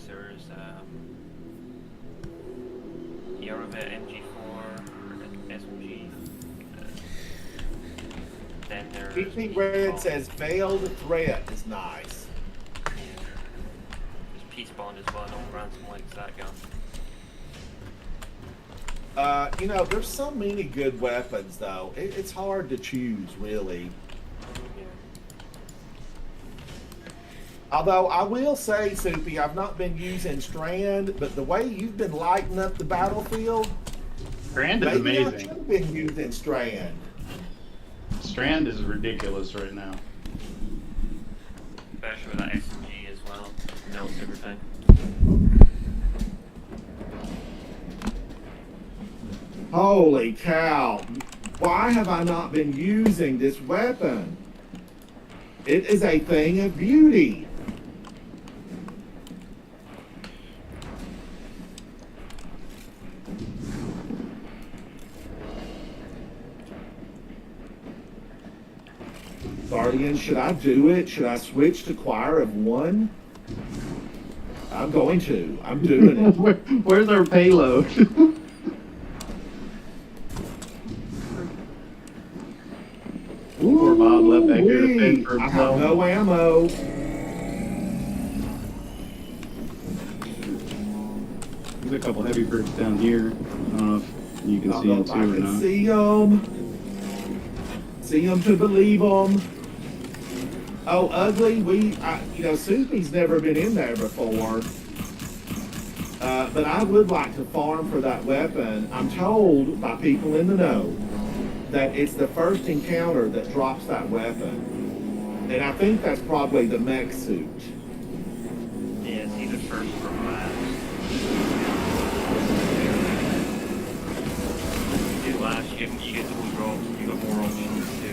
There's Yarovit MG4 and SMG. Then there's Keeping Red says Veiled Threat is nice. There's Peace Bond as well. No ransom likes that gun. You know, there's so many good weapons, though. It's hard to choose, really. Although I will say, Soupy, I've not been using Strand, but the way you've been lighting up the battlefield, Strand is maybe I should amazing. have been using Strand. Strand is ridiculous right now. Especially with that SMG as well. Melts everything. Holy cow. Why have I not been using this weapon? It is a thing of beauty. Guardian, should I do it? Should I switch to Choir of One? I'm going to. I'm doing it. Where's our payload? Poor Bob left back here to fend for I have himself. no ammo. There's a couple heavy bricks down here. I don't know if you can I see don't them know if I too or can not. see them. See them to believe them. Oh, Ugly, you know, Soupy's never been in there before. But I would like to farm for that weapon. I'm told by people in the know that it's the first encounter that drops that weapon. And I think that's probably the mech suit. Yeah, it's either first or last. You do last, you get dual drops, you got more options to,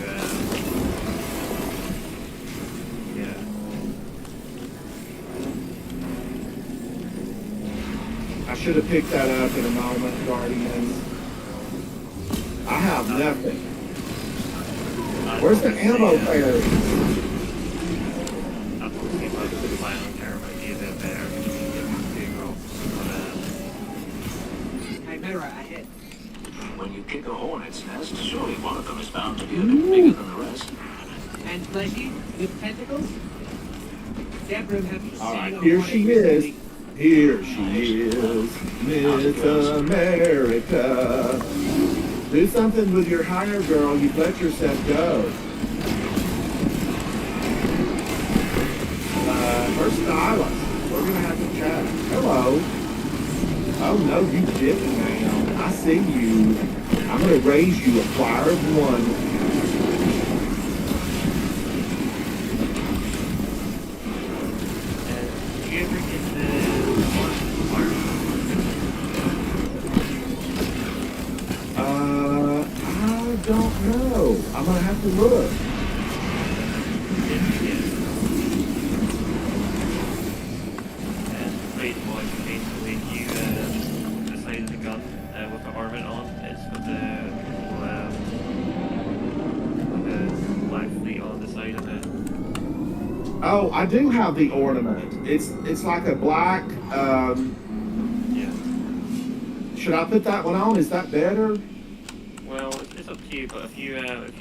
yeah. I should have picked that up in a moment, Guardians. I have nothing. Where's the ammo fairy? I thought we might have been playing on camera, either there, big drops, Hey, Mira, I hit. When you kick a hornet's nest, surely one of them is bound to be a little bigger than the rest. And fleshy with tentacles? Deborah, have you seen All right, a here hornet she recently? is. Here she is, Miss America. Do something with your hire, girl. You've let yourself go. Her stylist. We're gonna have to chat. Hello. Oh no, you didn't, ma'am. I see you. I'm gonna raise you a choir of one. and you ever get the I don't know. I'm gonna have to look. And Raid Boy, basically, you decided the gun with the ornament on. It's with the black fleet on the side of it. Oh, I do have the ornament. It's like a black. Yeah. Should I put that one on? Is that better? Well, it's up to you, but if you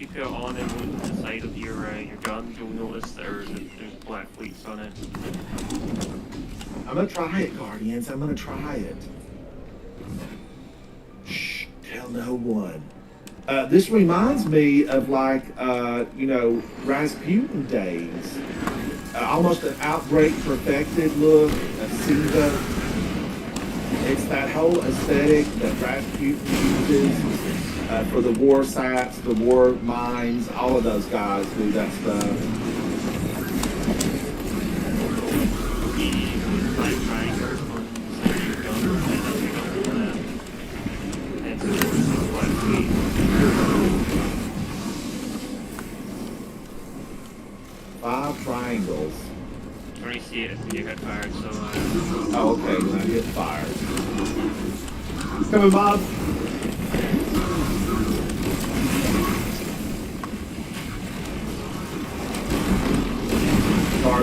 put it on and look at the side of your gun, you'll notice there's black fleets on it. I'm gonna try it, Guardians. I'm gonna try it. Shh, tell no one. This reminds me of like, you know, Rasputin days. Almost an Outbreak perfected look, a Siva. It's that whole aesthetic that Rasputin uses for the war sats, the war mines. All of those guys do that stuff. Five triangles. You already see it when you get fired, so Oh, okay, when I get fired. Coming, Bob.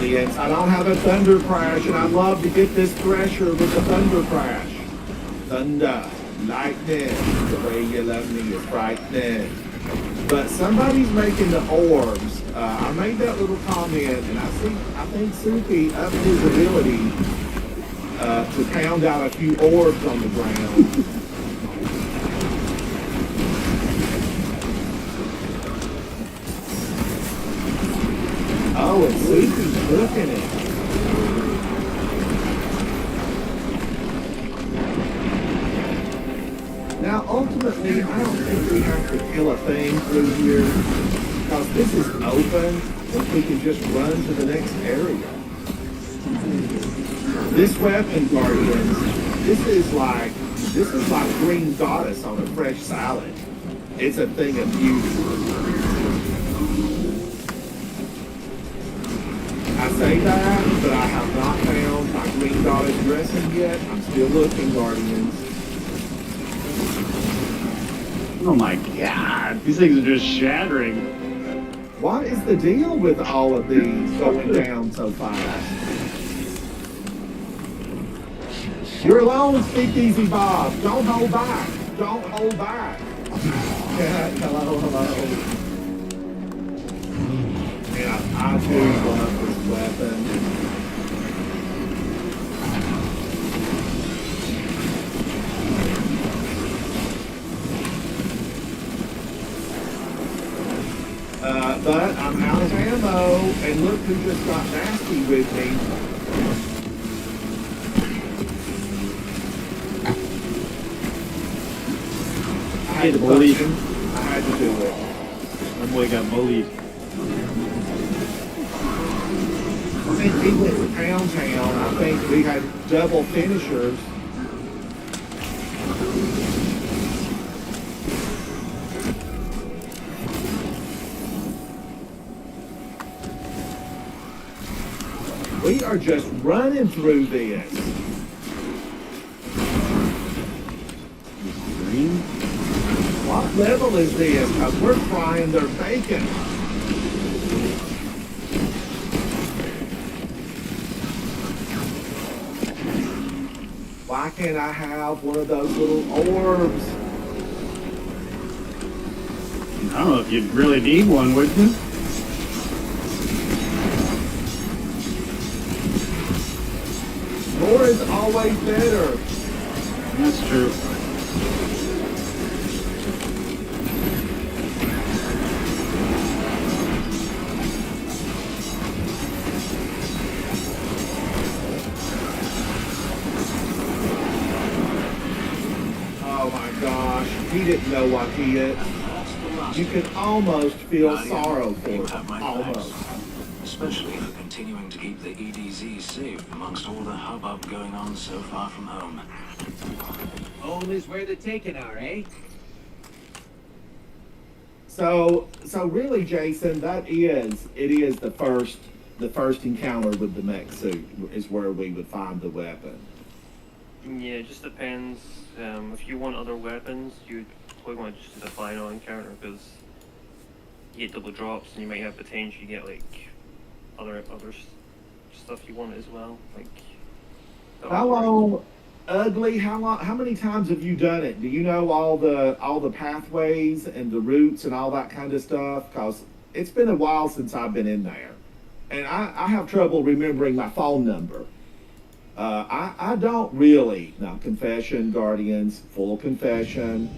Guardians. I don't have a Thunder Crash, and I'd love to get this Thresher with a Thunder Crash. Thunder, lightning, the way you love me is frightening. But somebody's making the orbs. I made that little comment, and I think Soupy upped his ability to pound out a few orbs on the ground. Oh, and Soupy's cooking it. Now, ultimately, I don't think we have to kill a thing through here, because this is open. I think we can just run to the next area. This weapon, Guardians, this is like green goddess on a fresh salad. It's a thing of beauty. I say that, but I have not found my green goddess dressing yet. I'm still looking, Guardians. Oh my god, these things are just shattering. What is the deal with all of these going down so fast? You're alone, Speakeasy Bob. Don't hold back. Don't hold back. Yeah, hello. Yeah, I do love this weapon. But I'm out of ammo, and look who just got nasty with me. I had to bullied. punch him. I had to do it. My boy got bullied. I think he went to Pound Town. I think we had double finishers. We are just running through this. Green? What level is this? Because we're frying their bacon. Why can't I have one of those little orbs? I don't know if you'd really need one, would you? More is always better. That's true. Oh my gosh, he didn't know what he hit. You can almost feel sorrow for You him. have my Almost. thanks. Especially for continuing to keep the EDZ safe amongst all the hubbub going on so far from home. Home is where the taken are, eh? So really, Jason, it is the first encounter with the mech suit is where we would find the weapon. Yeah, it just depends. If you want other weapons, you'd probably want to just do the final encounter because you get double drops and you might have potential to get like other stuff you want as well. Like How long, Ugly? How many times have you done it? Do you know all the pathways and the routes and all that kind of stuff? Because it's been a while since I've been in there, and I have trouble remembering my phone number. I don't really. Now, confession, Guardians, full confession.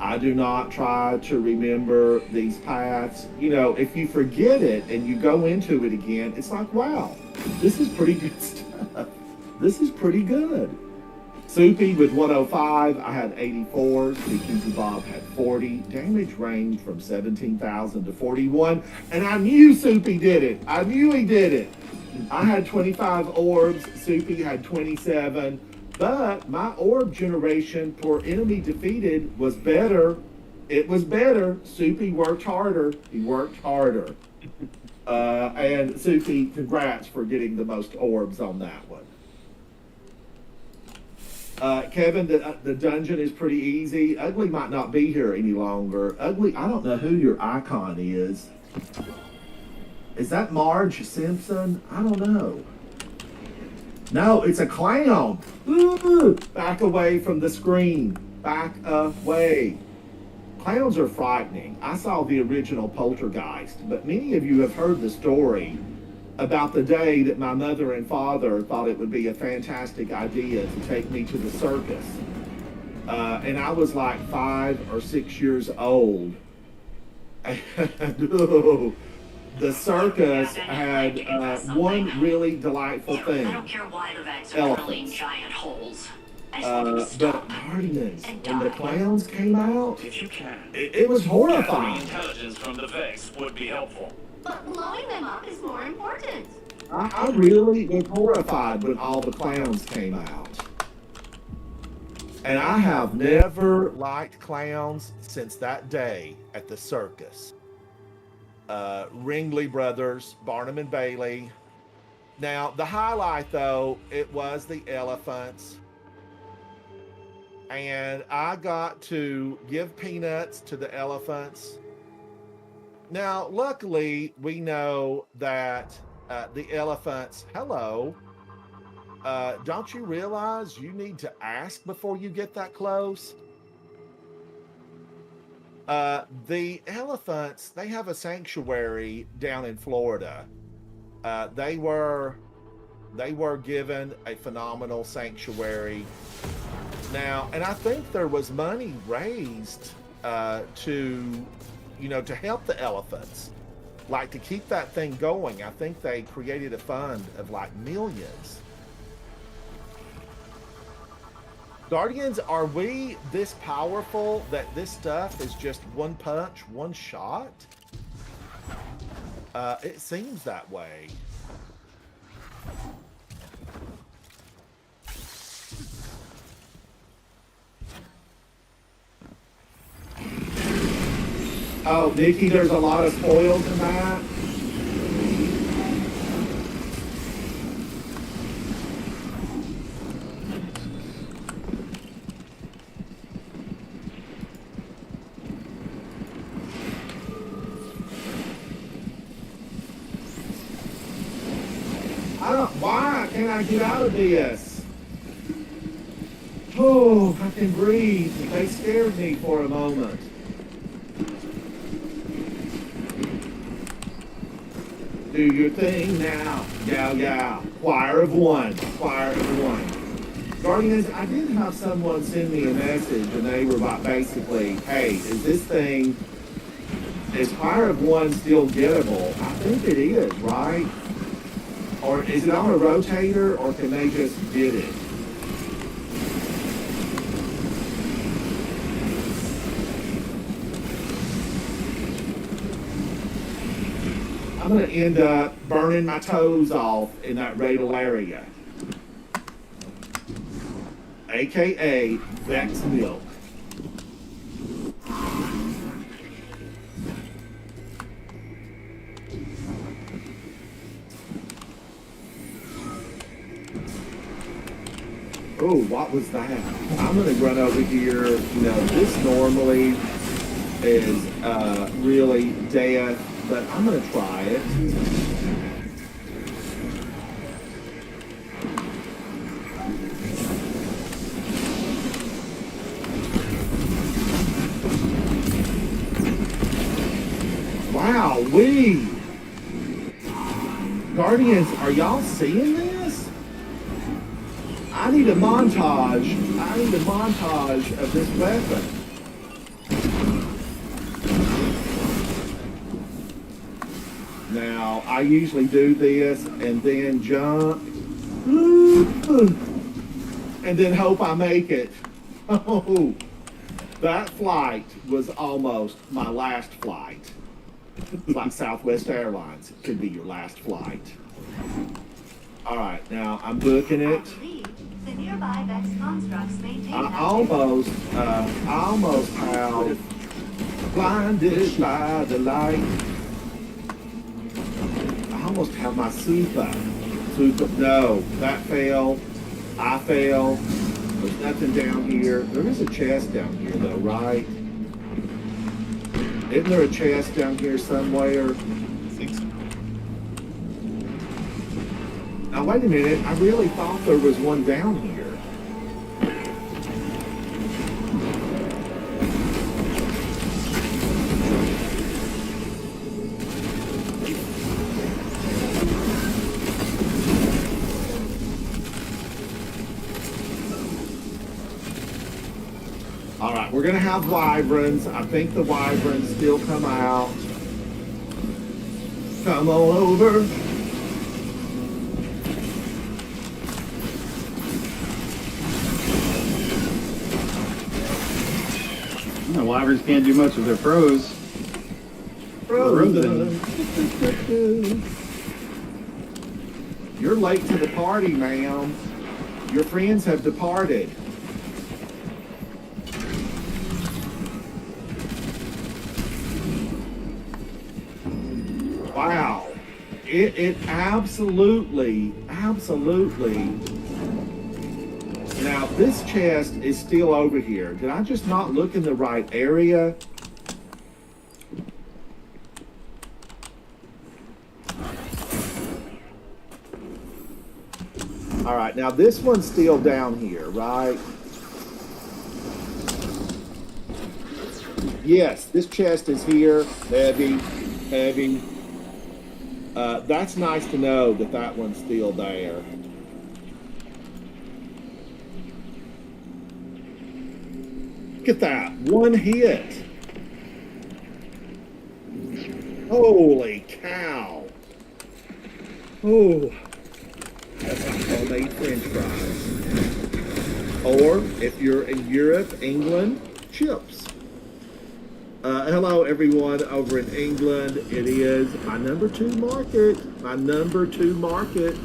I do not try to remember these paths. You know, if you forget it and you go into it again, it's like, wow, this is pretty good stuff. This is pretty good. Soupy with 105, I had 84s. Speakeasy Bob had 40. Damage ranged from 17,000 to 41. And I knew Soupy did it. I knew he did it. I had 25 orbs. Soupy had 27. But my orb generation per enemy defeated was better. It was better. Soupy worked harder. He worked harder. And Soupy, congrats for getting the most orbs on that one. Kevin, the dungeon is pretty easy. Ugly might not be here any longer. Ugly, I don't know who your icon is. Is that Marge Simpson? I don't know. No, it's a clown. Ooh, back away from the screen. Back away. Clowns are frightening. I saw the original Poltergeist, but many of you have heard the story about the day that my mother and father thought it would be a fantastic idea to take me to the circus. And I was like 5 or 6 years old. And, the circus had one really delightful thing. I don't care why the vents are drilling Elephants. giant holes. I just want them to But stop. Guardians, And when the die. clowns came out, If you can, it was gathering horrifying. intelligence from the Vex would be helpful. But blowing them up is more important. I really was horrified when all the clowns came out. And I have never liked clowns since that day at the circus. Ringley Brothers, Barnum and Bailey. Now, the highlight, though, it was the elephants. And I got to give peanuts to the elephants. Now, luckily, we know that the elephants, hello, don't you realize you need to ask before you get that close? The elephants, they have a sanctuary down in Florida. They were given a phenomenal sanctuary. Now, and I think there was money raised to help the elephants, like to keep that thing going. I think they created a fund of like millions. Guardians, are we this powerful that this stuff is just one punch, one shot? It seems that way. Oh, Nikki, there's a lot of spoils in that. Why can't I get out of this? Oh, I can breathe. They scared me for a moment. Do your thing now. Yow, yow. Choir of one. Choir of one. Guardians, I did have someone send me a message, and they were like, basically, hey, is Choir of one still gettable? I think it is, right? Or is it on a rotator, or can they just get it? I'm going to end up burning my toes off in that radiolaria. AKA Vex Milk. Oh, what was that? I'm going to run over here. This normally is really death, but I'm going to try it. Wow, Guardians, are y'all seeing this? I need a montage of this weapon. Now, I usually do this and then jump. And then hope I make it. Oh, that flight was almost my last flight. It's like Southwest Airlines. It could be your last flight. All right, now I'm booking it. The nearby Vex constructs maintain I almost have blinded by the light. I almost have my super. No, that failed. I failed. There's nothing down here. There is a chest down here though, right? Isn't there a chest down here somewhere? I think so. wait a minute. I really thought there was one down here. All right, we're gonna have wyverns. I think the wyverns still come out. Come on over. The wyverns can't do much if they're froze. Frozen. You're late to the party, ma'am. Your friends have departed. Wow. It absolutely. Now, this chest is still over here. Did I just not look in the right area? All right, now this one's still down here, right? Yes, this chest is here. Heavy. That's nice to know that that one's still there. Look at that, one hit. Holy cow. Oh, that's like homemade French fries. Or, if you're in Europe, England, chips. Hello, everyone over in England. It is my number 2 market. My number 2 market.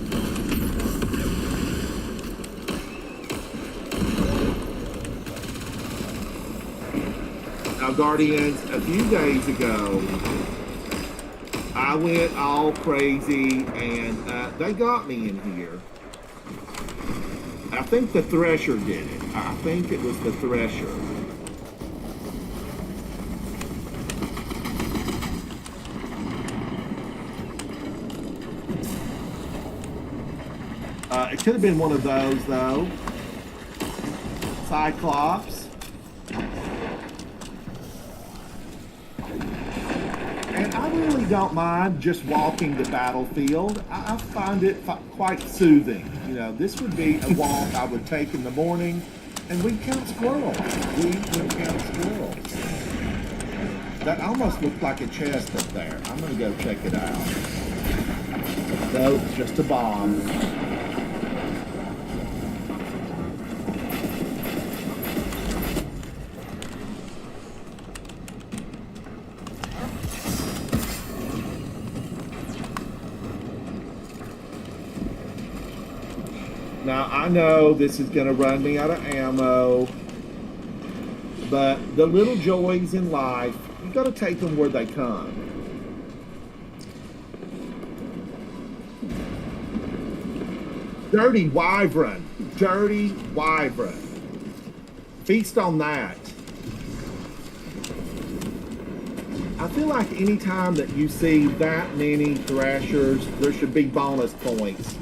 Now, Guardians, a few days ago, I went all crazy, and they got me in here. I think the Thresher did it. I think it was the Thresher. It could have been one of those, though. Cyclops. And I really don't mind just walking the battlefield. I find it quite soothing. You know, this would be a walk I would take in the morning, and we'd count squirrels. That almost looked like a chest up there. I'm going to go check it out. No, it's just a bomb. Now, I know this is going to run me out of ammo, but the little joys in life, you got to take them where they come. Dirty wyvern. Dirty wyvern. Feast on that. I feel like any time that you see that many thrashers, there should be bonus points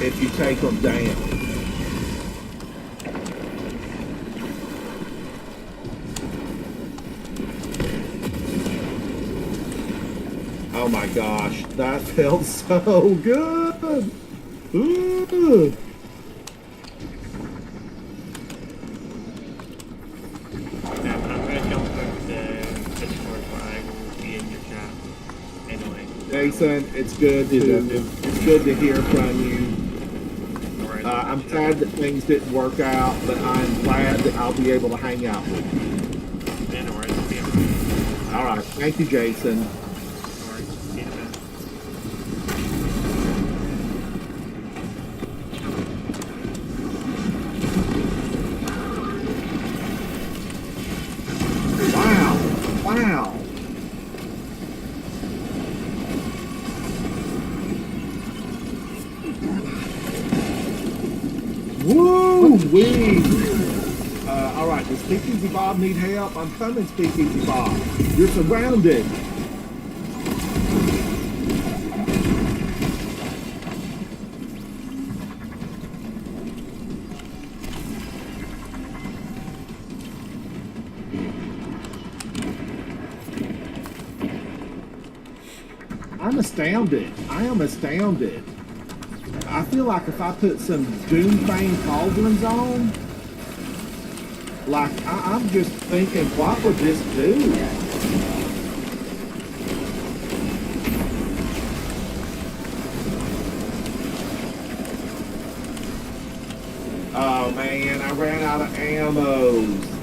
if you take them down. Oh my gosh, that felt so good. Ooh. I'm gonna jump over the Discord where I will be in your chat. Anyway. Jason, it's good to hear from you. Alright. I'm sad that things didn't work out, but I'm glad that I'll be able to hang out with you. Yeah, no worries. I'll be in. All right, thank you, Jason. No worries. See you in a bit. Wow. Woo-wee. All right, does Speakeasy Bob need help? I'm coming, Speakeasy Bob. You're surrounded. I'm astounded. I am astounded. I feel like if I put some Doomfang cauldrons on, like I'm just thinking, what would this do? Oh man, I ran out of ammo.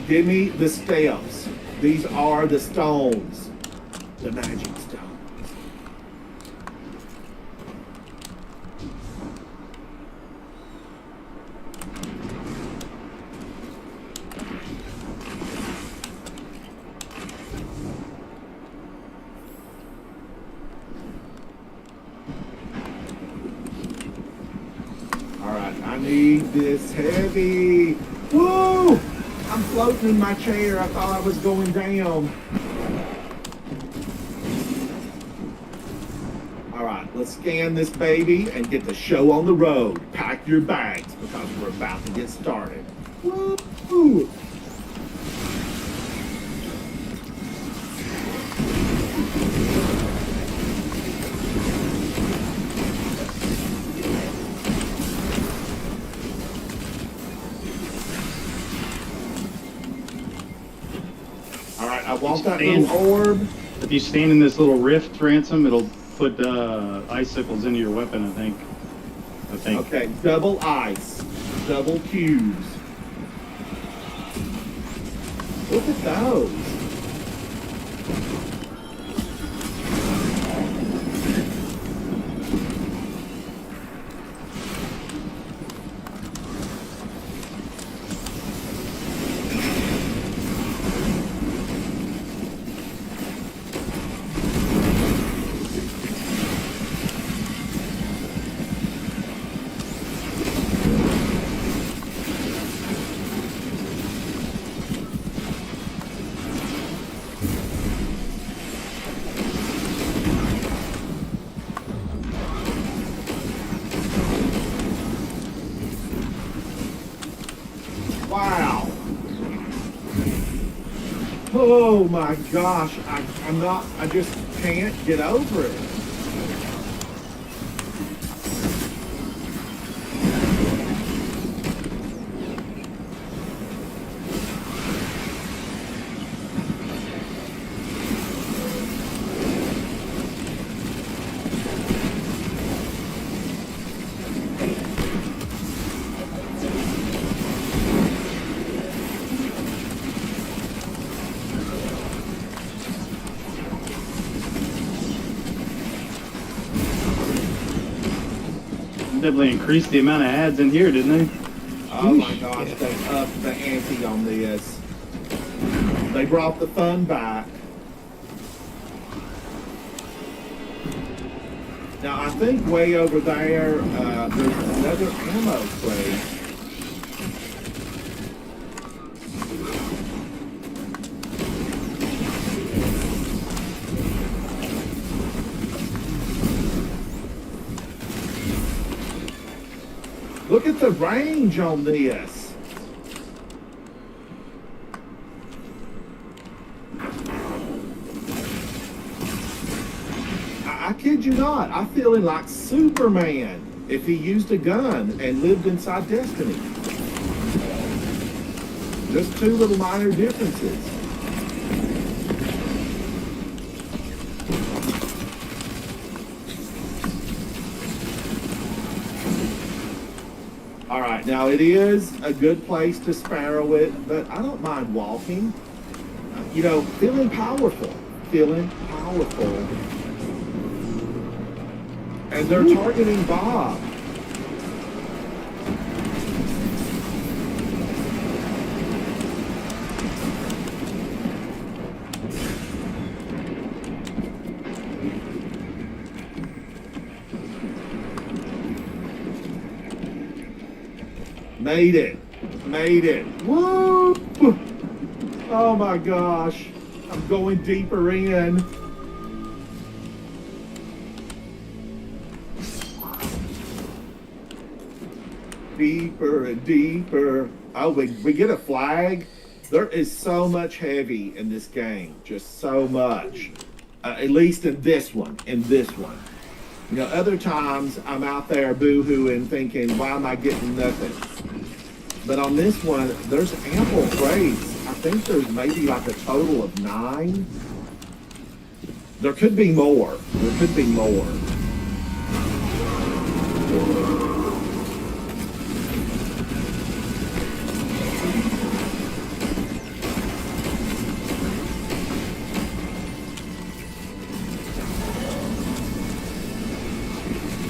Give me the steps. These are the stones. The magic stones. Alright, I need this heavy. Woo! I'm floating in my chair. I thought I was going down. All right, let's scan this baby and get the show on the road. Pack your bags because we're about to get started. Woo! I want that little orb. If you stand in this little rift, Ransom, it'll put icicles into your weapon, I think. Okay, double ice, double cubes. Look at those. Wow. Oh my gosh. I just can't get over it. Definitely increased the amount of ads in here, didn't they? Oh my gosh, they upped the ante on this. They brought the fun back. Now I think way over there, there's another ammo crate. Look at the range on this. I kid you not, I'm feeling like Superman if he used a gun and lived inside Destiny. Just two little minor differences. All right, now it is a good place to sparrow it, but I don't mind walking. You know, feeling powerful. And they're targeting Bob. Made it. Woo! Oh my gosh. I'm going deeper in. deeper and deeper. Oh, we get a flag. There is so much heavy in this game, just so much. At least in this one. You know, other times I'm out there boo-hooing, thinking, why am I getting nothing? But on this one, there's ample crates. I think there's maybe like a total of 9. There could be more.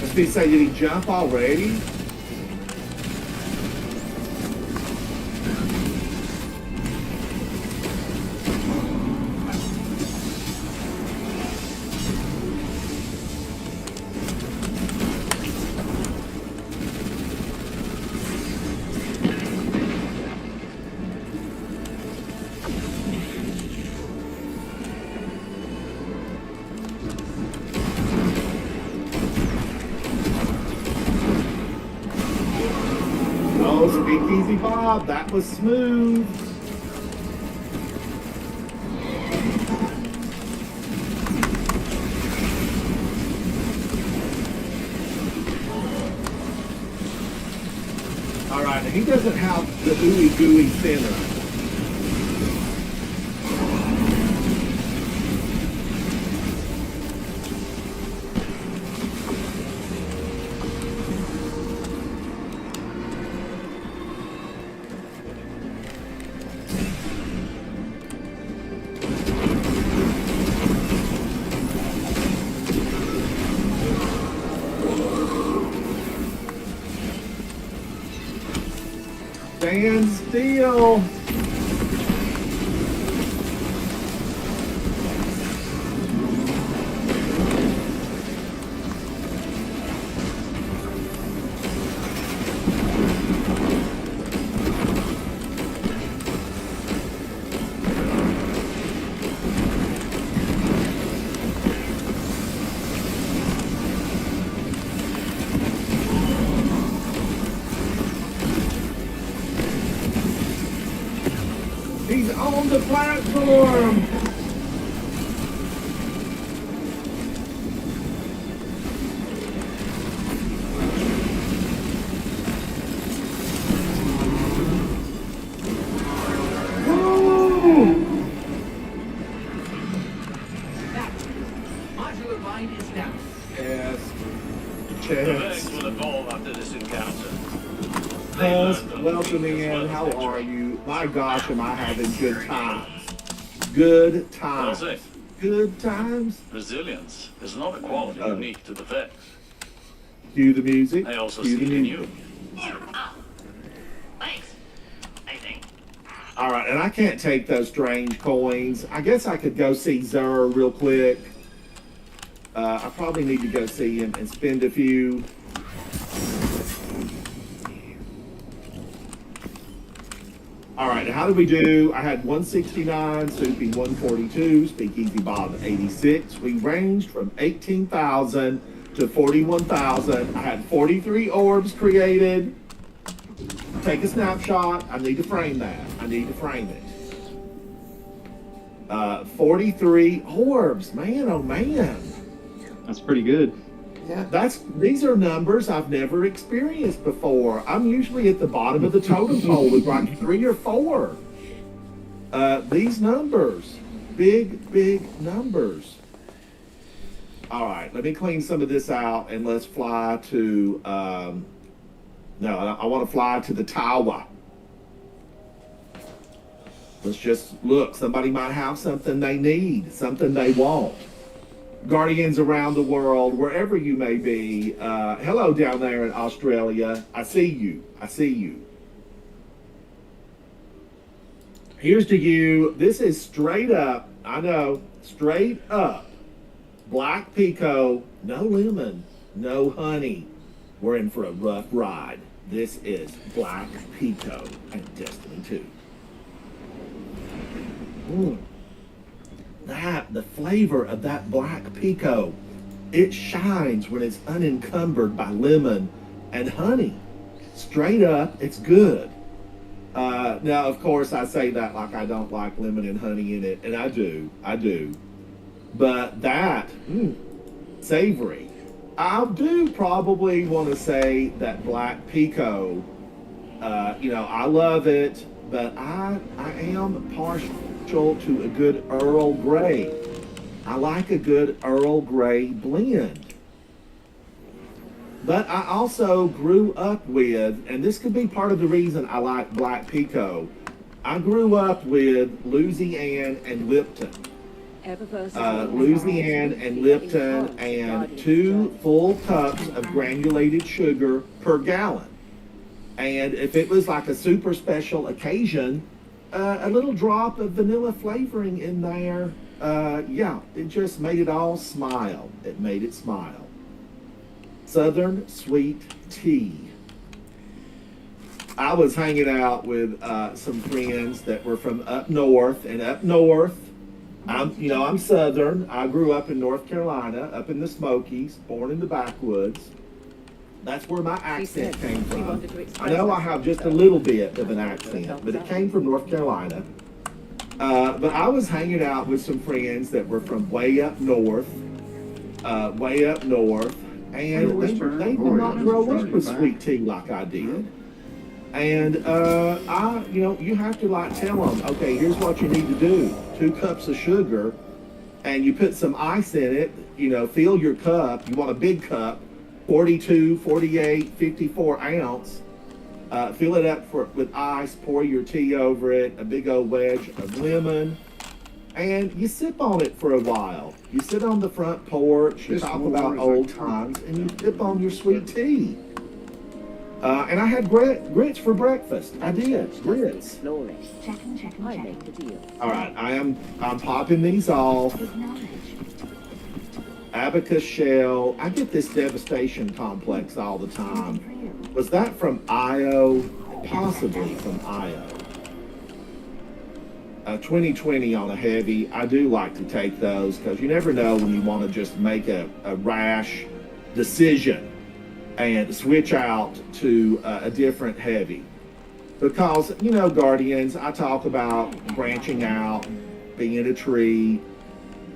Did he say, did he jump already? Oh, Speakeasy Bob, that was smooth. All right, he doesn't have the ooey gooey center. Stand still. He's on the platform. Woo! Now, modular line is down. Yes. The Chance. Vex will evolve after this encounter. Cuz, welcome in. How are you? My gosh, am I having good times? Good times. Well said. Good times. Resilience is not a quality unique to the Vex. Cue the music. I also Cue see the it in music. you. Oh, thanks. I think. All right, and I can't take those strange coins. I guess I could go see Zer real quick. I probably need to go see him and spend a few. All right, how did we do? I had 169, Soupy 142, Speakeasy Bob 86. We ranged from 18,000 to 41,000. I had 43 orbs created. Take a snapshot. I need to frame that. I need to frame it. 43 orbs. Man, oh man. That's pretty good. Yeah, these are numbers I've never experienced before. I'm usually at the bottom of the totem pole with like 3 or 4. These numbers, big numbers. All right, let me clean some of this out and let's fly to. No, I want to fly to the tower. Let's just look. Somebody might have something they need, something they want. Guardians around the world, wherever you may be. Hello down there in Australia. I see you. Here's to you. This is straight up. I know. Straight up. Black Pico. No lemon. No honey. We're in for a rough ride. This is Black Pico and Destiny 2. The flavor of that Black Pico, it shines when it's unencumbered by lemon and honey. Straight up, it's good. Now, of course, I say that like I don't like lemon and honey in it, and I do. But that, savory. I do probably want to say that Black Pico, I love it, but I am partial to a good Earl Grey. I like a good Earl Grey blend. But I also grew up with, and this could be part of the reason I like Black Pico, I grew up with Louisiane and Lipton. Louisiane and Lipton and 2 full cups of granulated sugar per gallon. And if it was like a super special occasion, a little drop of vanilla flavoring in there, it just made it all smile. It made it smile. Southern Sweet Tea. I was hanging out with some friends that were from up north, and up north, I'm Southern. I grew up in North Carolina, up in the Smokies, born in the backwoods. That's where my accent came from. I know I have just a little bit of an accent, but it came from North Carolina. But I was hanging out with some friends that were from way up north, and they did not grow up with sweet tea like I did. And you have to like tell them, okay, here's what you need to do. 2 cups of sugar, and you put some ice in it, fill your cup. You want a big cup, 42, 48, 54 ounce. Fill it up with ice, pour your tea over it, a big old wedge of lemon, and you sip on it for a while. You sit on the front porch, you talk about old times, and you sip on your sweet tea. And I had grits for breakfast. I did, grits. All right, I'm popping these off. Abacus shell. I get this Devastation complex all the time. Was that from Io? Possibly from Io. 2020 on a heavy. I do like to take those because you never know when you want to just make a rash decision and switch out to a different heavy. Because, Guardians, I talk about branching out, being a tree.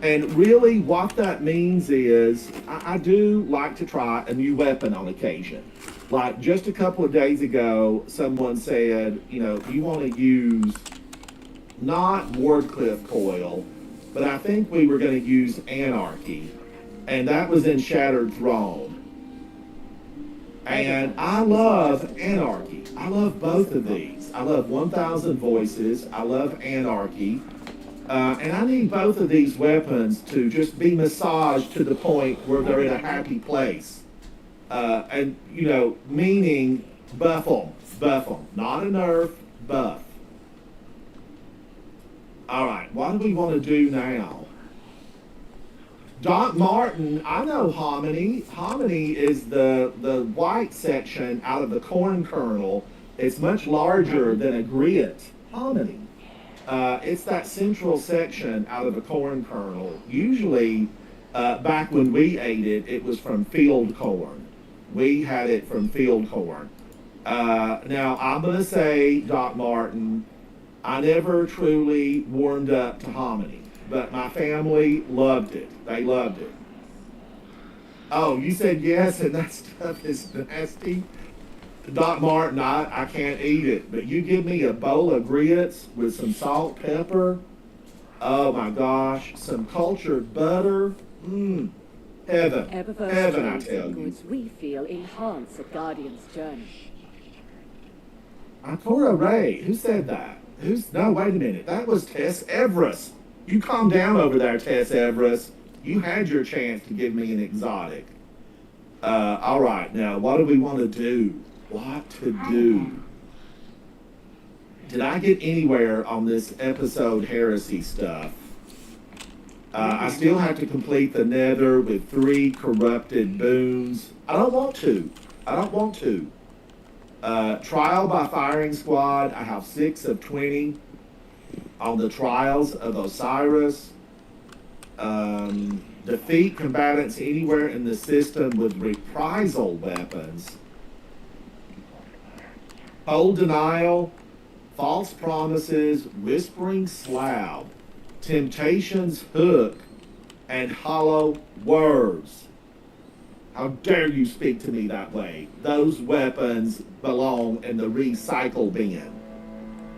And really what that means is I do like to try a new weapon on occasion. Like just a couple of days ago, someone said, you want to use not Wardcliffe coil, but I think we were going to use Anarchy. And that was in Shattered Throne. And I love Anarchy. I love both of these. I love 1000 Voices. I love Anarchy. And I need both of these weapons to just be massaged to the point where they're in a happy place. Meaning buff them. Not a nerf, buff. All right, what do we want to do now? Doc Martin, I know hominy. Hominy is the white section out of the corn kernel. It's much larger than a grit. Hominy. It's that central section out of the corn kernel. Usually, back when we ate it, it was from field corn. We had it from field corn. Now, I'm going to say, Doc Martin, I never truly warmed up to hominy, but my family loved it. They loved it. Oh, you said yes, and that stuff is nasty? Doc Martin, I can't eat it, but you give me a bowl of grits with some salt, pepper, oh my gosh, some cultured butter, heaven, heaven, I tell you. We feel enhance a Guardian's journey. Icora Ray, who said that? No, wait a minute, that was Tess Everest. You calm down over there, Tess Everest. You had your chance to give me an exotic. All right, now, what do we want to do? What to do? Did I get anywhere on this episode heresy stuff? I still have to complete the nether with 3 corrupted boons. I don't want to. Trial by firing squad, I have 6 of 20 on the trials of Osiris. Defeat combatants anywhere in the system with reprisal weapons. Cold denial, false promises, whispering slab, temptation's hook, and hollow words. How dare you speak to me that way? Those weapons belong in the recycle bin.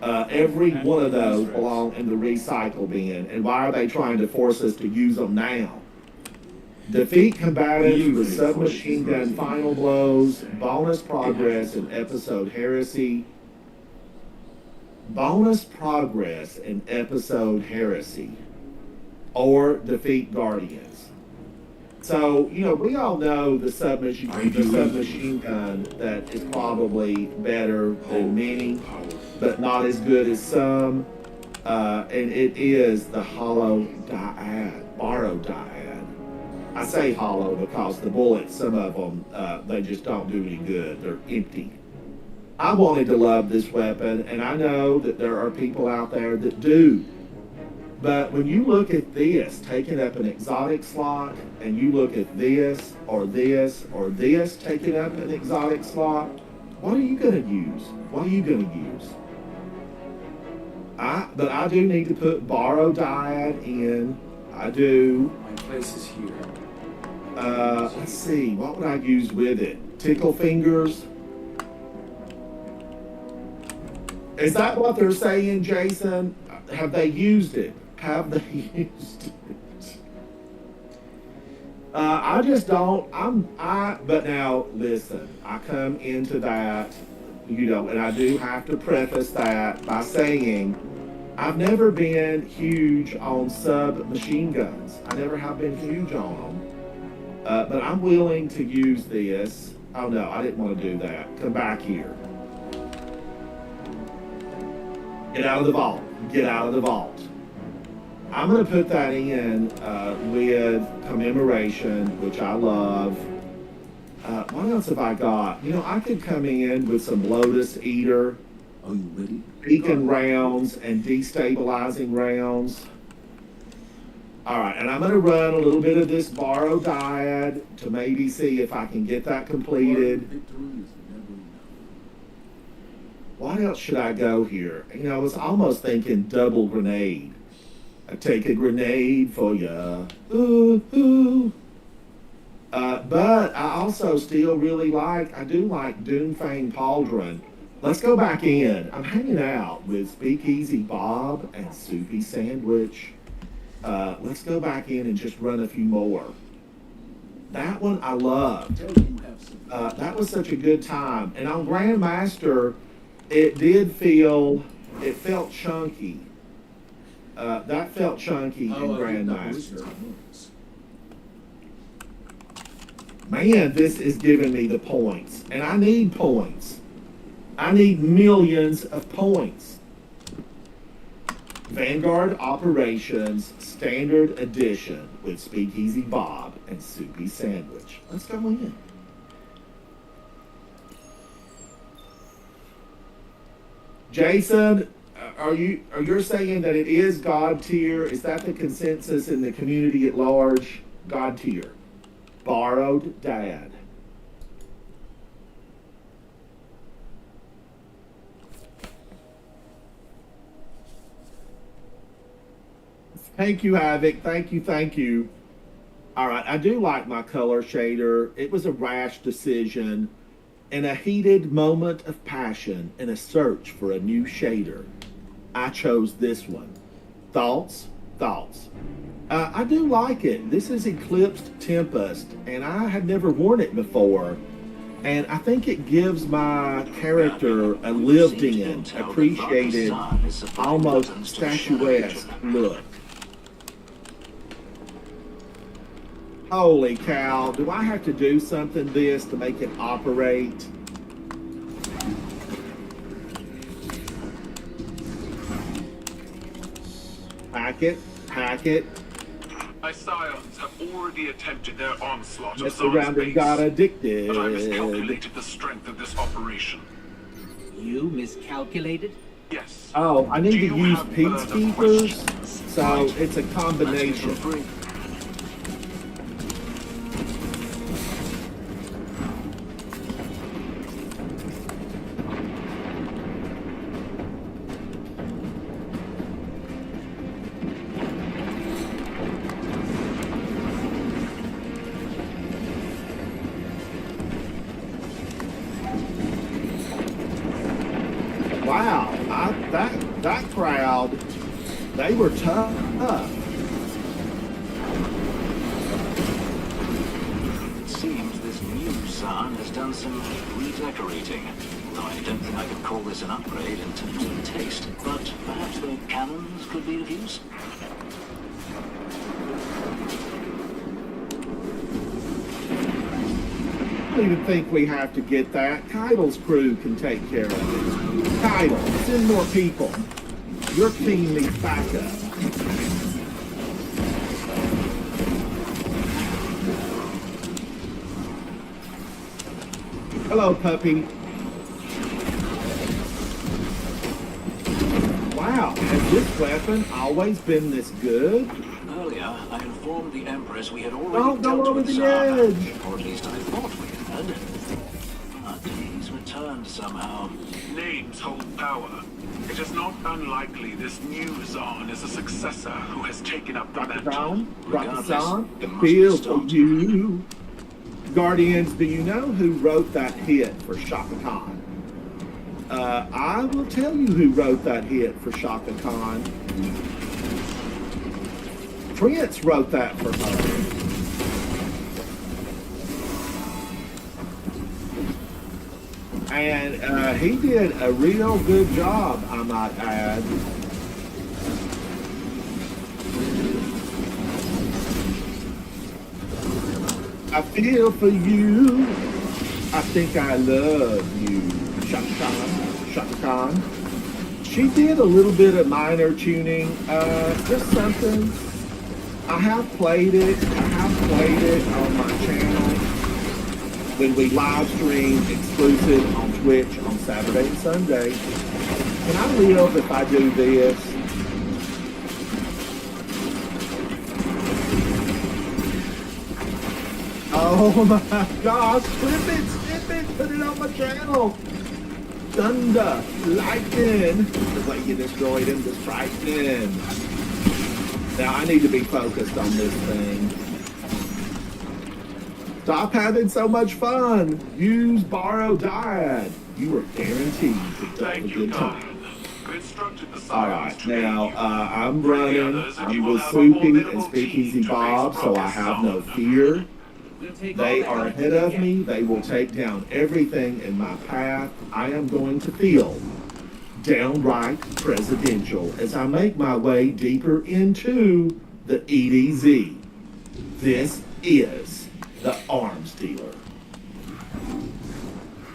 Every one of those belong in the recycle bin. And why are they trying to force us to use them now? Defeat combatants with submachine gun final blows, bonus progress in episode heresy. Bonus progress in episode heresy. Or defeat guardians. So, we all know the submachine gun that is probably better than many, but not as good as some. And it is the hollow dyad, borrowed dyad. I say hollow because the bullets, some of them, they just don't do any good. They're empty. I wanted to love this weapon, and I know that there are people out there that do. But when you look at this, taking up an exotic slot, and you look at this, or this, or this taking up an exotic slot, what are you going to use? What are you going to use? But I do need to put borrow dyad in. I do. My place is here. Let's see, what would I use with it? Tickle fingers? Is that what they're saying, Jason? Have they used it? Have they used it? I just don't, but now, listen, I come into that, and I do have to preface that by saying, I've never been huge on submachine guns. I never have been huge on them. But I'm willing to use this. Oh no, I didn't want to do that. Come back here. Get out of the vault. Get out of the vault. I'm going to put that in with commemoration, which I love. What else have I got? I could come in with some Lotus Eater. Are you ready? Beacon rounds and destabilizing rounds. All right, and I'm going to run a little bit of this borrow dyad to maybe see if I can get that completed. What else should I go here? I was almost thinking double grenade. I take a grenade for ya. Ooh, ooh. But I also still really I do like Doomfang Pauldron. Let's go back in. I'm hanging out with Speakeasy Bob and Soupy Sandwich. Let's go back in and just run a few more. That one I loved. That was such a good time. And on Grandmaster, it felt chunky. That felt chunky in Grandmaster. Man, this is giving me the points. And I need points. I need millions of points. Vanguard Operations Standard Edition with Speakeasy Bob and Soupy Sandwich. Let's go in. Jason, are you saying that it is God tier? Is that the consensus in the community at large? God tier. Borrowed dad. Thank you, Havoc. Thank you. All right, I do like my color shader. It was a rash decision. In a heated moment of passion, in a search for a new shader, I chose this one. Thoughts? I do like it. This is Eclipsed Tempest, and I have never worn it before. And I think it gives my character a lived-in, appreciated, almost statuesque look. Holy cow, do I have to do something this to make it operate? Hack it. My scions have already attempted their onslaught of Messed around and base, got addicted. but I miscalculated the strength of this operation. You miscalculated? Yes. Oh, I need Do to you use have Peacekeepers, further questions? so it's a combination. that crowd, they were tough. It seems this new Zaan has done some redecorating. Though I don't think I could call this an upgrade in terms of taste, but perhaps the cannons could be of use? I don't even think we have to get that. Keitel's crew can take care of it. Keitel, send more people. Your team needs backup. Hello, puppy. Wow, has this weapon always been this good? Earlier, I informed the Empress we had already Don't go dealt over with the Zaan, edge. or at least I thought we had. But he's returned somehow. Names hold power. It is not unlikely this new Zaan is a successor who has taken up the mantle. Rakazan, it must feel be for stopped. you. Guardians, do you know who wrote that hit for Shaka Khan? I will tell you who wrote that hit for Shaka Khan. Prince wrote that for her. And he did a real good job, I might add. I feel for you. I think I love you. Shaka Khan. Shaka Khan. She did a little bit of minor tuning. Just something. I have played it. On my channel when we live stream exclusive on Twitch on Saturday and Sunday. Can I live if I do this? Oh my gosh, flip it, put it on my channel. Thunder, lightning, the way you destroyed him, the frightening. Now I need to be focused on this thing. Stop having so much fun. Use borrow diet. You are guaranteed to have a Thank you, good time. Guardian. I've instructed the Saiyans Alright, to now aid you. I'm For the running. others, if I'm you will with have a more Soupy and minimal Speakeasy team to Bob, face so I Rocket have no Zaan. fear. We'll take They all the are help ahead we of can. me. They will take down everything in my path. I am going to feel downright presidential as I make my way deeper into the EDZ. This is the arms dealer.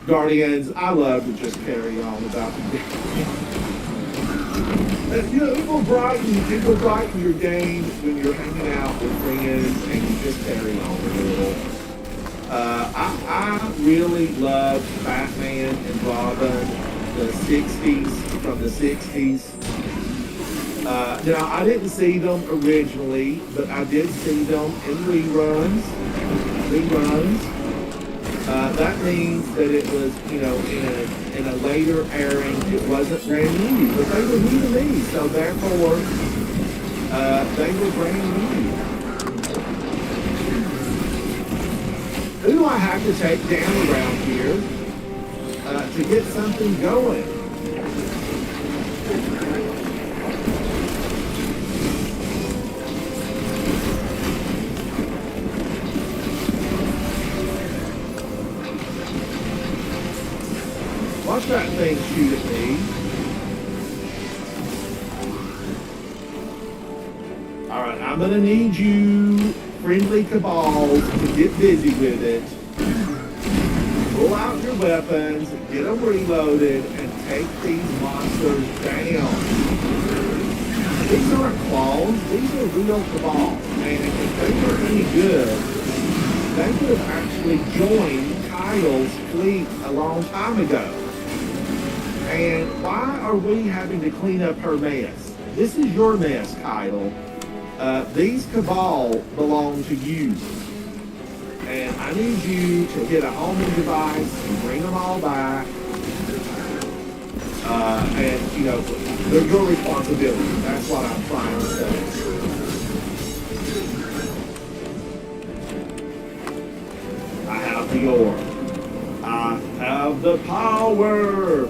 Guardians, I love to just carry on about the you know, it will brighten your game when you're hanging out with friends and you just carry on a little. I really loved Batman and Robin, the 60s, from the 60s. Now, I didn't see them originally, but I did see them in reruns. That means that it was, you know, in a later airing, it wasn't brand new, but they were new to me, so therefore, they were brand new. Who do I have to take down around here to get something going? Watch that thing shoot at me. Alright, I'm gonna need you, friendly cabals, to get busy with it. Pull out your weapons, get them reloaded, and take these monsters down. These aren't clones, these are real cabals. And if they were any good, they would have actually joined Keitel's fleet a long time ago. And why are we having to clean up her mess? This is your mess, Keitel. These cabal belong to you. And I need you to get a homing device and bring them all back. And, you know, they're your responsibility. That's what I'm trying to say. I have the orb. I have the power.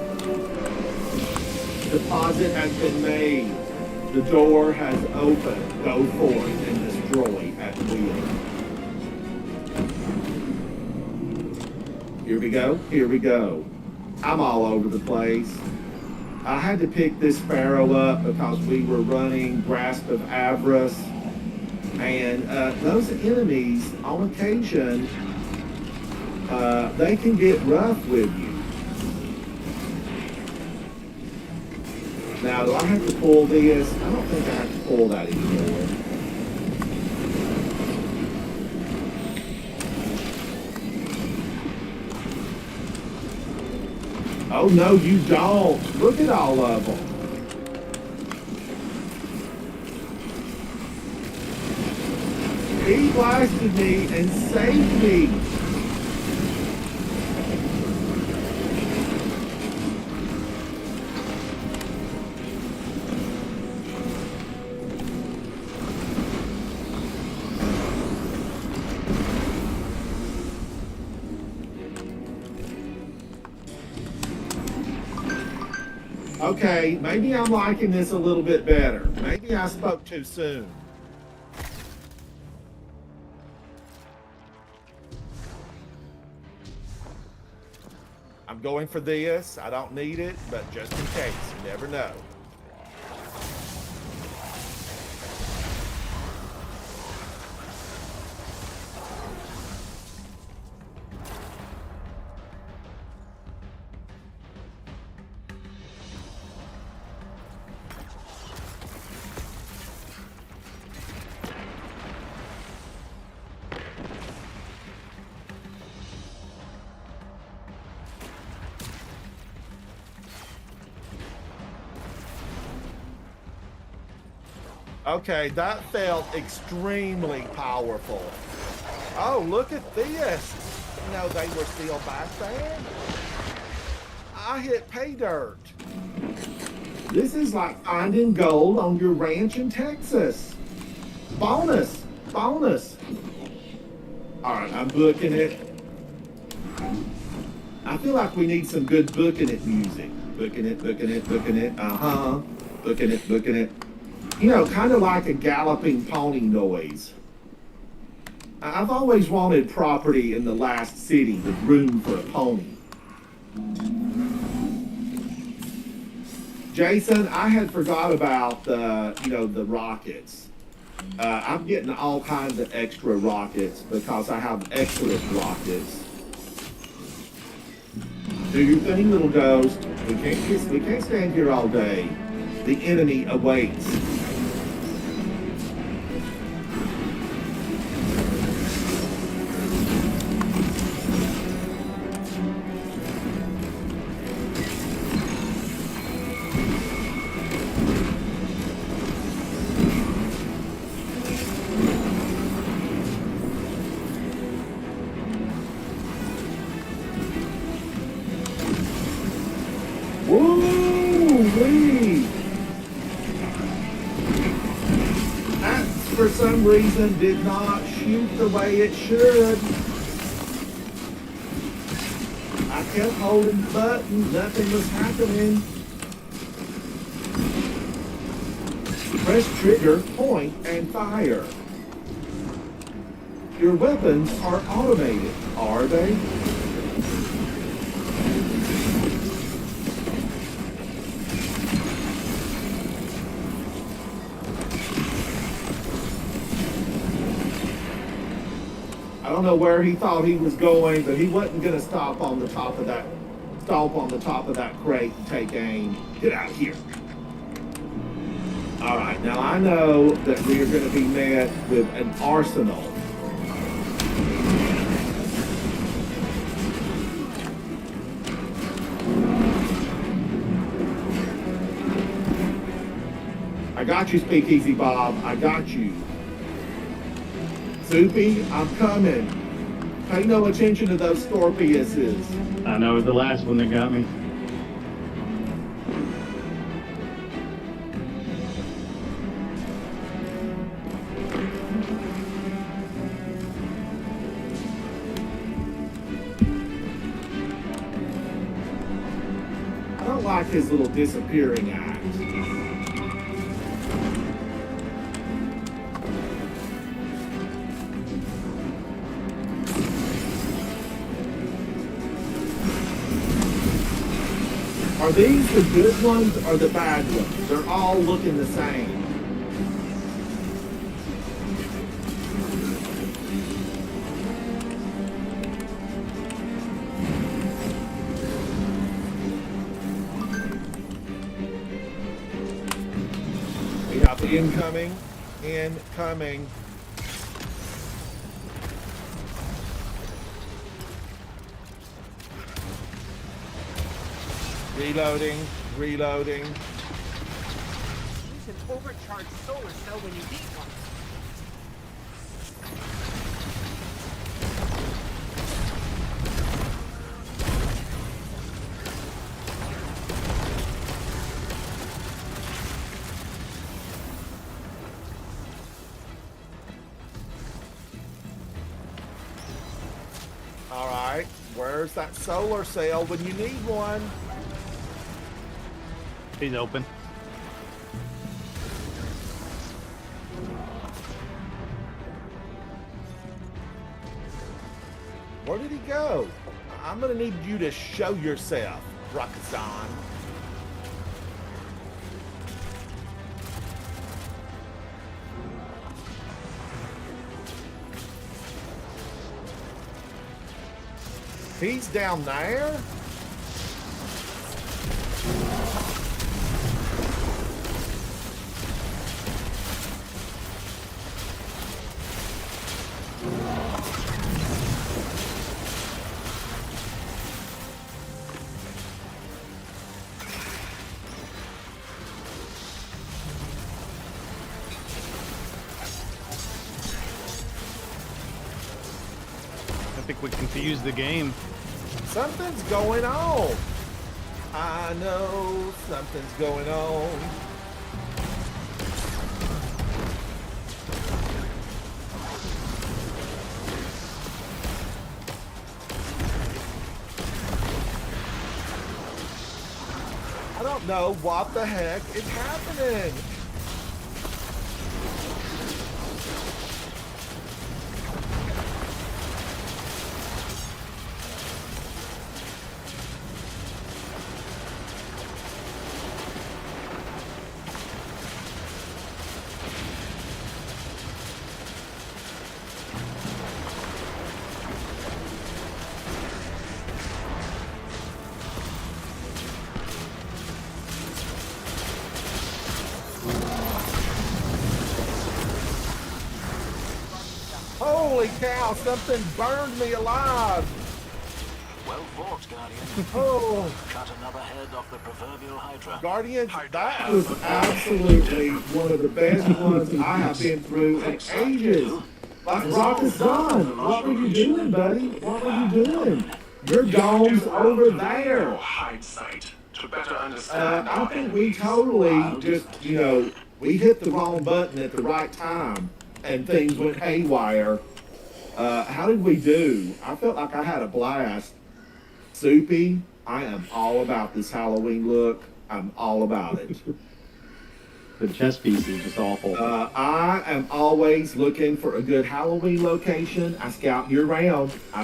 Deposit has been made. The door has opened. Go forth and destroy at will. Here we go. Here we go. I'm all over the place. I had to pick this Pharaoh up because we were running Grasp of Avarice. And those enemies, on occasion, they can get rough with you. Now, do I have to pull this? I don't think I have to pull that anymore. Oh, no, you don't. Look at all of them. He blasted me and saved me. Okay, maybe I'm liking this a little bit better. Maybe I spoke too soon. I'm going for this. I don't need it, but just in case, you never know. Okay, that felt extremely powerful. Oh, look at this. No, they were still back there. I hit pay dirt. This is like finding gold on your ranch in Texas. Bonus, bonus. All right, I'm booking it. I feel like we need some good booking it music. Booking it, booking it, booking it. Uh-huh. Booking it, booking it. You know, kind of like a galloping pony noise. I've always wanted property in the last city with room for a pony. Jason, I had forgot about the rockets. I'm getting all kinds of extra rockets because I have excellent rockets. Do your thing, little ghost. We can't stand here all day. The enemy awaits. Woo-wee! That, for some reason, did not shoot the way it should. I kept holding the button, nothing was happening. Press trigger, point, and fire. Your weapons are automated, are they? I don't know where he thought he was going, but he wasn't going to stop on the top of that crate and take aim. Get out of here. All right, now I know that we are going to be met with an arsenal. I got you, Speakeasy Bob. I got you. Soupy, I'm coming. Pay no attention to those Scorpiuses. I know, the last one that got me. I don't like like his little disappearing act. Are these the good ones or the bad ones? They're all looking the same. We have incoming. Reloading. Use an overcharged solar cell when you need one. All right, where's that solar cell when you need one? He's open. Where did he go? I'm gonna need you to show yourself, Rakazan. He's down there? I think we confused the game. Something's going on. I know something's going on. I don't know what the heck is happening. Holy cow, something burned me alive. Well fought, Guardian. Oh, Cut another head off the proverbial Hydra. Guardians, that was absolutely one of the best ones I have been through in ages. Like Rakazan, what were you doing, buddy? What were you doing? Your dome's over there. Hindsight to better understand. I think we totally just, we hit the wrong button at the right time and things went haywire. How did we do? I felt like I had a blast. Soupy, I am all about this Halloween look. I'm all about it. The chess piece is just awful. I am always looking for a good Halloween location. I scout year round. I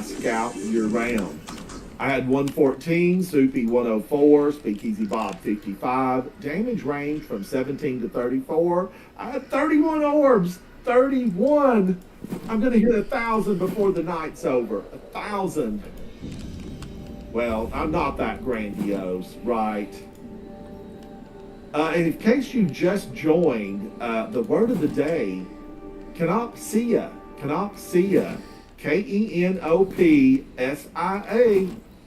had 114, Soupy 104, Speakeasy Bob 55, damage range from 17 to 34. I had 31 orbs. 31. I'm gonna hit 1,000 before the night's over. 1,000. Well, I'm not that grandiose, right? And in case you just joined, the word of the day, Kenopsia. Kenopsia.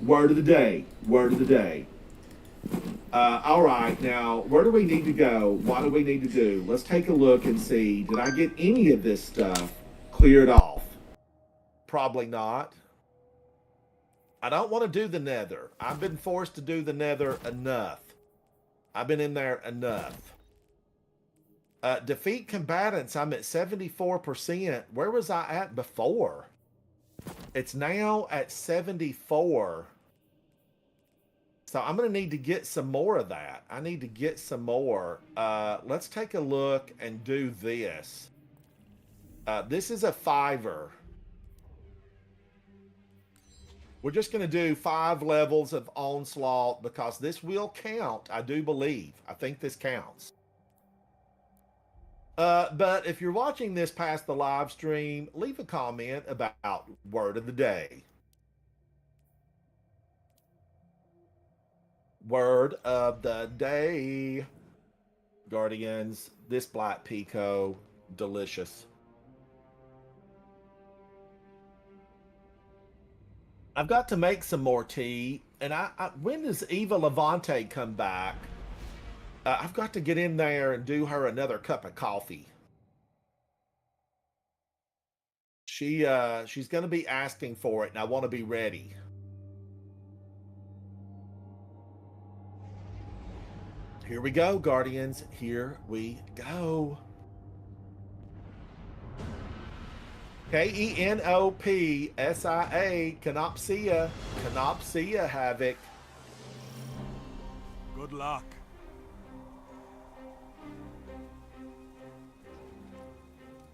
Word of the day. All right, now, where do we need to go? What do we need to do? Let's take a look and see. Did I get any of this stuff cleared off? Probably not. I don't want to do the nether. I've been forced to do the nether enough. I've been in there enough. Defeat combatants, I'm at 74%. Where was I at before? It's now at 74. So I'm going to need to get some more of that. I need to get some more. Let's take a look and do this. This is a 5er. We're just going to do 5 levels of Onslaught because this will count, I do believe. I think this counts. But if you're watching this past the live stream, leave a comment about word of the day. Word of the day. Guardians, this Black Pico, delicious. I've got to make some more tea. And when does Eva Levante come back? I've got to get in there and do her another cup of coffee. She's going to be asking for it, and I want to be ready. Here we go, Guardians. Here we go. Kenopsia, Kenopsia, Kenopsia Havoc. Good luck.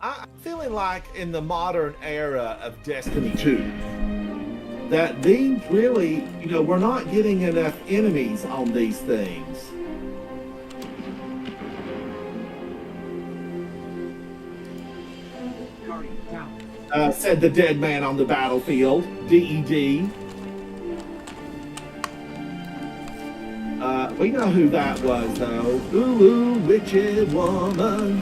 I'm feeling like in the modern era of Destiny 2 that these really, we're not getting enough enemies on these things. Said the dead man on the battlefield, DED. We know who that was, though. Ooh, witched woman.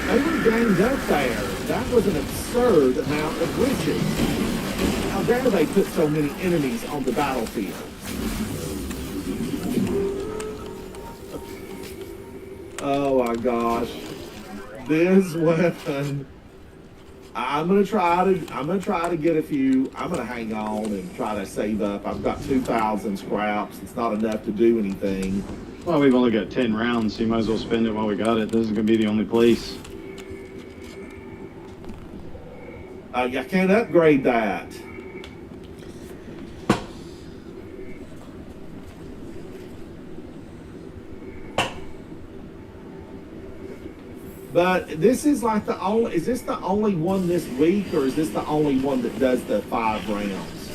They were ganged up there. That was an absurd amount of witches. How dare they put so many enemies on the battlefield? Oh my gosh. This weapon. I'm gonna try to get a few. I'm gonna hang on and try to save up. I've got 2,000 scraps. It's not enough to do anything. Well, we've only got 10 rounds, so you might as well spend it while we got it. This is gonna be the only place. I can't upgrade that. But this is like the only, is this the only one this week, or is this the only one that does the 5 rounds?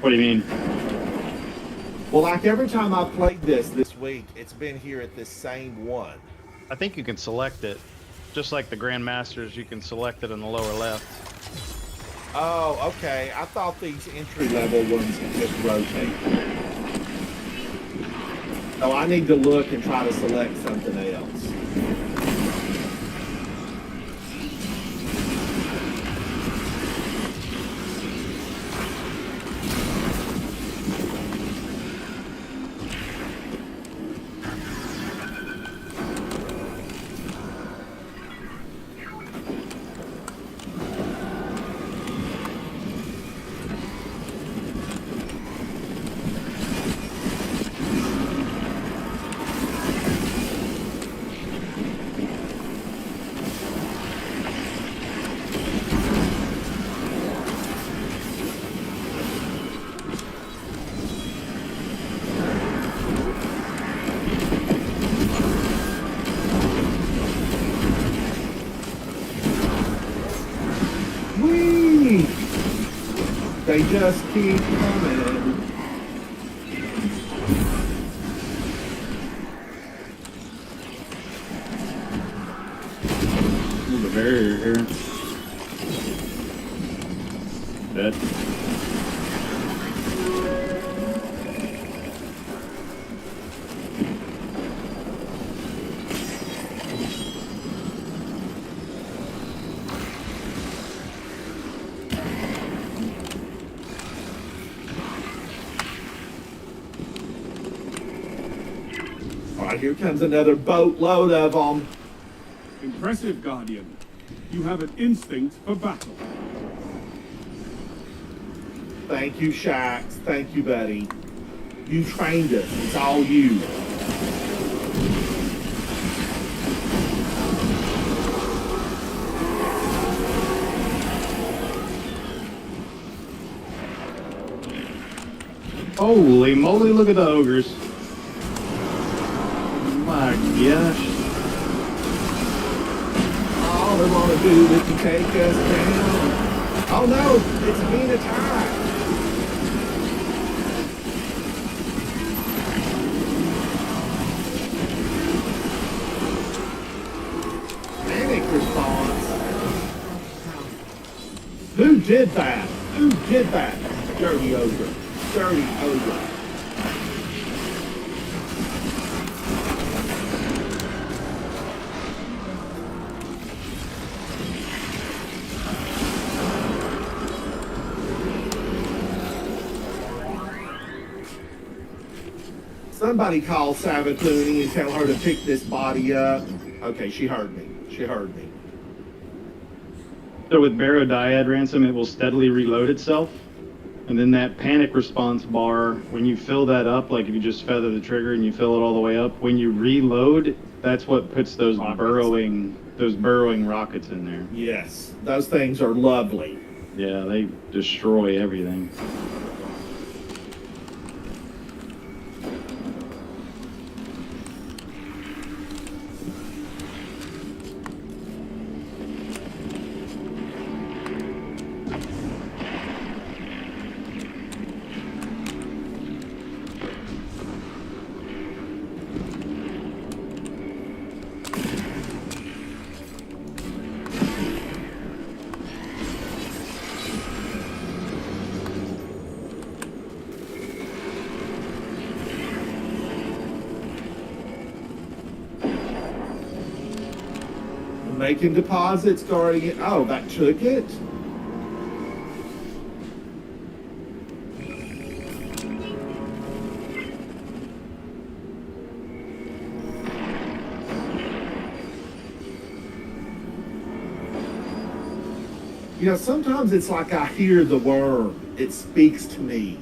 What do you mean? Well, like every time I've played this week, it's been here at this same one. I think you can select it. Just like the Grandmasters, you can select it in the lower left. Oh, okay. I thought these entry-level ones could just rotate. So I need to look and try to select something else. They just keep coming. There's a barrier here. Dead. Here comes another boatload of them. Impressive, Guardian. You have an instinct for battle. Thank you, Shax. Thank you, buddy. You trained us. It's all you. Holy moly, look at the ogres. My gosh. All they want to do is to take us down. Oh no, it's being attacked. Panic response. Who did that? Who did that? Dirty ogre. Dirty ogre. Somebody call Sabatuni and tell her to pick this body up. Okay, she heard me. She heard me. So with Barodiad Ransom, it will steadily reload itself. And then that panic response bar, when you fill that up, like if you just feather the trigger and you fill it all the way up, when you reload, that's what puts those burrowing rockets in there. Yes, those things are lovely. Yeah, they destroy everything. Making deposits, guarding it. Oh, that took it? You know, sometimes it's like I hear the worm. It speaks to me.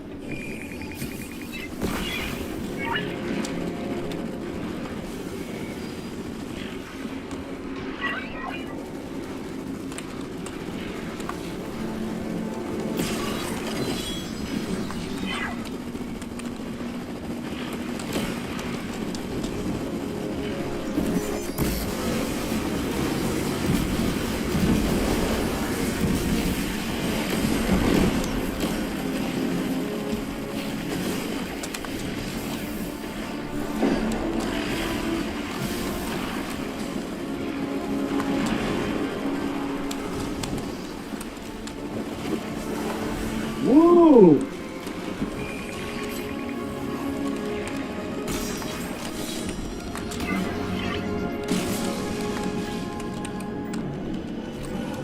Whoa!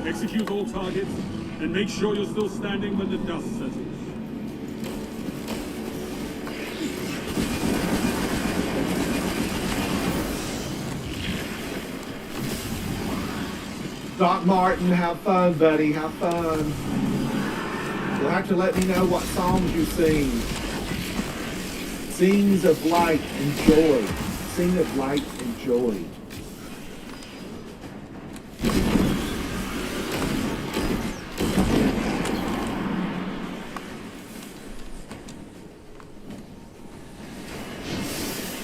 Execute all targets, and make sure you're still standing when the dust settles. Doc Martin, have fun, buddy. Have fun. You'll have to let me know what songs you sing. Sings of light and joy. Sing of light and joy.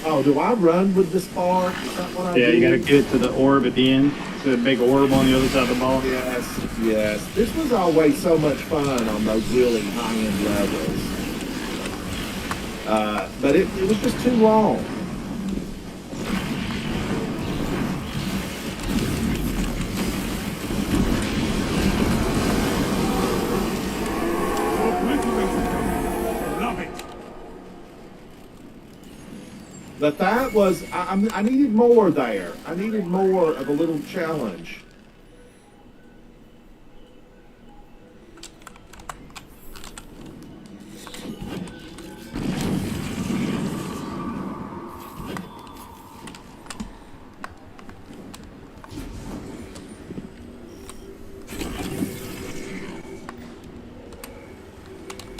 Oh, do I run with the spark? Is that what I do? Yeah, you gotta get it to the orb at the end. To the big orb on the other side of the ball. Yes, yes. This was always so much fun on those really high-end levels. But it was just too long. Love it. But that was, I needed more there. I needed more of a little challenge.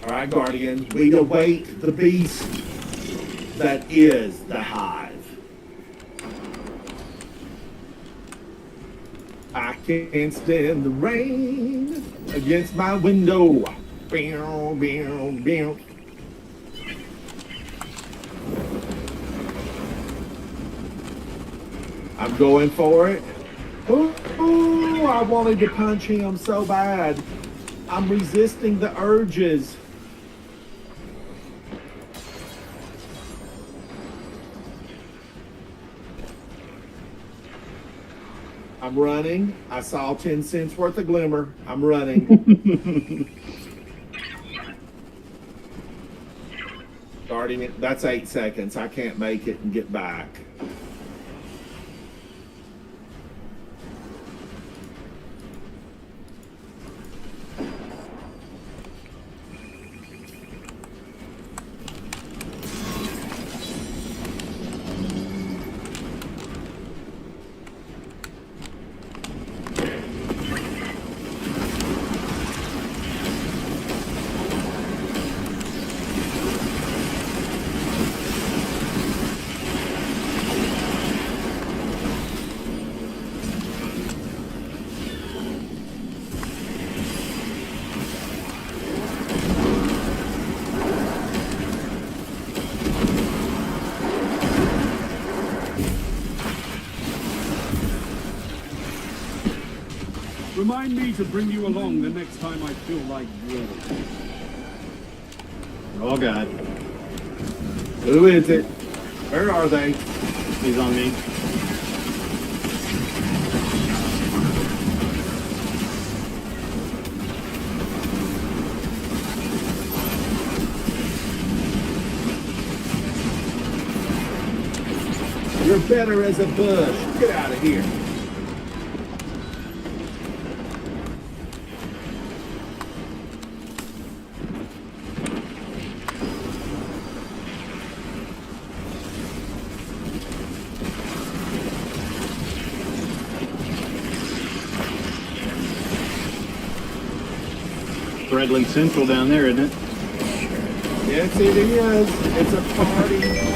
All right, Guardians, we await the beast that is the hive. I can't stand the rain against my window. Bow, bow, bow. I'm going for it. Ooh, I wanted to punch him so bad. I'm resisting the urges. I'm running. I saw 10 cents worth of glimmer. I'm running. Starting it. That's 8 seconds. I can't make it and get back. Remind me to bring you along the next time I feel like drilling. Oh God. Who is it? Where are they? He's on me. You're better as a bush. Get out of here. Threadland Central down there, isn't it? Yes, it is. It's a party.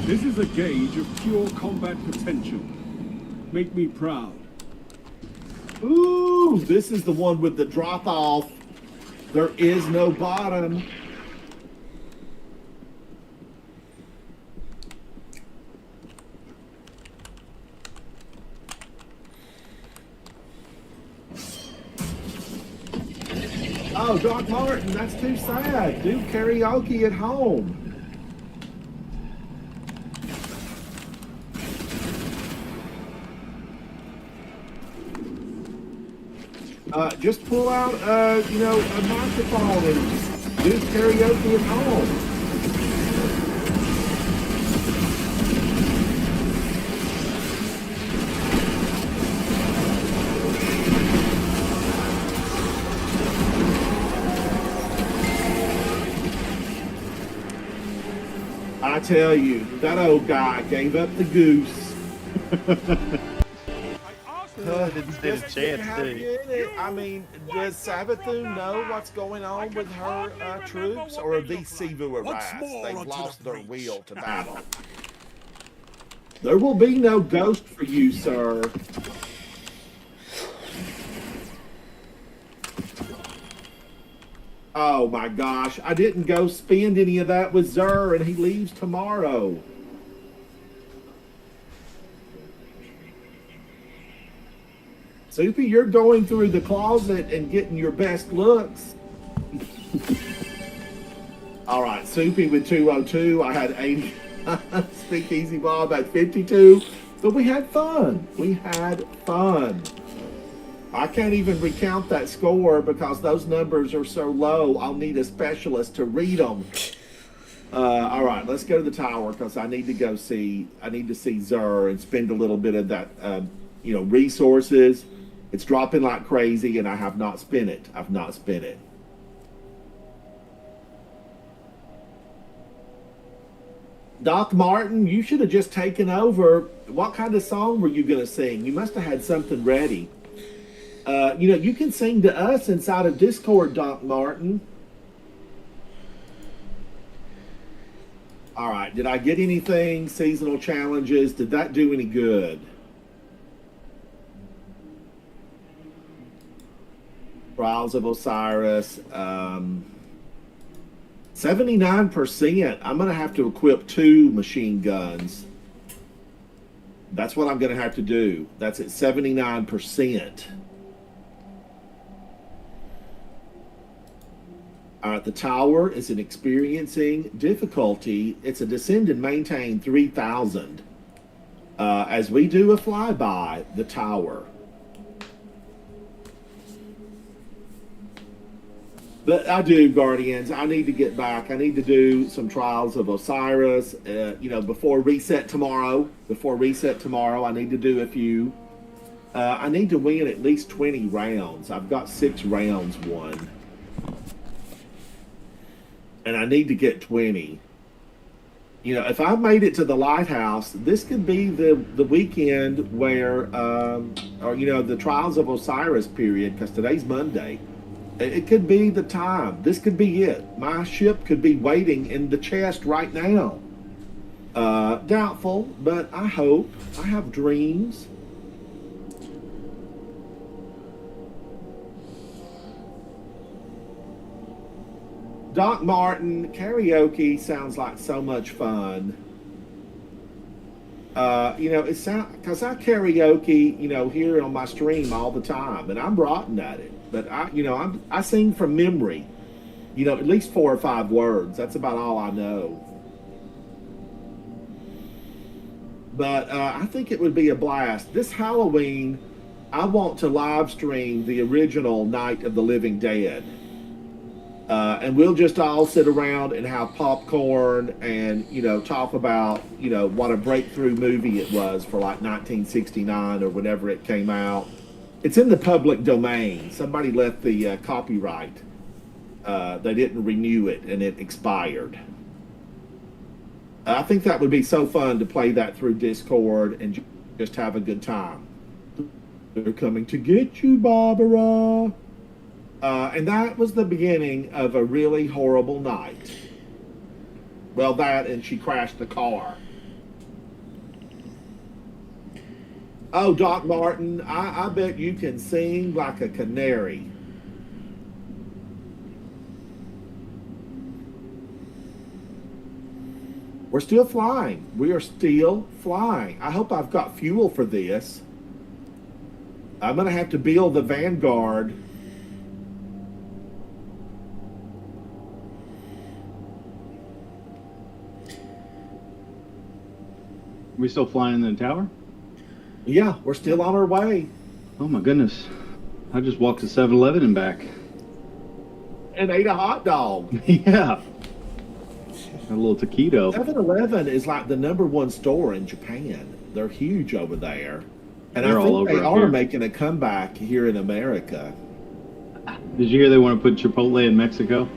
This is a gauge of pure combat potential. Make me proud. Ooh, this is the one with the drop off. There is no bottom. Oh, Doc Martin, that's too sad. Do karaoke at home. Just pull out, a microphone and do karaoke at home. I tell you, that old guy gave up the goose. Didn't stand a chance, did he? I mean, does Savathun know what's going on with her troops, or are these Sivu harassed? They've lost their will to battle. There will be no ghost for you, sir. Oh my gosh, I didn't go spend any of that with Zur, and he leaves tomorrow. Soupy, you're going through the closet and getting your best looks. All right, Soupy with 202. I had 80. Speakeasy Bob at 52. But we had fun. We had fun. I can't even recount that score because those numbers are so low. I'll need a specialist to read them. All right, let's go to the tower because I need to see Zur and spend a little bit of that, resources. It's dropping like crazy, and I have not spent it. I've not spent it. Doc Martin, you should have just taken over. What kind of song were you going to sing? You must have had something ready. You can sing to us inside of Discord, Doc Martin. All right. Did I get anything? Seasonal challenges. Did that do any good? Trials of Osiris. 79%. I'm going to have to equip 2 machine guns. That's what I'm going to have to do. That's at 79%. All right, the tower is an experiencing difficulty. It's a descend and maintain 3,000. As we do a flyby, the tower. But I do, Guardians. I need to get back. I need to do some Trials of Osiris. Before reset tomorrow. I need to do a few. I need to win at least 20 rounds. I've got 6 rounds won. And I need to get 20. If I made it to the lighthouse, this could be the weekend where, the Trials of Osiris period, because today's Monday. It could be the time. This could be it. My ship could be waiting in the chest right now. Doubtful, but I hope. I have dreams. Doc Martin, karaoke sounds like so much fun. It sounds, because I karaoke, here on my stream all the time, and I'm rotten at it. But I sing from memory, at least 4 or 5 words. That's about all I know. But I think it would be a blast. This Halloween, I want to live stream the original Night of the Living Dead. And we'll just all sit around and have popcorn and, talk about, what a breakthrough movie it was for like 1969 or whenever it came out. It's in the public domain. Somebody left the copyright. They didn't renew it and it expired. I think that would be so fun to play that through Discord and just have a good time. They're coming to get you, Barbara. And that was the beginning of a really horrible night. Well, that and she crashed the car. Oh, Doc Martin, I bet you can sing like a canary. We're still flying. We are still flying. I hope I've got fuel for this. I'm going to have to build the Vanguard. We still flying in the tower? Yeah, we're still on our way. Oh my goodness. I just walked to 7-Eleven and back. And ate a hot dog. Yeah. A little taquito. 7-Eleven is like the #1 store in Japan. They're huge over there. And They're I all think over they up are here. making a comeback here in America. Did you hear they want to put Chipotle in Mexico?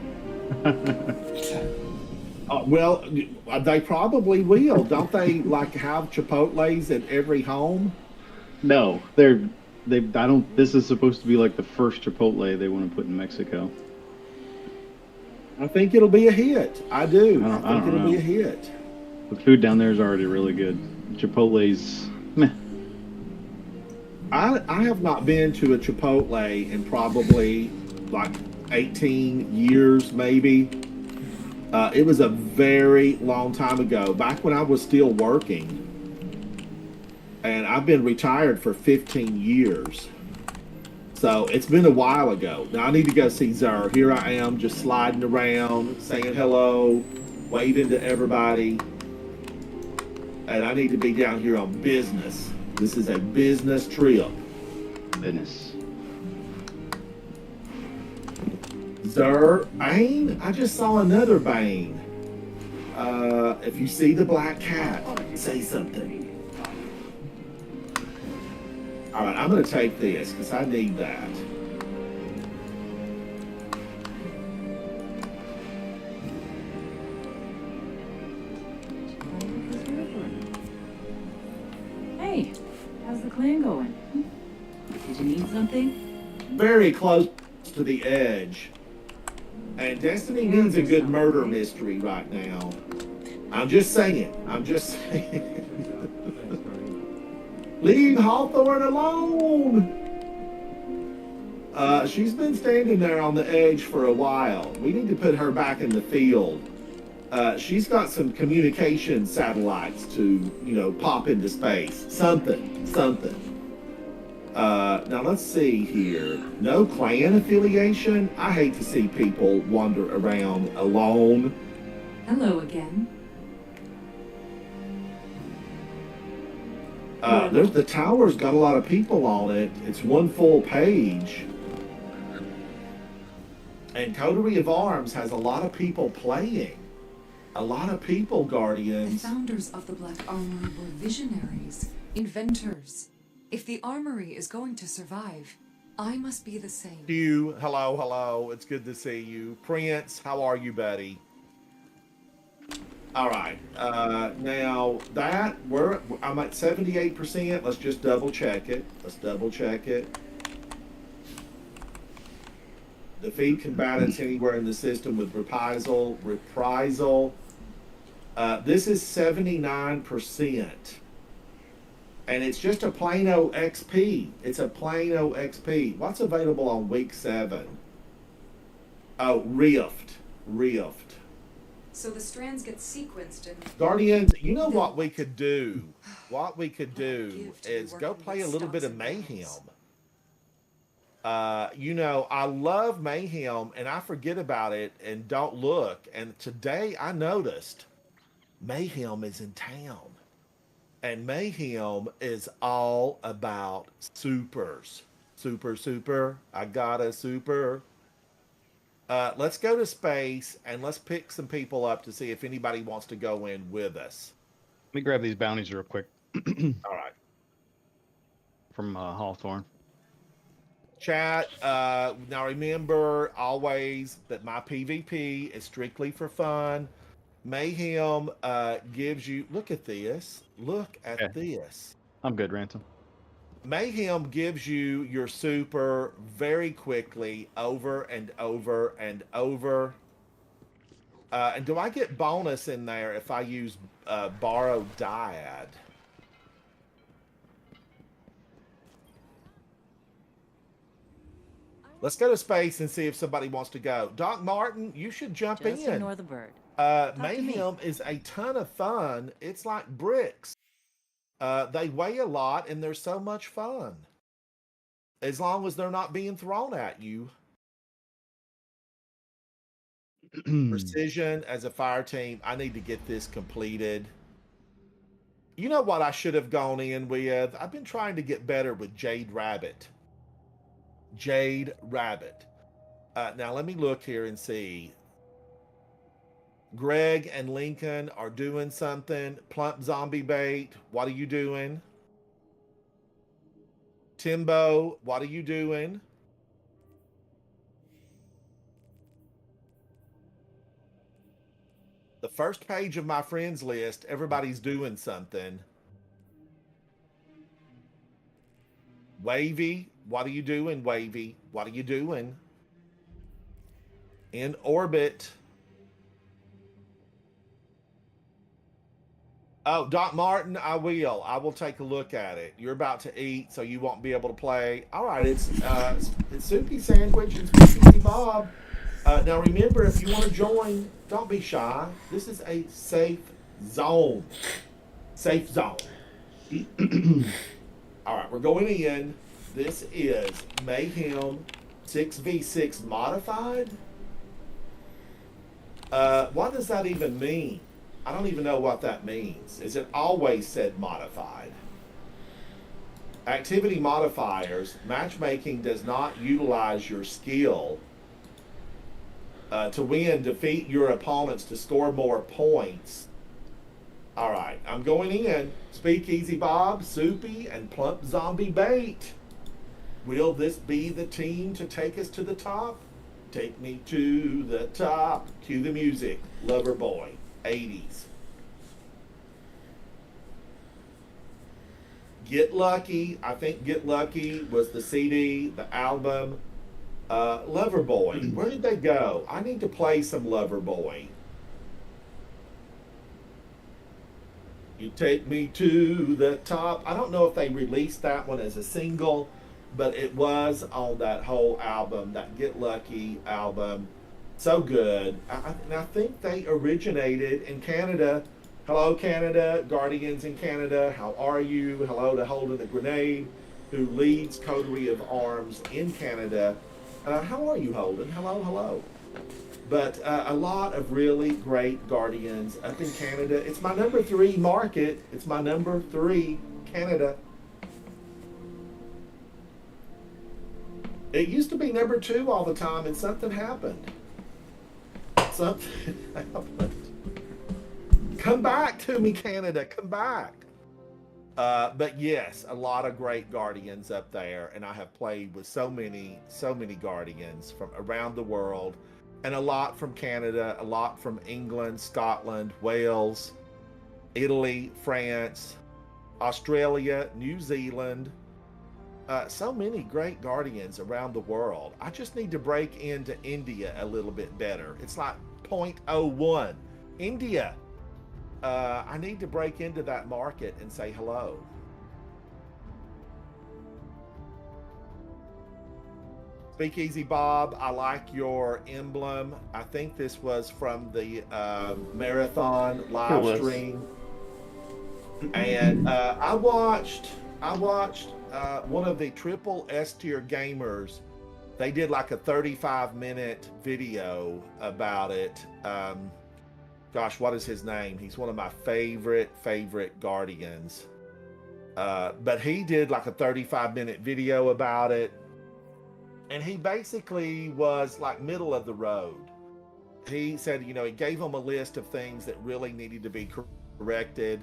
Well, they probably will. Don't they like have Chipotles at every home? No, I don't. This is supposed to be like the first Chipotle they want to put in Mexico. I think it'll be a hit. I do. I I think don't it'll know. be a hit. The food down there is already really good. Chipotle's meh. I have not been to a Chipotle in probably like 18 years, maybe. It was a very long time ago, back when I was still working. And I've been retired for 15 years. So it's been a while ago. Now I need to go see Zer. Here I am just sliding around, saying hello, waving to everybody. And I need to be down here on business. This is a business trip. Business. Zer, Bane? I just saw another Bane. If you see the black cat, say something. All right, I'm going to take this because I need that. Hey, how's the clan going? Did you need something? Very close to the edge. And Destiny needs a good murder mystery right now. I'm just saying. I'm just saying. Leave Hawthorne alone. She's been standing there on the edge for a while. We need to put her back in the field. She's got some communication satellites to, pop into space. Something. Now let's see here. No clan affiliation. I hate to see people wander around alone. Hello again. There's the tower's got a lot of people on it. It's one full page. And Coterie of Arms has a lot of people playing. A lot of people, The Guardians. founders of the Black Armory were visionaries, inventors. If the armory is going to survive, I must be the same. Hugh, hello. It's good to see you. Prince, how are you, buddy? All right. Now that I'm at 78%. Let's just double check it. Defeat combatants anywhere in the system with reprisal. This is 79%. And it's just a plain old XP. It's a plain old XP. What's available on week 7? Oh, Rift. So the strands get sequenced and... Guardians, you know what we could do? What we could do is go play a little bit of Mayhem. I love Mayhem and I forget about it and don't look. And today I noticed Mayhem is in town. And Mayhem is all about supers. Super. I got a super. Let's go to space and let's pick some people up to see if anybody wants to go in with us. Let me grab these bounties real quick. All right. From Hawthorne. Chat, now remember always that my PvP is strictly for fun. Mayhem gives you, look at this. I'm good, Ransom. Mayhem gives you your super very quickly over and over and over. And do I get bonus in there if I use borrowed dyad? Let's go to space and see if somebody wants to go. Doc Martin, you should jump Just in. ignore the bird. Mayhem is a ton of fun. It's like bricks. They weigh a lot and they're so much fun. As long as they're not being thrown at you. Precision as a fire team. I need to get this completed. You know what I should have gone in with? I've been trying to get better with Jade Rabbit. Now let me look here and see. Greg and Lincoln are doing something. Plump Zombie Bait, what are you doing? Timbo, what are you doing? The first page of my friends list, everybody's doing something. Wavy, what are you doing, Wavy? What are you doing? In orbit. Oh, Doc Martin, I will take a look at it. You're about to eat, so you won't be able to play. All right, it's Soupy Sandwich and Soupy Bob. Now remember, if you want to join, don't be shy. This is a safe zone. Safe zone. All right, we're going in. This is Mayhem 6v6 modified. What does that even mean? I don't even know what that means. Is it always said modified? Activity modifiers. Matchmaking does not utilize your skill to win. Defeat your opponents to score more points. All right, I'm going in. Speakeasy Bob, Soupy, and Plump Zombie Bait. Will this be the team to take us to the top? Take me to the top. Cue the music. Loverboy. 80s. Get Lucky. I think Get Lucky was the CD, the album. Loverboy. Where did they go? I need to play some Loverboy. You take me to the top. I don't know if they released that one as a single, but it was on that whole album, that Get Lucky album. So good. And I think they originated in Canada. Hello, Canada, Guardians in Canada. How are you? Hello to Holden the Grenade, who leads Coterie of Arms in Canada. How are you, Holden? Hello, hello. But a lot of really great Guardians up in Canada. It's my number 3 market. It's my number 3 Canada. It used to be number 2 all the time, and something happened. Something happened. Come back to me, Canada. Come back. But yes, a lot of great Guardians up there, and I have played with so many Guardians from around the world. And a lot from Canada, a lot from England, Scotland, Wales, Italy, France, Australia, New Zealand. So many great Guardians around the world. I just need to break into India a little bit better. It's like 0.01. India. I need to break into that market and say hello. Speakeasy Bob, I like your emblem. I think this was from the marathon live stream. And I watched one of the triple S tier gamers. They did like a 35-minute video about it. Gosh, what is his name? He's one of my favorite Guardians. But he did like a 35-minute video about it. And he basically was like middle of the road. He said, he gave them a list of things that really needed to be corrected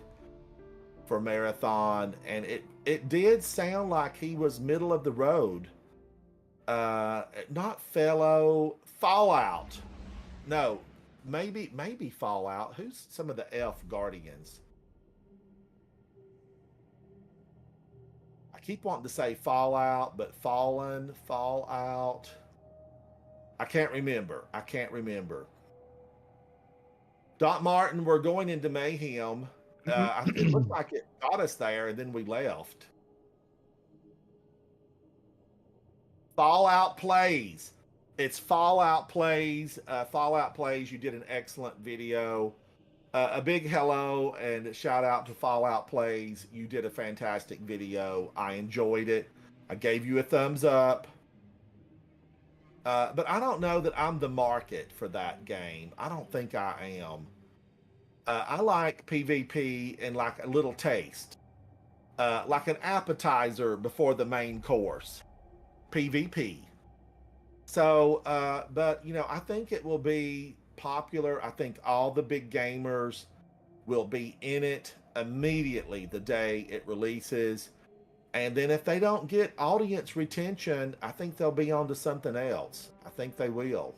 for Marathon. And it did sound like he was middle of the road. Not Fallout. No, maybe Fallout. Who's some of the F Guardians? I keep wanting to say Fallout, but Fallout. I can't remember. Doc Martin, we're going into Mayhem. It looked like it got us there, and then we left. Fallout Plays. It's Fallout Plays. Fallout Plays, you did an excellent video. A big hello and shout out to Fallout Plays. You did a fantastic video. I enjoyed it. I gave you a thumbs up. But I don't know that I'm the market for that game. I don't think I am. I like PvP and like a little taste. Like an appetizer before the main course. PvP. So, but, I think it will be popular. I think all the big gamers will be in it immediately the day it releases. And then if they don't get audience retention, I think they'll be on to something else. I think they will.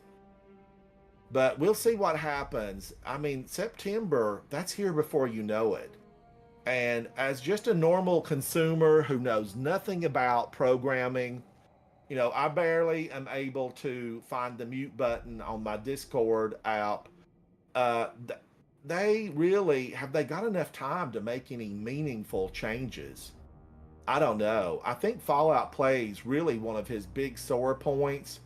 But we'll see what happens. I mean, September, that's here before you know it. And as just a normal consumer who knows nothing about programming, I barely am able to find the mute button on my Discord app. They got enough time to make any meaningful changes? I don't know. I think Fallout Plays, really one of his big sore points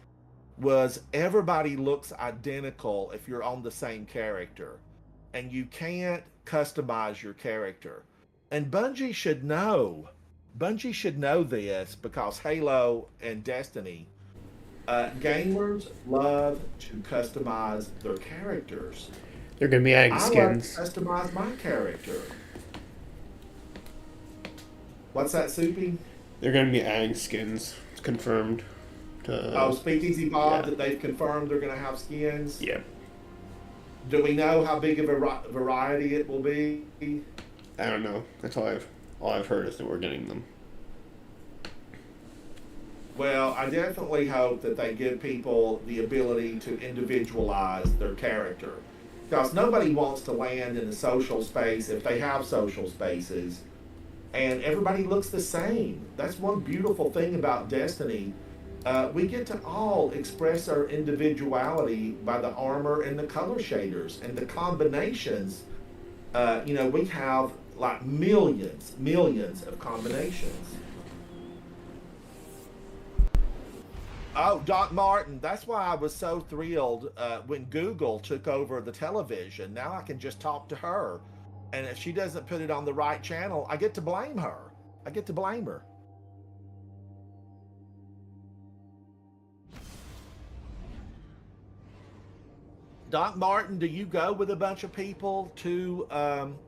was everybody looks identical if you're on the same character. And you can't customize your character. And Bungie should know. Bungie should know this because Halo and Destiny, gamers love to customize their characters. They're going to be adding skins. I love to customize my character. What's that, Soupy? They're going to be adding skins. It's confirmed. Speakeasy Bob, that they've confirmed they're going to have skins? Yeah. Do we know how big of a variety it will be? I don't know. That's all I've heard is that we're getting them. Well, I definitely hope that they give people the ability to individualize their character. Because nobody wants to land in a social space if they have social spaces. And everybody looks the same. That's one beautiful thing about Destiny. We get to all express our individuality by the armor and the color shaders and the combinations. We have like millions of combinations. Oh, Doc Martin, that's why I was so thrilled when Google took over the television. Now I can just talk to her. And if she doesn't put it on the right channel, I get to blame her. I get to blame her. Doc Martin, do you go with a bunch of people to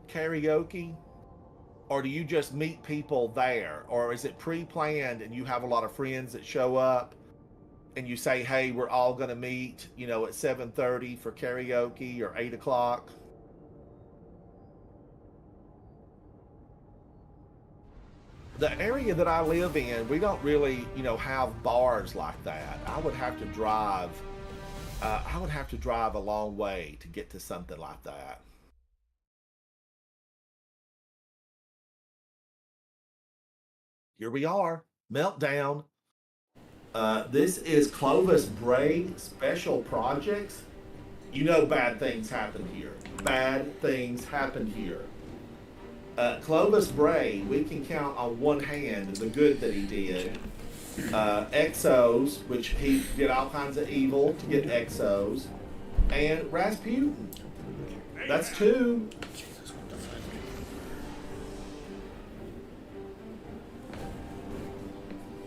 karaoke? Or do you just meet people there? Or is it pre-planned and you have a lot of friends that show up and you say, hey, we're all going to meet, you know, at 7:30 for karaoke or 8 o'clock? The area that I live in, we don't really, you know, have bars like that. I would have to drive a long way to get to something like that. Here we are, Meltdown. This is Clovis Bray Special Projects. You know bad things happen here. Bad things happen here. Clovis Bray, we can count on one hand the good that he did. Exos, which he did all kinds of evil to get Exos, and Rasputin. That's two.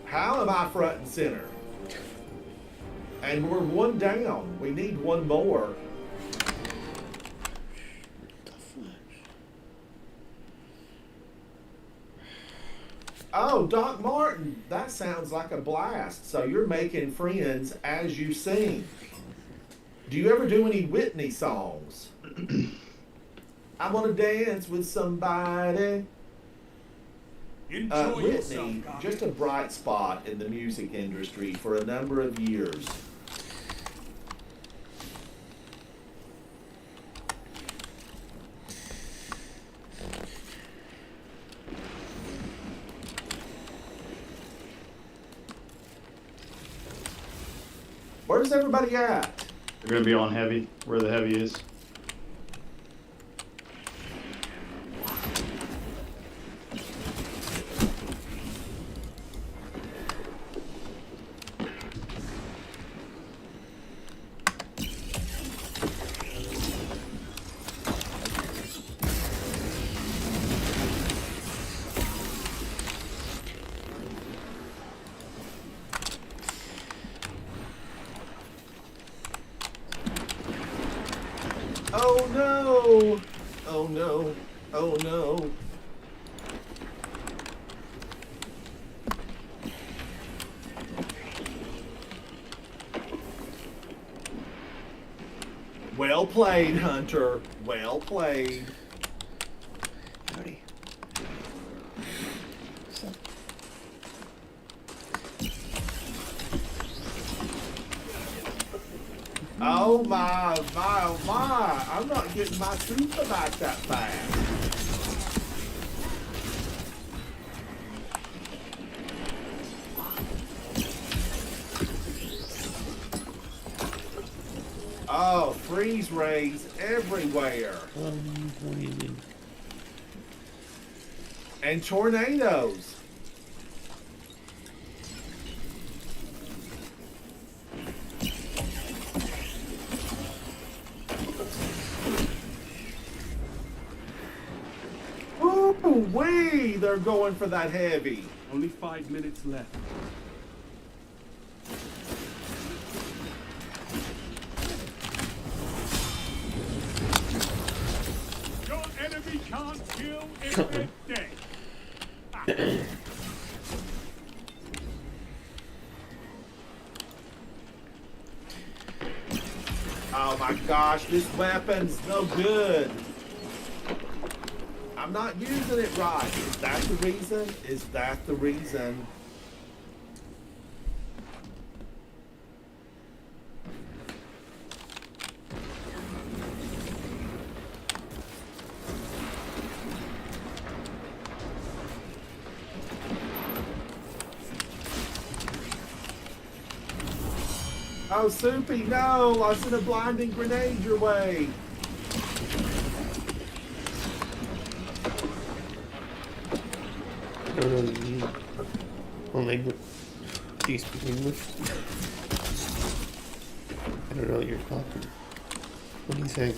How am I front and center? And we're one down. We need one more. Oh, Doc Martin, that sounds like a blast. So you're making friends as you sing. Do you ever do any Whitney songs? I want to dance with somebody. Whitney, just a bright spot in the music industry for a number of years. Where's everybody at? They're going to be on heavy, where the heavy is. Oh no! Oh no! Oh no! Well played, Hunter. Well played. Howdy. Oh my, oh my. I'm not getting my super back that fast. Oh, freeze rays everywhere. And tornadoes. Ooh-wee, they're going for that heavy. Only 5 minutes left. Your enemy can't kill if they're dead. Oh my gosh, this weapon's no good. I'm not using it right. Is that the reason? Is that the reason? Oh, Soupy, no! I sent a blinding grenade your way. I don't know what you mean. What language? Do you speak English? I don't know what you're talking. What are you saying?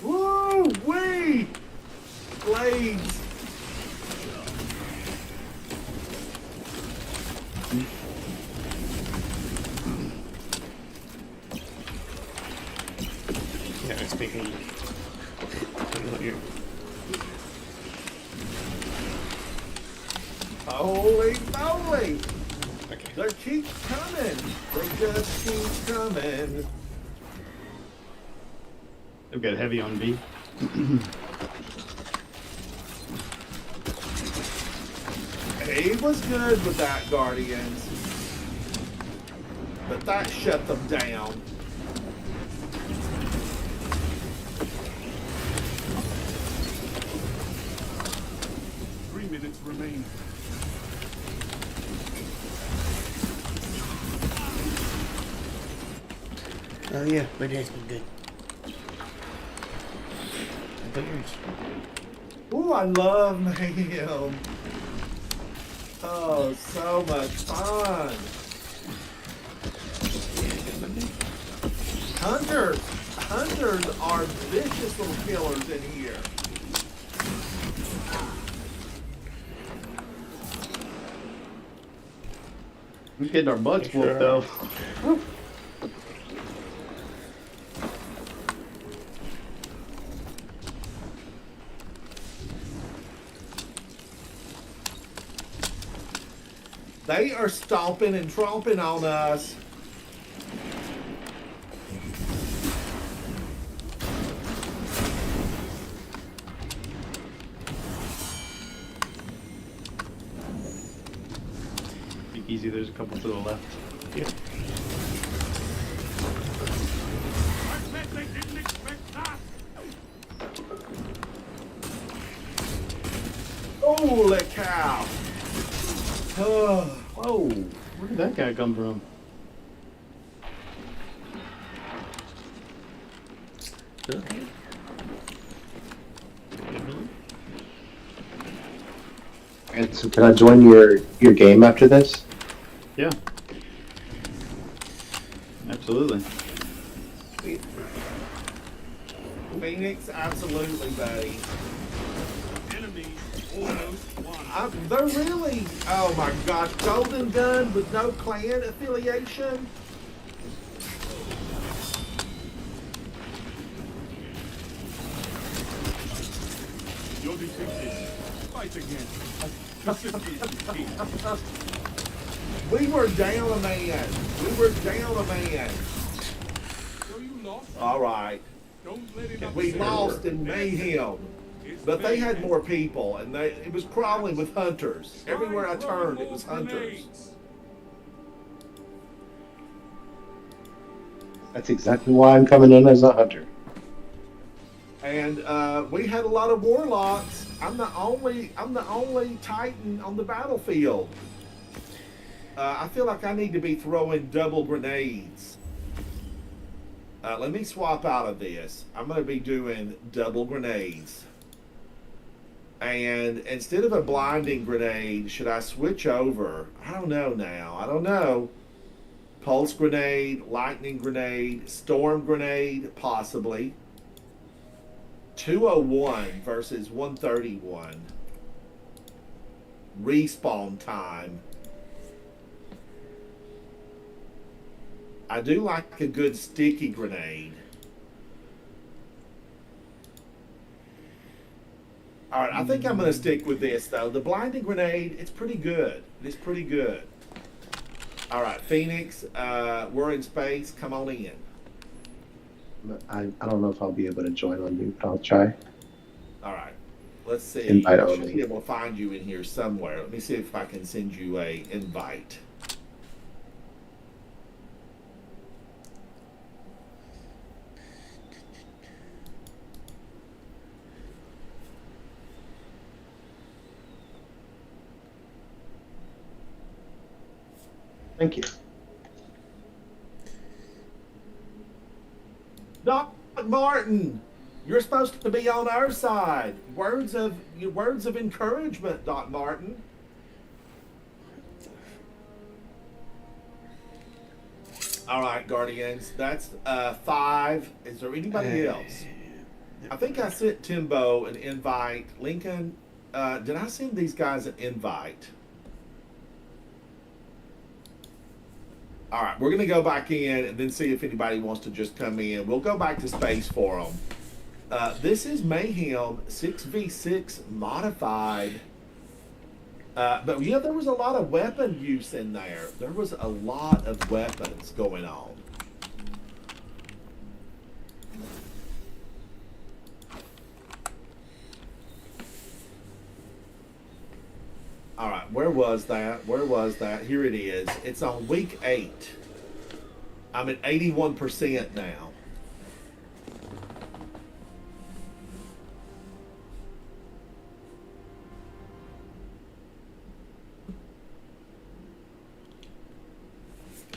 Woo! Wee! Blades! Yeah, I speak English. I don't know what you're... Holy moly! Okay. They keep coming! They just keep coming! They've got heavy on B. He was good with that, Guardians. But that shut them down. Three minutes remain. Oh yeah, my day's been good. How about yours? Ooh, I love Mayhem. Oh, so much fun. Hunters are vicious little killers in here. We're getting our butts whooped though. They are stomping and tromping on us. Be easy, there's a couple to the left. Yeah. I bet they didn't expect that. Holy cow! Oh, Whoa, where did that guy come from? Okay. And so can I join your game after this? Yeah. Absolutely. Phoenix, absolutely, buddy. Enemy almost won. They're really, oh my gosh, Golden Gun with no clan affiliation. You're defeated. Fight again. Persistence is key. We were down a man. We were down a man. So you lost. All right. Don't let it We upset lost you. in Mayhem. It's But they had mayhem. more people, and it was crawling with hunters. Everywhere I turned, it was hunters. That's exactly why I'm coming in as a hunter. And we had a lot of warlocks. I'm the only Titan on the battlefield. I feel like I need to be throwing double grenades. Let me swap out of this. I'm going to be doing double grenades. And instead of a blinding grenade, should I switch over? I don't know now. I don't know. Pulse grenade, lightning grenade, storm grenade, possibly. 201 versus 131. Respawn time. I do like a good sticky grenade. Alright, I think I'm going to stick with this, though. The blinding grenade, it's pretty good. It's pretty good. Alright, Phoenix, we're in space. Come on in. I don't know if I'll be able to join on you, but I'll try. Alright, let's see. Invite I should only. be able to find you in here somewhere. Let me see if I can send you a invite. Thank you. Doc Martin, You're supposed to be on our side. Words of encouragement, Doc Martin. All right, Guardians. That's 5. Is there anybody else? I think I sent Timbo an invite. Lincoln, did I send these guys an invite? All right, we're going to go back in and then see if anybody wants to just come in. We'll go back to space for them. This is Mayhem 6v6 modified. But yeah, there was a lot of weapon use in there. There was a lot of weapons going on. All right, where was that? Where was that? Here it is. It's on week 8. I'm at 81% now.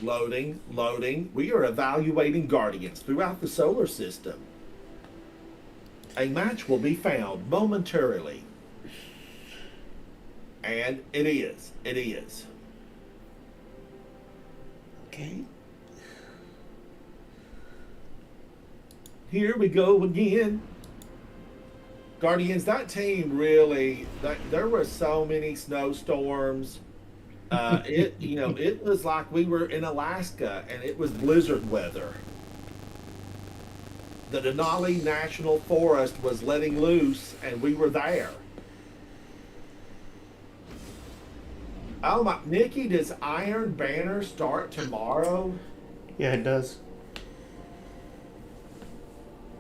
Loading, loading. We are evaluating Guardians throughout the solar system. A match will be found momentarily. And it is. It is. Okay. Here we go again. Guardians, that team really, there were so many snowstorms. It was like we were in Alaska and it was blizzard weather. The Denali National Forest was letting loose and we were there. Oh my, Nikki, does Iron Banner start tomorrow? Yeah, it does.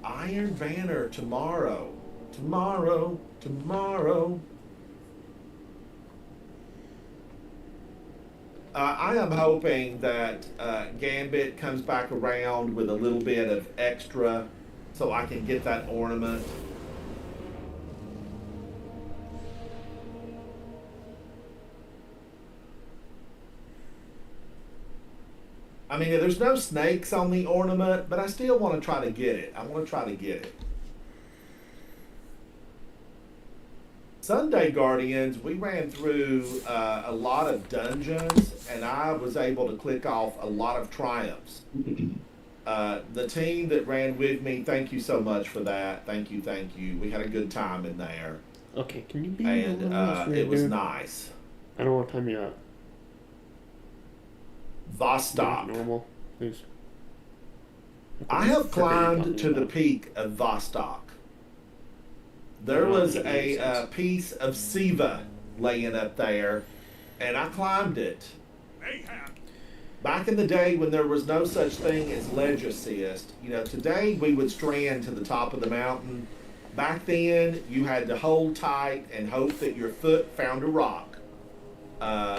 Iron Banner tomorrow. Tomorrow. I am hoping that Gambit comes back around with a little bit of extra so I can get that ornament. I mean, there's no snakes on the ornament, but I still want to try to get it. I want to try to get it. Sunday Guardians, we ran through a lot of dungeons, and I was able to click off a lot of triumphs. The team that ran with me, thank you so much for that. Thank you. We had a good time in there. Okay, can you be And it was nice. I don't know what time you're at. Vostok. Normal, please. I have climbed to the peak of Vostok. There was a piece of Siva laying up there, and I climbed it. Back in the day when there was no such thing as ledge assist, today we would strand to the top of the mountain. Back then, you had to hold tight and hope that your foot found a rock.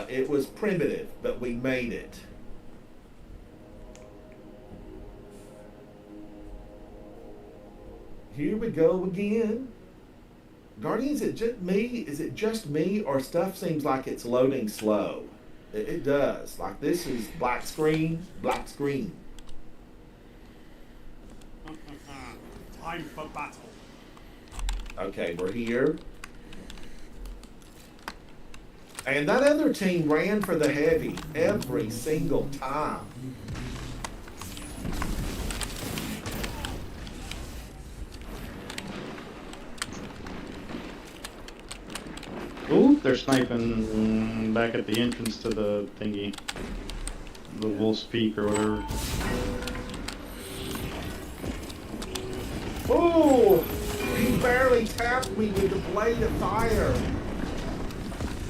It was primitive, but we made it. Here we go again. Guardians, is it just me, or stuff seems like it's loading slow? It does. Like this is black screen. Time for battle. Okay, we're here. And that other team ran for the heavy every single time. Ooh, they're sniping back at the entrance to the thingy. The Wolf's Peak or whatever. Oh, he barely tapped me with the blade of fire.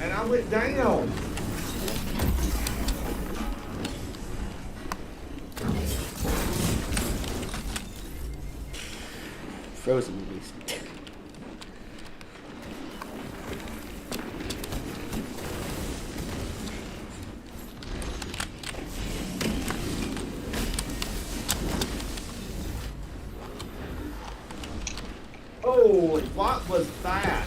And I went down. Frozen movies. Holy, what was that?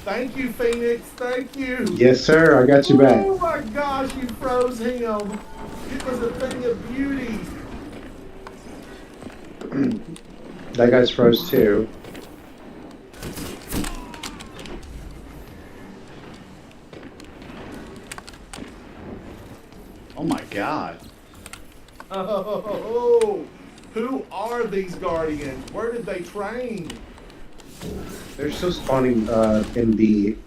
Thank you, Phoenix. Thank you. Yes, sir. I got you back. Oh my gosh, you froze him. It was a thing of beauty. That guy's froze too. Oh my god. Oh, who are these Guardians? Where did they train? They're still spawning in B.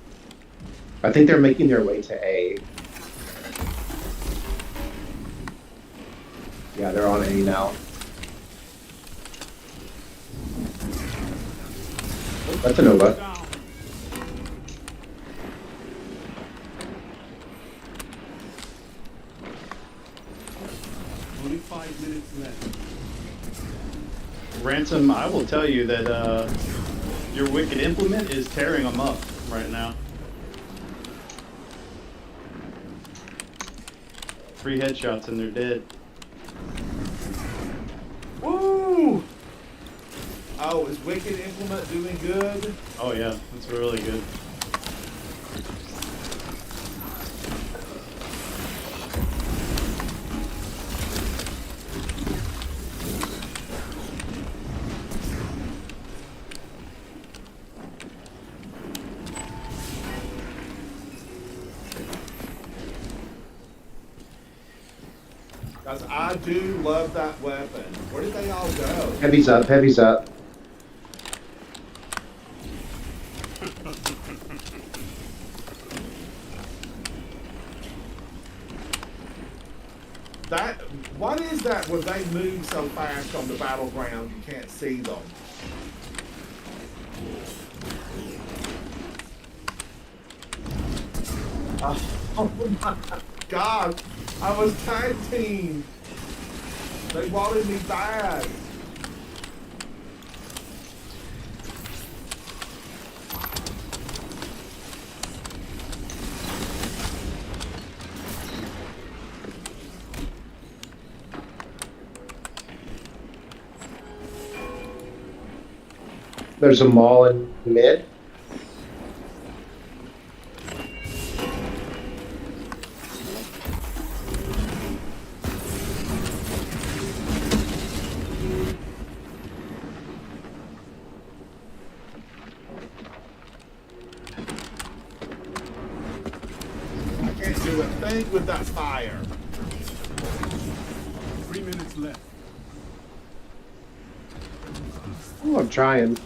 I think they're making their way to A. Yeah, they're on A now. That's a Nova. Down. 5 minutes left. Ransom, I will tell you that your Wicked Implement is tearing them up right now. 3 headshots and they're dead. Woo! Oh, is Wicked Implement doing good? Oh yeah, that's really good. Guys, I do love that weapon. Where did they all go? Heavy's up, heavy's up. What is that when they move so fast on the battleground you can't see them? Oh my God, I was tag team. They wanted me bad. There's a mall in mid. I can't do a thing with that fire. 3 minutes left. Oh, I'm trying.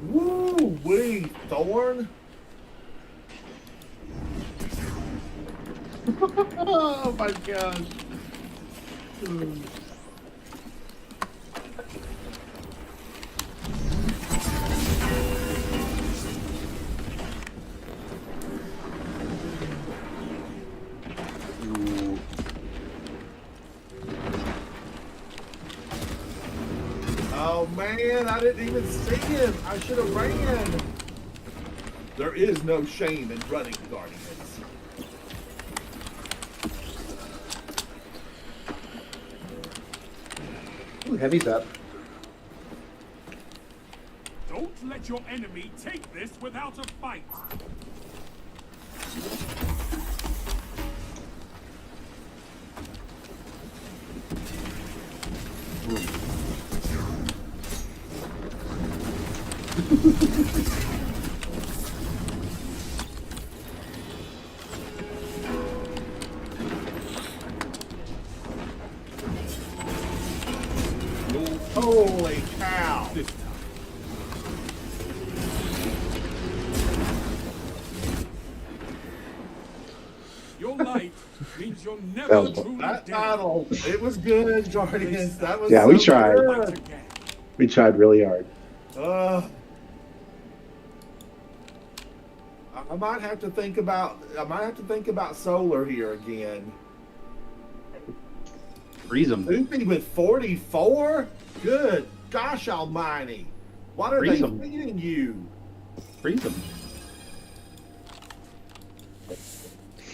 Woo-wee, Thorn. Oh my gosh. Oh man, I didn't even see him. I should have ran. There is no shame in running, Guardians. Ooh, heavy's up. Don't let your enemy take this without a fight. Holy cow. This time. Your light means you'll never truly That dead. battle, it was good, Guardians. That was Yeah, so we tried. good. We tried really hard. I might have to think about solar here again. Freeze them. Soupy with 44? Good gosh almighty. What are Freeze they 'em. feeding you? Freeze them.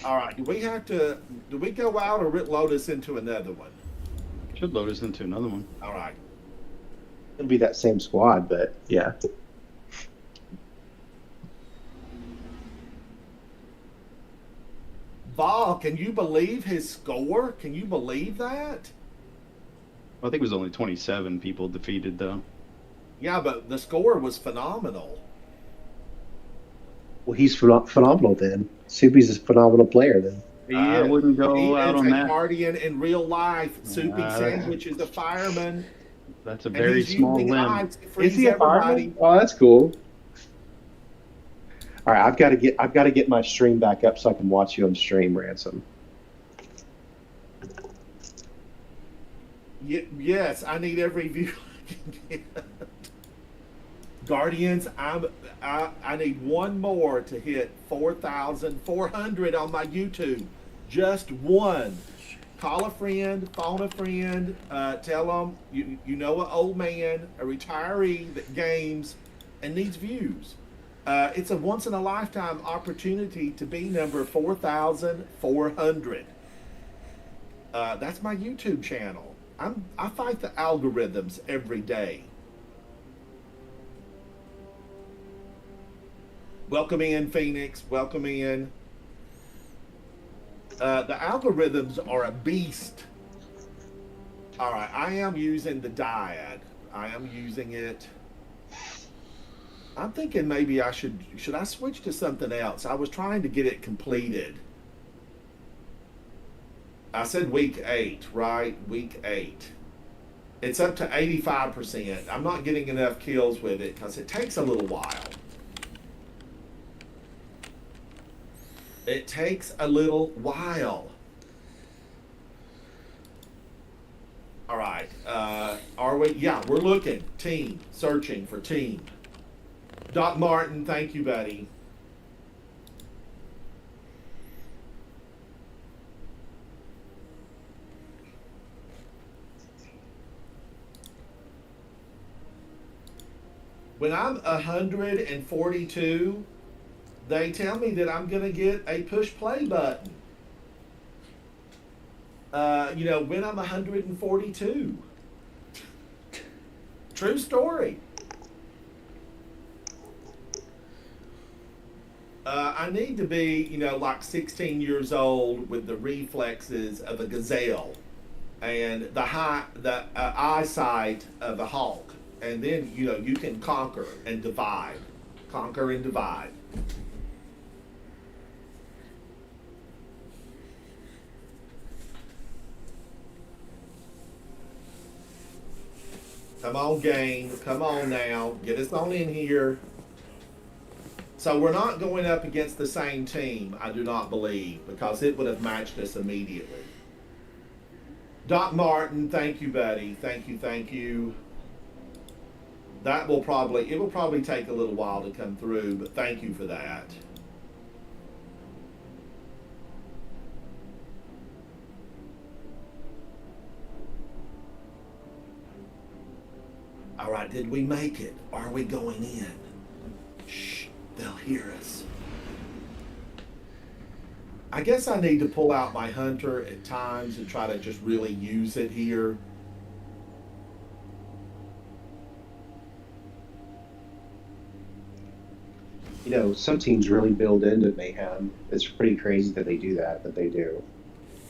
All right, do we go out or load us into another one? Should load us into another one. All right. It'll be that same squad, but yeah. Vol, can you believe his score? Can you believe that? I think it was only 27 people defeated, though. Yeah, but the score was phenomenal. Well, he's phenomenal then. Soupy's a phenomenal player then. I wouldn't go He out is on a that. guardian in real life. Soupy Sandwich is a fireman. That's a and very he's small using limb. ice to Is freeze he a everybody. fireman? Oh, that's cool. All right, I've got to get my stream back up so I can watch you on stream, Ransom. Yes, I need every view I can get. Guardians, I need one more to hit 4,400 on my YouTube. Just one. Call a friend, phone a friend, tell them you know an old man, a retiree that games and needs views. It's a once in a lifetime opportunity to be number 4,400. That's my YouTube channel. I fight the algorithms every day. Welcome in, Phoenix. Welcome in. The algorithms are a beast. All right, I am using the dyad. I am using it. I'm thinking maybe I should I switch to something else? I was trying to get it completed. I said week 8, right? Week 8. It's up to 85%. I'm not getting enough kills with it because it takes a little while. It takes a little while. All right. Are we? Yeah, we're looking. Team. Searching for team. Doc Martin, thank you, buddy. When I'm 142, they tell me that I'm going to get a push play button. When I'm 142. True story. I need to be, like 16 years old with the reflexes of a gazelle and the eyesight of a hawk. And then, you can conquer and divide. Conquer and divide. Come on, gang. Come on now. Get us on in here. So we're not going up against the same team, I do not believe, because it would have matched us immediately. Doc Martin, thank you, buddy. Thank you. It will probably take a little while to come through, but thank you for that. All right, did we make it? Are we going in? Shh, they'll hear us. I guess I need to pull out my hunter at times and try to just really use it here. Some teams really build into Mayhem. It's pretty crazy that they do that, but they do.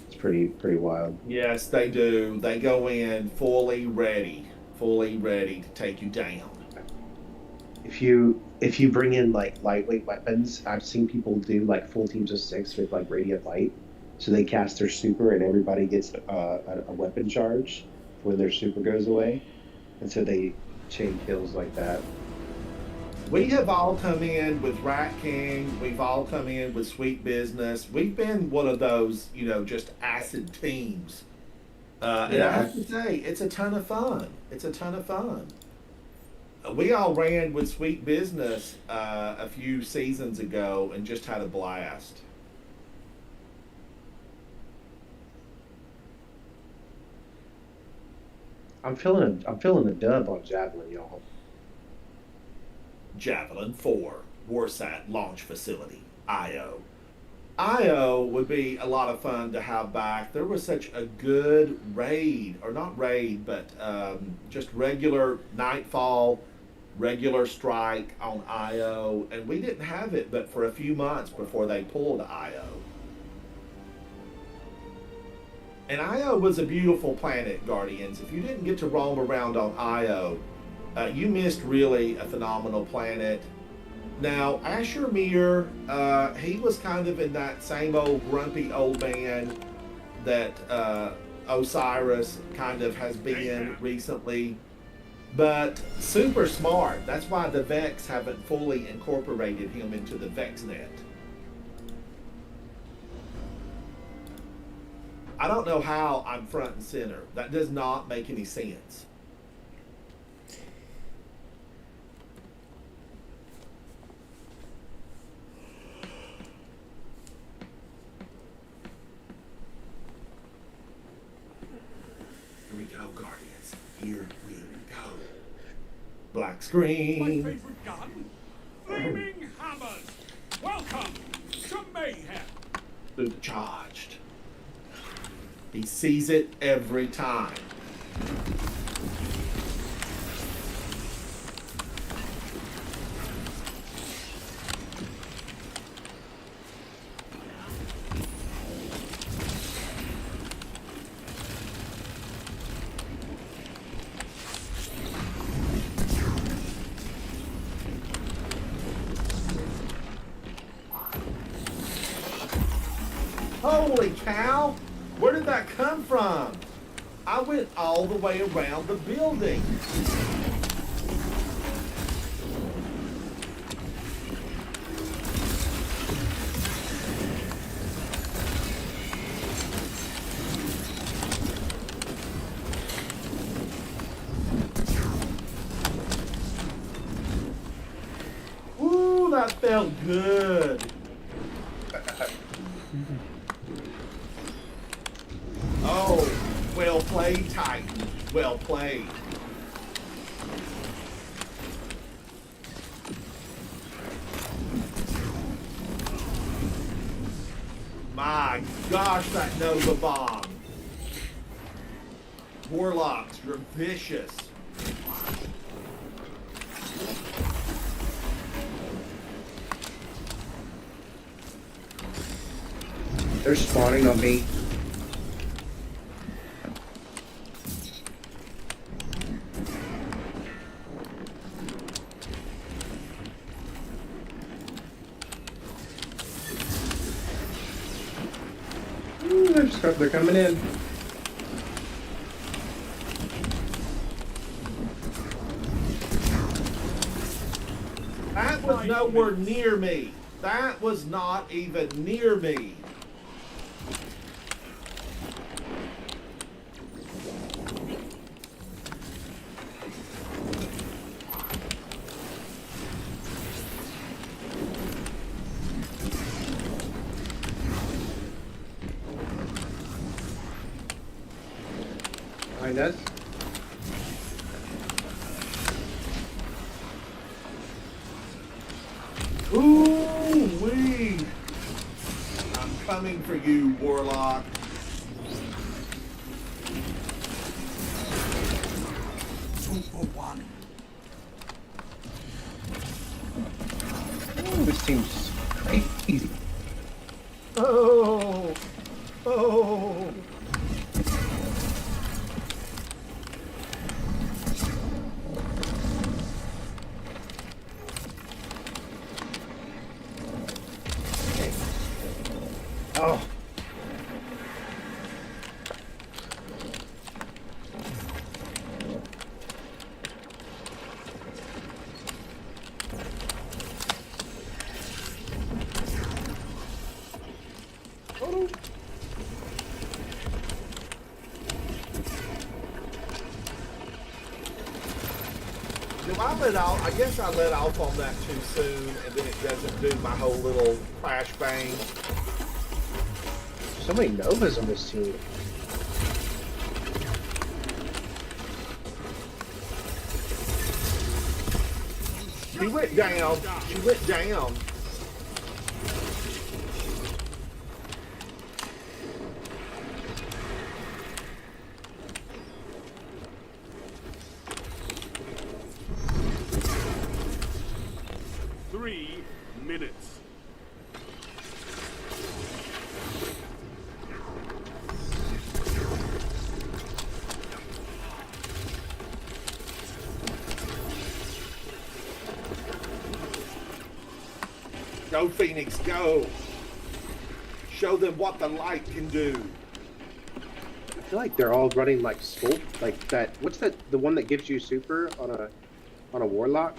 It's pretty wild. Yes, they do. They go in fully ready to take you down. If you bring in like lightweight weapons, I've seen people do like full teams of 6 with like radiant light, so they cast their super and everybody gets a weapon charge when their super goes away, and so they chain kills like that. We have all come in with Rat King. We've all come in with Sweet Business. We've been one of those, just acid teams. And I have to say, it's a ton of fun. We all ran with Sweet Business a few seasons ago and just had a blast. I'm feeling a dub on Javelin, y'all. Javelin 4, Warsat Launch Facility, IO. IO would be a lot of fun to have back. There was such a good raid, or not raid, but just regular Nightfall, regular strike on IO, and we didn't have it but for a few months before they pulled IO. And Io was a beautiful planet, Guardians. If you didn't get to roam around on Io, you missed really a phenomenal planet. Now, Asher Mir, he was kind of in that same old grumpy old man that Osiris kind of has been recently, but super smart. That's why the Vex haven't fully incorporated him into the VexNet. I don't know how I'm front and center. That does not make any sense. Here we go, Guardians. Here we go. Black screen. My favorite gun? Flaming hammers! Welcome to mayhem! Charged. He sees it every time. Holy cow! Where did that come from? I went all the way around the building. Ooh, that felt good. Oh, well played, Titan. Well played. My gosh, that Nova Bomb. Warlocks, you're vicious. They're spawning on me. They're coming in. That was nowhere near me. That was not even near me. Behind us. Ooh-wee! I'm coming for you, Warlock. 2 for 1. Ooh, this team's crazy. Oh! Oh! Oh. Oh. I guess I let off on that too soon, and then it doesn't do my whole little flash bang. So many Novas on this team. She went down. She went down. Go, Phoenix, go. Show them what the light can do. I feel like they're all running like sculpt, like that. What's that? The one that gives you super on a warlock?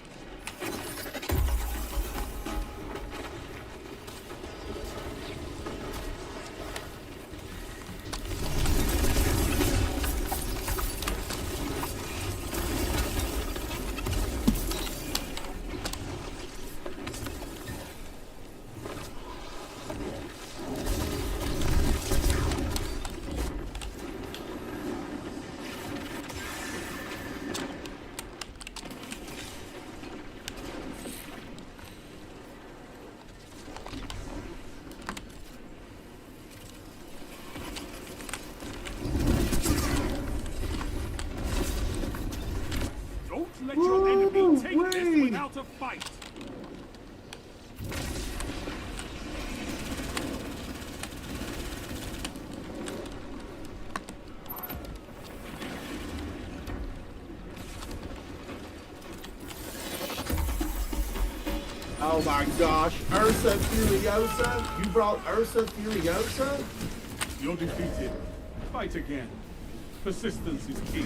Don't let your enemy take this without a fight. Oh my gosh, Ursa Furiosa? You brought Ursa Furiosa? You're defeated. Fight again. Persistence is key.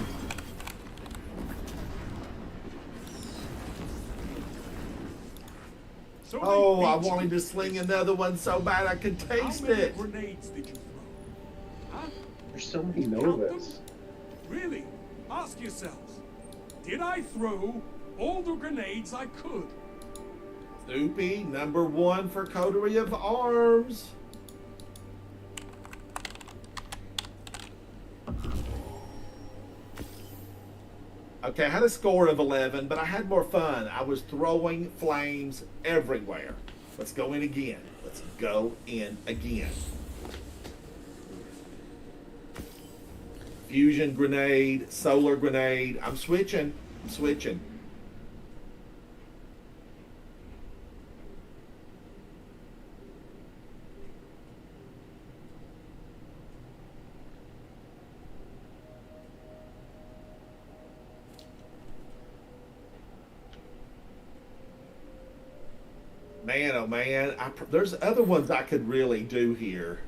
So Oh, they I beat wanted you. to sling another one so bad I could taste How many it. grenades did you throw? Huh? There's so many Count Novas. them? Really? Ask yourselves. Did I throw all the grenades I could? Soupy, #1 for Coterie of Arms. Okay, I had a score of 11, but I had more fun. I was throwing flames everywhere. Let's go in again. Let's go in again. Fusion grenade, solar grenade. I'm switching. I'm switching. Man, oh man, there's other ones I could really do here.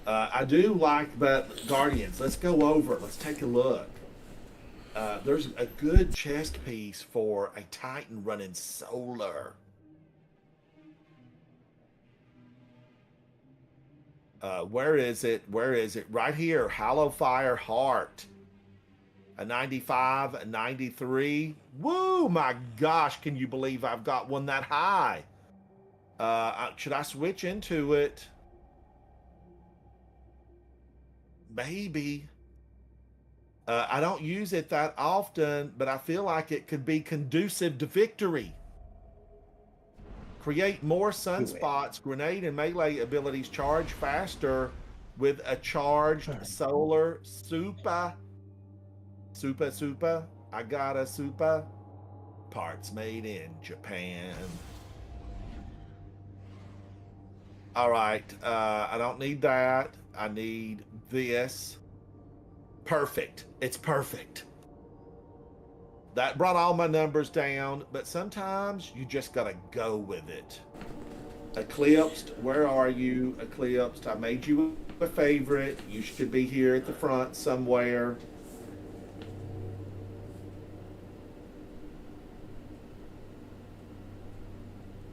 I do like that Guardians. Let's go over it. Let's take a look. There's a good chest piece for a Titan running solar. Where is it? Where is it? Right here. Hollow Fire Heart. A 95, a 93. Woo, my gosh, can you believe I've got one that high? Should I switch into it? Maybe. I don't use it that often, but I feel like it could be conducive to victory. Create more sunspots. Grenade and melee abilities charge faster with a charged solar super. Super. I got a super. Parts made in Japan. All right. I don't need that. I need this. Perfect. It's perfect. That brought all my numbers down, but sometimes you just gotta go with it. Eclipsed, where are you? Eclipsed, I made you a favorite. You should be here at the front somewhere.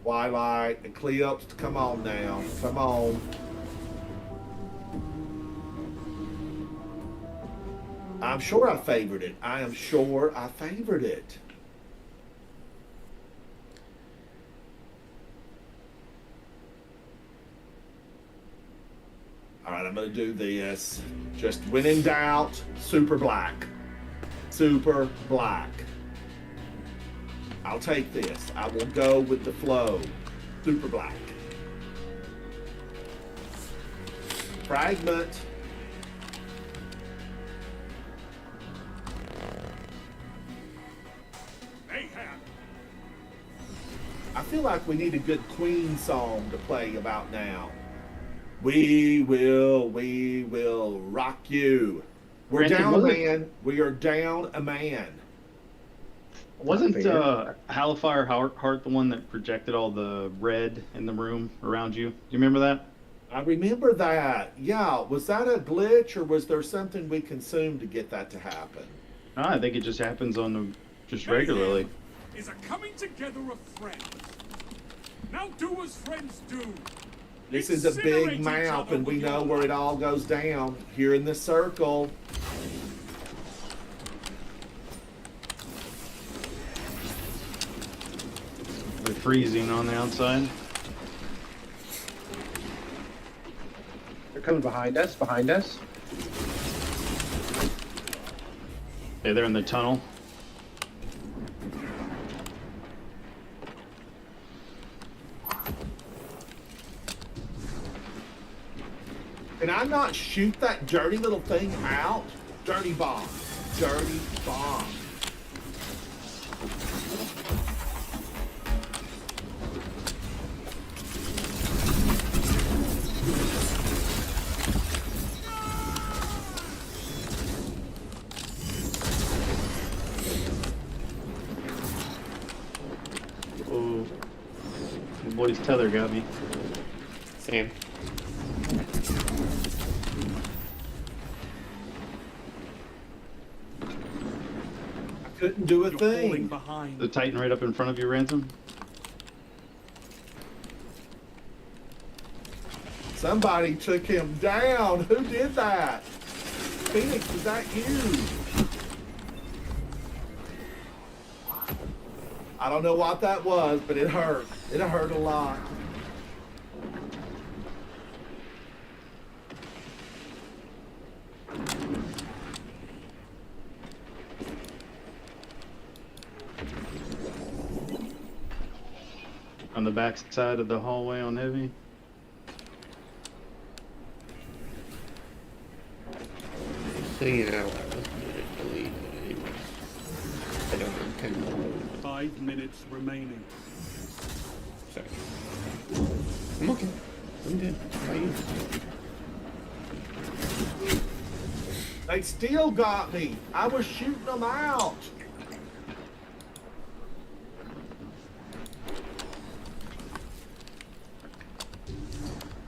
Twilight, Eclipsed, come on now. Come on. I'm sure I favored it. I am sure I favored it. All right, I'm going to do this. Just when in doubt, super black. Super black. I'll take this. I will go with the flow. Super black. Fragment. I feel like we need a good Queen song to play about now. We will rock you. We're down a man. We are down a man. Wasn't fair. Halifire Heart the one that projected all the red in the room around you? Do you remember that? I remember that. Yeah, was that a glitch or was there something we consumed to get that to happen? No, I think it just happens on the just regularly. Is a coming together of friends. Now do as friends do. This is a Incinerate big each map, other and we with know your where it life. all goes down. Here in this circle. They're freezing on the outside. They're coming behind us. Behind us. Okay, they're in the tunnel. Can I not shoot that dirty little thing out? Dirty bomb. Dirty bomb. Oh, the boy's tether got me. Same. I couldn't do a You're falling thing. behind. The Titan right up in front of you, Ransom. Somebody took him down. Who did that? Phoenix, is that you? I don't know what that was, but it hurt. It hurt a lot. On the back side of the hallway on heavy. So you know, I was delete it anyway. I don't intend to. 5 minutes remaining. Sorry. I'm okay. I'm good. How are you? They still got me. I was shooting them out.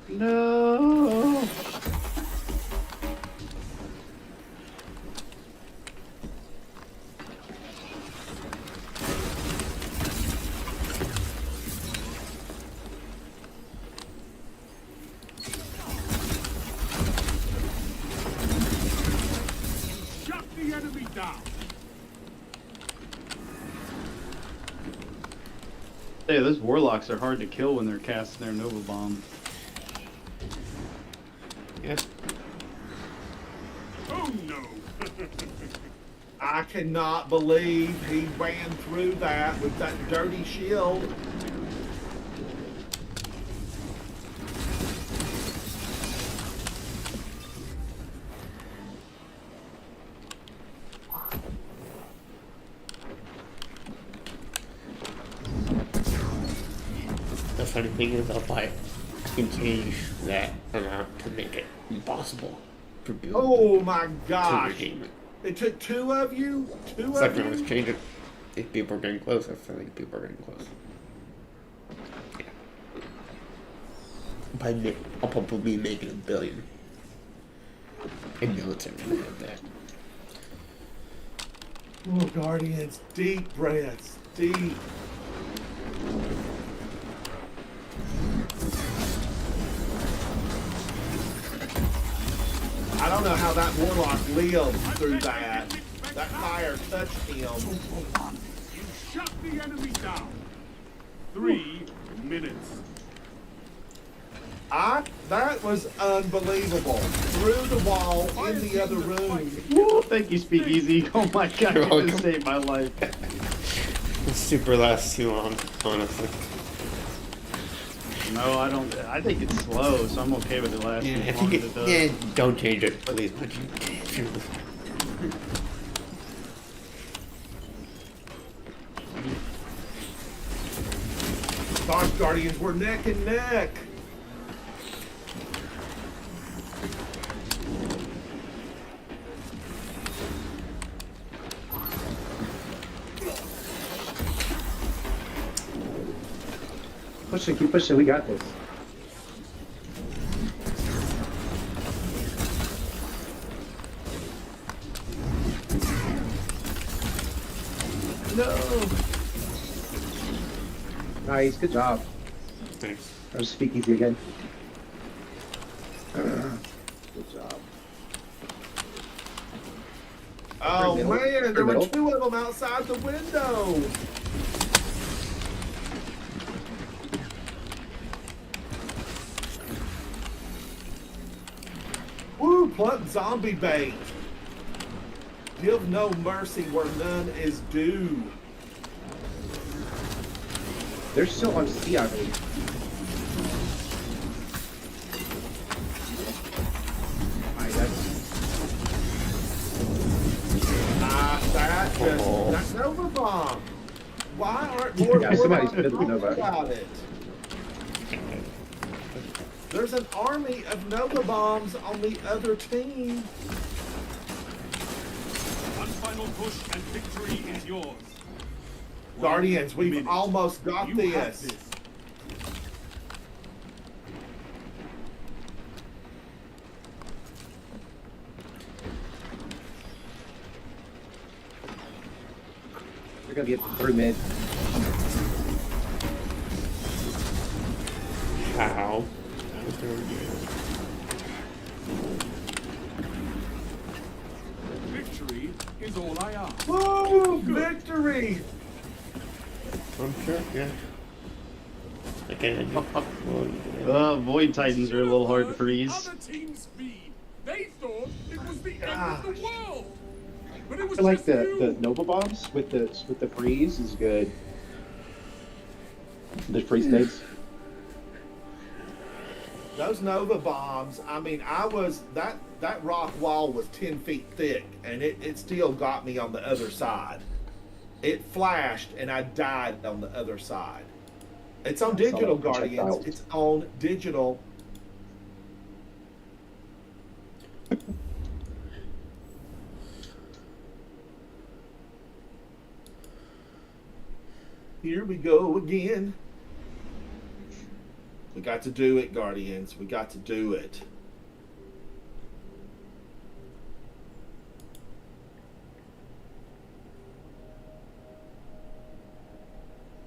No. Shut the enemy down. Hey, those warlocks are hard to kill when they're casting their Nova Bomb. Yeah. Oh no. I cannot believe he ran through that with that dirty shield. The funny thing is, I'll I can change that amount to make it impossible for people Oh my to gosh. redeem it. It took two of you? Two So I of can always you? change it if people are getting close. I think people are getting close. Yeah. I'll probably be making $1 billion. And military at that. Oh, Guardians, deep breaths, deep. I don't know how that warlock lived through that. That fire touched him. You shut the enemy down. 3 minutes. That was unbelievable. Through the wall, in the other room. Woo, thank you, Speakeasy. Oh my god, You're you welcome. just saved my life. It super lasts too long, honestly. No, I don't. I think it's slow, so I'm okay with it lasting Yeah, I as long think as it does. yeah, don't change it, please. But you, Gosh, Guardians, we're neck and neck. pushing, keep pushing. We got this. No. Nice, good job. Thanks. I was speaking to you again. Good job. Oh Middle. man, there were Middle. 2 of them outside the window. Woo, pluck zombie bait. Give no mercy where none is due. They're still on C, I believe. Alright, That's Nova Bomb. Why aren't more Yeah, somebody's people been to Nova. about it? There's an army of Nova Bombs on the other team. One final push and victory is yours. Guardians, we've almost got You have this. this. They're gonna get through mid. How? Victory is all I ask. Woo! Victory! I'm sure, yeah. Again, Void Titans are a little hard to freeze. Other teams feed. They thought it was the end of the world. But it I was feel like just the you. Nova Bombs with the freeze is good. The freeze nades. Those Nova Bombs, I mean, that rock wall was 10 feet thick, and it still got me on the other side. It flashed, and I died on the other side. It's on digital, Guardians. It's on digital. Here we go again. We got to do it, Guardians. We got to do it.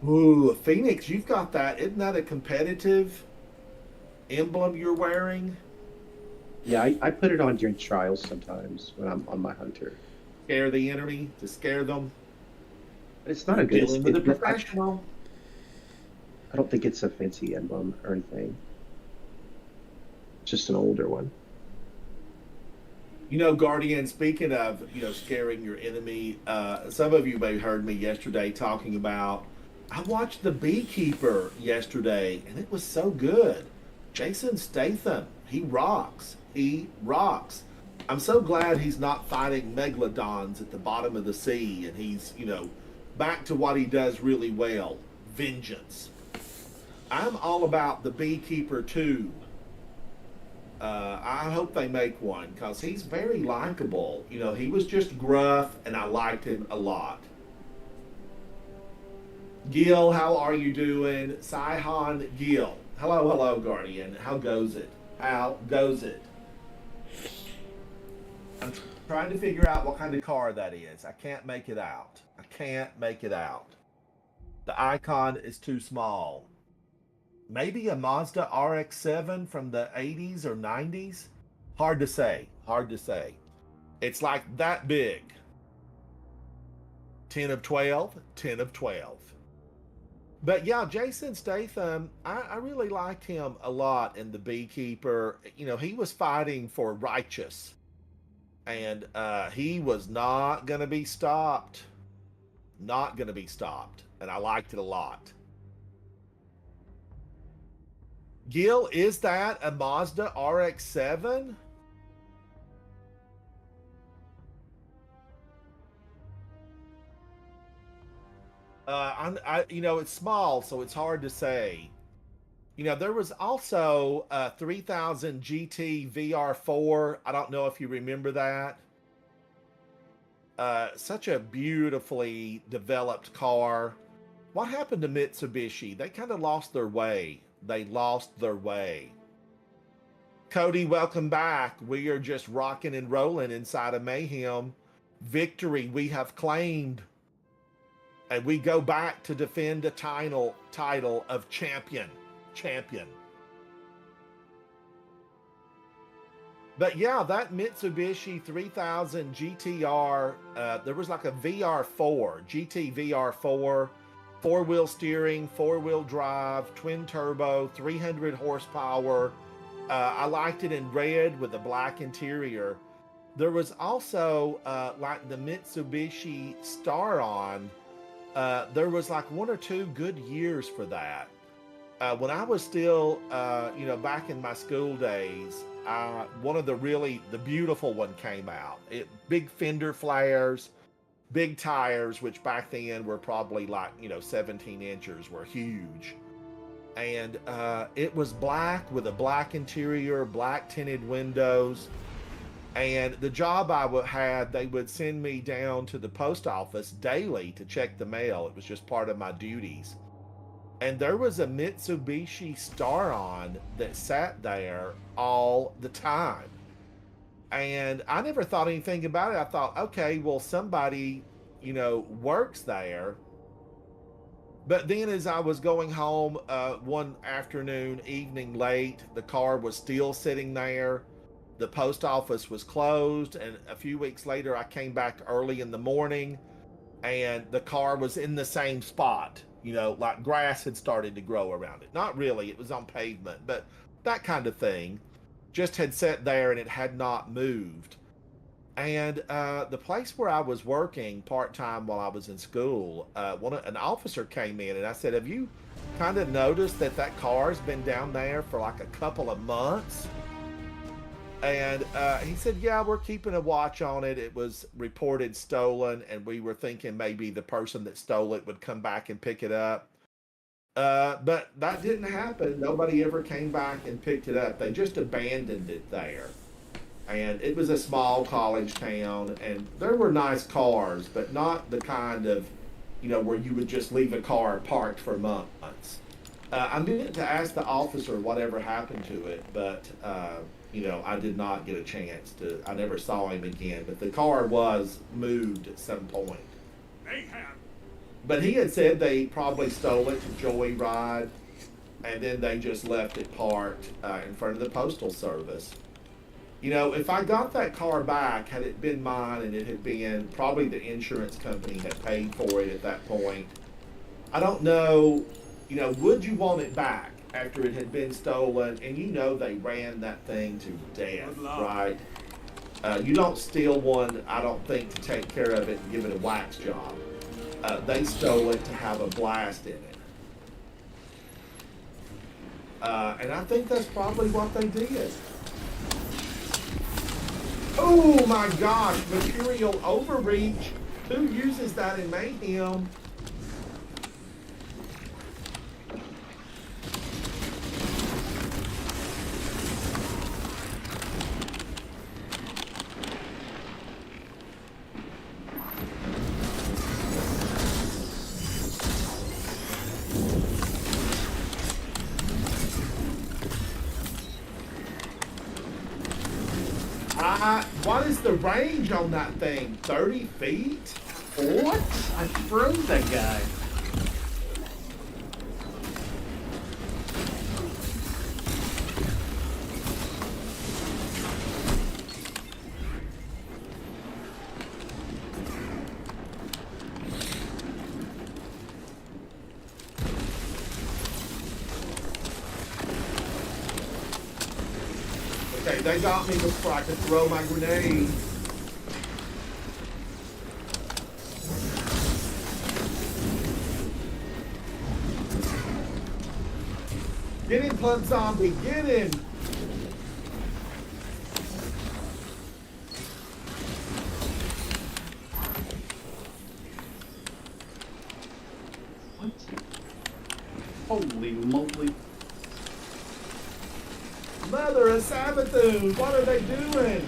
Ooh, Phoenix, you've got that. Isn't that a competitive emblem you're wearing? Yeah, I put it on during trials sometimes when I'm on my hunter. Scare the enemy, to scare them. It's not a good. Dealing with a professional. I don't think it's a fancy emblem or anything. Just an older one. You know, Guardian, speaking of, scaring your enemy, some of you may have heard me yesterday talking about, I watched The Beekeeper yesterday, and it was so good. Jason Statham, he rocks. He rocks. I'm so glad he's not fighting megalodons at the bottom of the sea, and he's, back to what he does really well, vengeance. I'm all about The Beekeeper 2. I hope they make one, because he's very likable. He was just gruff, and I liked him a lot. Gil, how are you doing? Saihan Gil. Hello, Guardian. How goes it? How goes it? I'm trying to figure out what kind of car that is. I can't make it out. The icon is too small. Maybe a Mazda RX-7 from the 80s or 90s? Hard to say. It's like that big. 10 of 12, 10 of 12. But yeah, Jason Statham, I really liked him a lot in The Beekeeper. He was fighting for righteous. And he was not going to be stopped. Not going to be stopped. And I liked it a lot. Gil, is that a Mazda RX-7? It's small, so it's hard to say. There was also a 3000 GT VR4. I don't know if you remember that. Such a beautifully developed car. What happened to Mitsubishi? They kind of lost their way. They lost their way. Cody, welcome back. We are just rocking and rolling inside of Mayhem. Victory we have claimed. And we go back to defend the title of champion. But yeah, that Mitsubishi 3000 GTR, there was like a VR4, GT VR4, four-wheel steering, four-wheel drive, twin turbo, 300 horsepower. I liked it in red with a black interior. There was also like the Mitsubishi Staron. There was like 1 or 2 good years for that. When I was still, back in my school days, one of the beautiful one came out. Big fender flares, big tires, which back then were probably like, 17 inches, were huge. And it was black with a black interior, black tinted windows. And the job I had, they would send me down to the post office daily to check the mail. It was just part of my duties. And there was a Mitsubishi Staron that sat there all the time. And I never thought anything about it. I thought, okay, well, somebody, works there. But then as I was going home one evening late, the car was still sitting there. The post office was closed, and a few weeks later I came back early in the morning and the car was in the same spot, like grass had started to grow around it. Not really, it was on pavement, but that kind of thing. Just had sat there and it had not moved. And the place where I was working part-time while I was in school, an officer came in and I said, have you kind of noticed that car's been down there for like a couple of months? And he said, yeah, we're keeping a watch on it. It was reported stolen, and we were thinking maybe the person that stole it would come back and pick it up. But that didn't happen. Nobody ever came back and picked it up. They just abandoned it there. And it was a small college town, and there were nice cars, but not the kind of, where you would just leave a car parked for months. I meant to ask the officer whatever happened to it, but I did not get a chance to. I never saw him again, but the car was moved at some point. Mayhem. But he had said they probably stole it to joyride, and then they just left it parked in front of the Postal Service. If I got that car back, had it been mine and it had been, probably the insurance company had paid for it at that point. I don't know, would you want it back after it had been stolen? And they ran that thing to death, right? You don't steal one, I don't think, to take care of it and give it a wax job. They stole it to have a blast in it. And I think that's probably what they did. Oh my gosh, material overreach. Who uses that in Mayhem? What is the range on that thing? 30 feet? What? I froze that guy. Okay, they got me before I could throw my grenade. Get him, Blood Zombie, get him! What? Holy moly. Mother of Sabathun, what are they doing?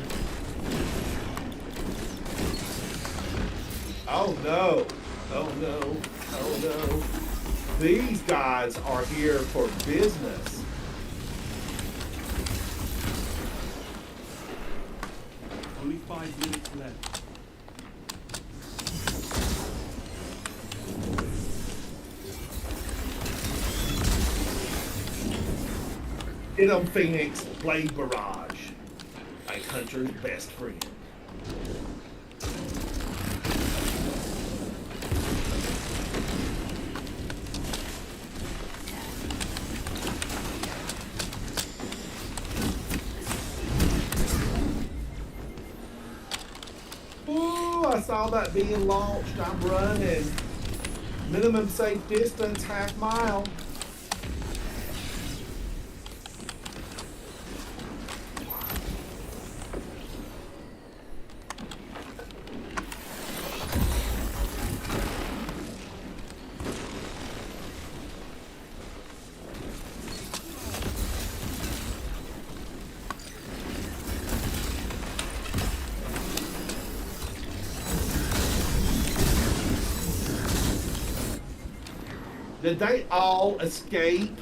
Oh no, oh no, oh no. These guys are here for business. Only 5 minutes left. Get 'em, Phoenix. Blade Barrage. A hunter's best friend. Ooh, I saw that being launched. I'm running. Minimum safe distance, half mile. Did they all escape?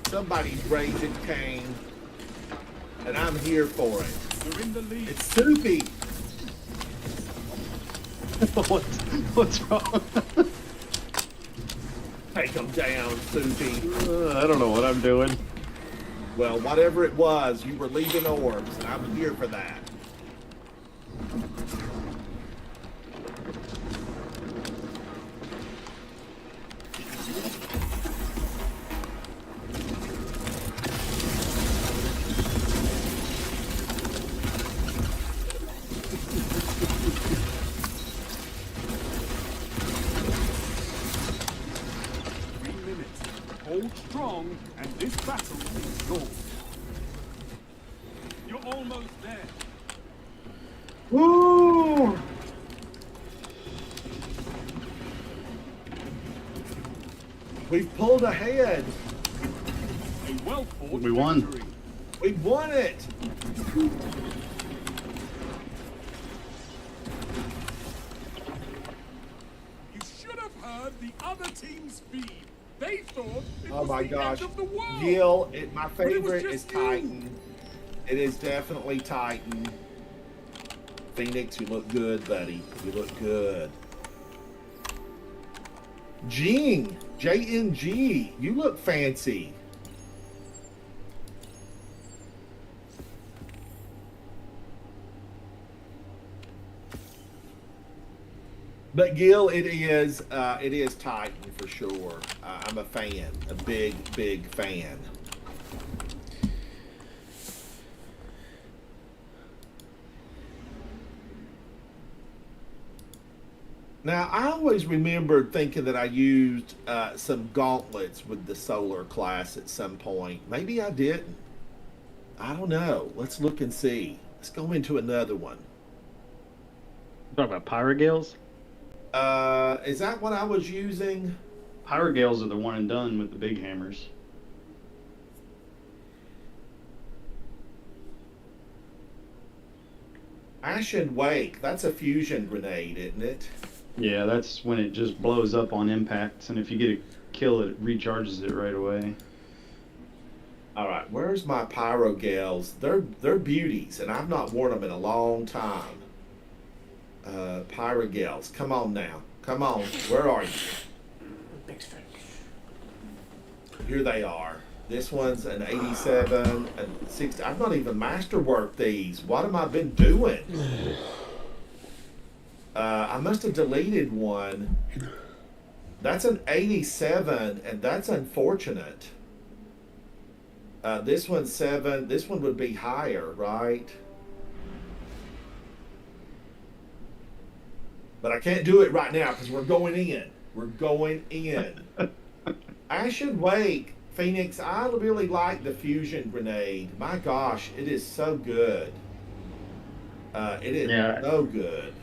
Somebody's raising Cain, and I'm here for it. You're in the lead. It's Soupy. What's wrong? Take him down, Soupy. I don't know what I'm doing. Well, whatever it was, you were leaving orbs, and I'm here for that. Hold strong, and this battle is yours. You're almost there. Woo! We've pulled ahead. A well-fought We won. victory. We won it. You should have heard the other team's speed. They thought it Oh was my the gosh. end of the world. Gil, my But it was favorite is just you. Titan. It is definitely Titan. Phoenix, you look good, buddy. You look good. Jing, JNG, you look fancy. But Gil, it is Titan for sure. I'm a fan, a big fan. Now, I always remembered thinking that I used some gauntlets with the solar class at some point. Maybe I didn't. I don't know. Let's look and see. Let's go into another one. Talk about Pyrogales? Is that what I was using? Pyrogales are the one and done with the big hammers. Ashen Wake. That's a fusion grenade, isn't it? Yeah, that's when it just blows up on impacts, and if you get a kill, it recharges it right away. All right, where's my Pyrogales? They're beauties, and I've not worn them in a long time. Pyrogales, come on now. Come on, where are you? Here they are. This one's an 87 and 60. I've not even masterworked these. What have I been doing? I must have deleted one. That's an 87, and that's unfortunate. This one's 7. This one would be higher, right? But I can't do it right now because we're going in. We're going in. Ashen Wake, Phoenix, I really like the fusion grenade. My gosh, it is so good. It is so good.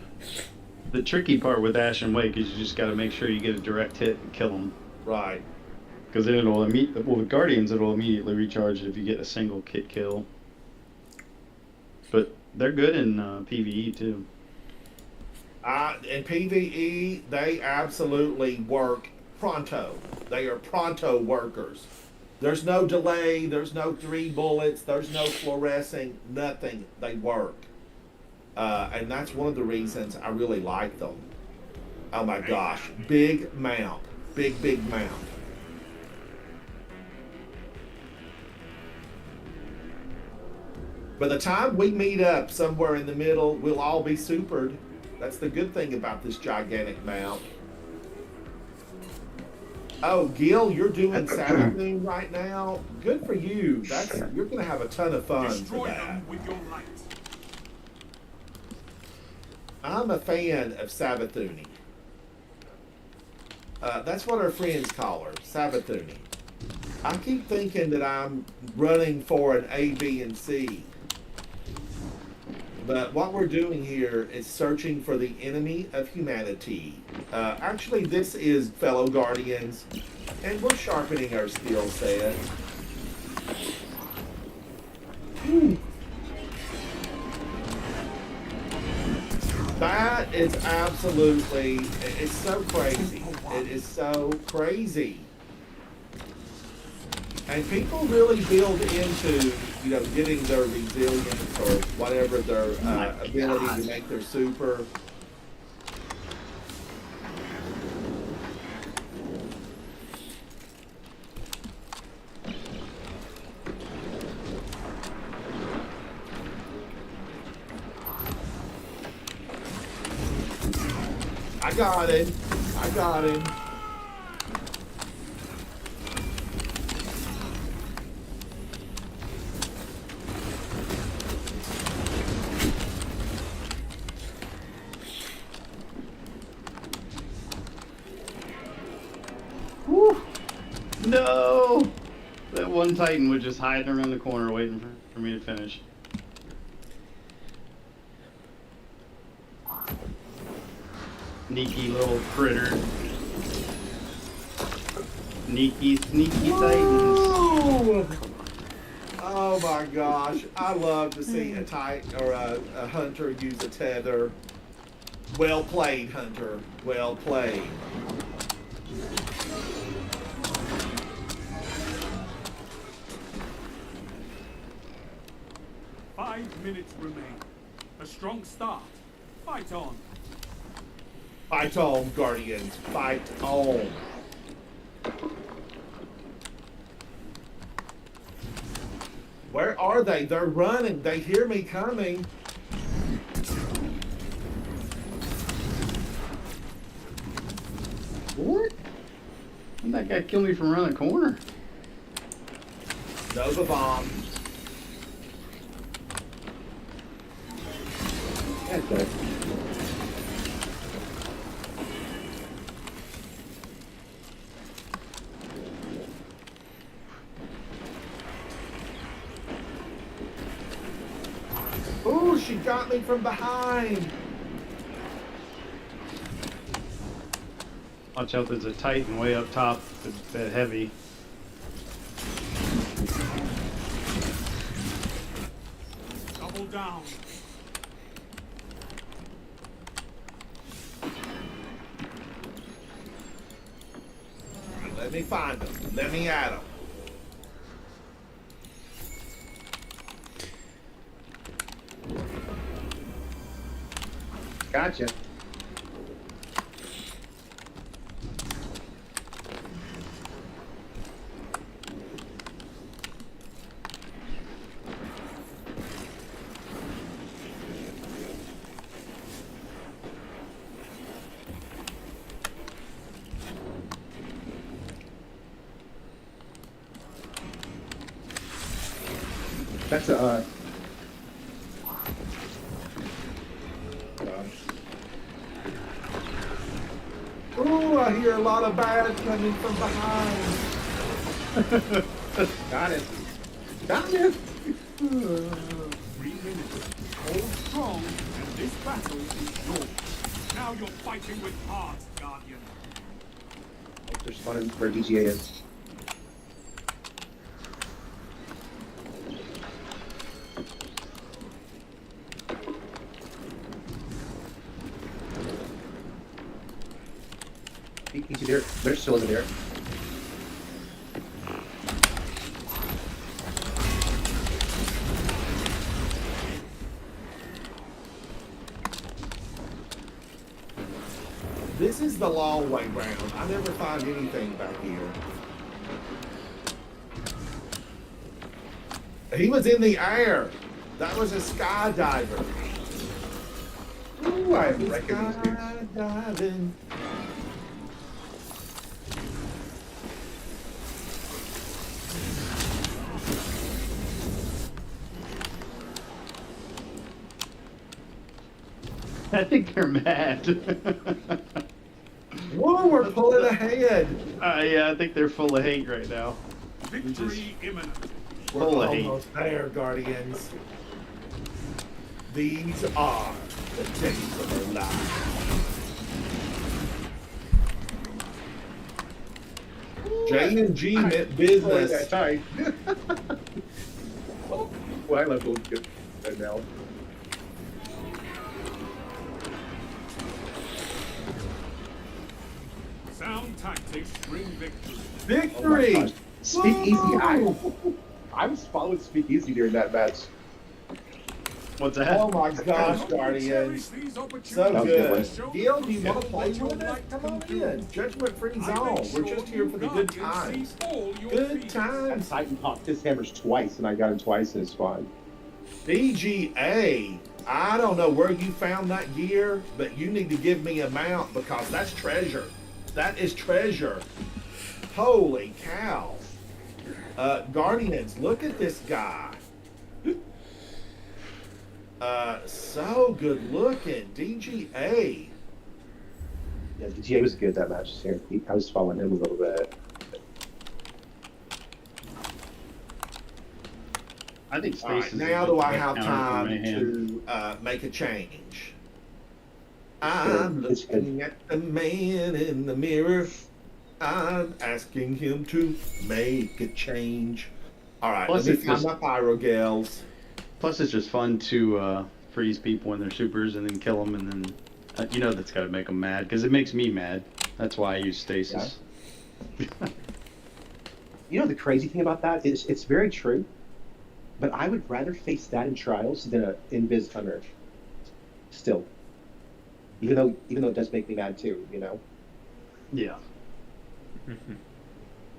The tricky part with Ashen Wake is you just got to make sure you get a direct hit and kill them. Right. Because then it'll with Guardians, it'll immediately recharge if you get a single kit kill. but they're good in PvE too. In PvE, they absolutely work pronto. They are pronto workers. There's no delay, there's no 3 bullets, there's no fluorescing, nothing. They work. And that's one of the reasons I really like them. Oh my gosh. Big mount. Big mount. By the time we meet up somewhere in the middle, we'll all be supered. That's the good thing about this gigantic mount. Oh, Gil, you're doing Savathûn right now. Good for you. You're gonna have a ton of fun for that. With your light. I'm a fan of Savathûning. That's what our friends call her, Savathûning. I keep thinking that I'm running for an A, B, and C. But what we're doing here is searching for the enemy of humanity. Actually, this is fellow Guardians, and we're sharpening our skill set. That is absolutely, it's so crazy. It is so crazy. And people really build into, getting their resilience or whatever their ability to make their super. I got him. I got him. Whew. No! That one Titan was just hiding around the corner waiting for me to finish. Sneaky little critter. Sneaky Titans. Oh my gosh. I love to see a Titan or a Hunter use a tether. Well played, Hunter. Well played. Five minutes remain. A strong start. Fight on. Fight on, Guardians. Fight on. Where are they? They're running. They hear me coming. What? How'd that guy kill me from around the corner? Nova Bomb. That's good. Ooh, she got me from behind. Watch out, there's a Titan way up top that's that heavy. Double down. Let me find them. Let me at them. Gotcha. That's a Ooh, I hear a lot of bad coming from behind. got it. Got it. 3 minutes. Hold strong, and this battle is yours. Now you're fighting with heart, Guardian. There's fun where DGA is. Speak easy there. They're still in there. This is the long way round. I never find anything back here. He was in the air. That was a skydiver. Ooh, I reckon these dudes. Skydiving. I think they're mad. Whoa, we're pulling ahead. Yeah, I think they're full of hate right now. Victory imminent. We're Full of hate. almost there, Guardians. These are the days of our lives. J&G meant business. Sorry. Oh, well, I left a good now. Sound tactics bring victory. Victory! Oh Speak easy. I was following Speak Easy during that match. What's that? Oh my gosh, Guardians. So good. Gil, do you want to play with us? Come on in. Judgment Free Zone. We're just here for the good times. Good times. Titan popped his hammers twice, and I got him twice, and it's fine. BGA. I don't know where you found that gear, but you need to give me a mount because that's treasure. That is treasure. Holy cow. Guardians, look at this guy. So good looking. DGA. Yeah, DGA was good that match. I was following him a little bit. I think All right, Stasis. now do I have time to make a change? I'm looking at the man in the mirror. I'm asking him to make a change. All right, Plus let me it's find just- my Pyrogels. Plus, it's just fun to freeze people when they're supers and then kill them, and then you know that's got to make them mad because it makes me mad. That's why I use stasis. You know the crazy thing about that is it's very true, but I would rather face that in Trials than an Invis Hunter. Still, even though it does make me mad too, you know. Yeah. I feel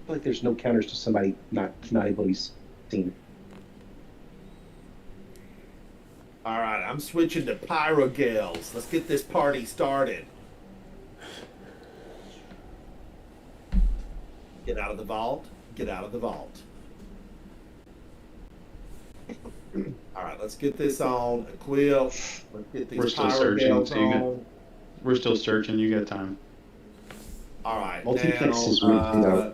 like there's no counters to somebody not able to be seen. All right, I'm switching to Pyrogels. Let's get this party started. Get out of the vault. Get out of the vault. All right, let's get this on. Quill. Let's get these We're still searching, Pyrogels so you got. on. We're still searching. You got time. All right, Multiplex is weird, you now, know.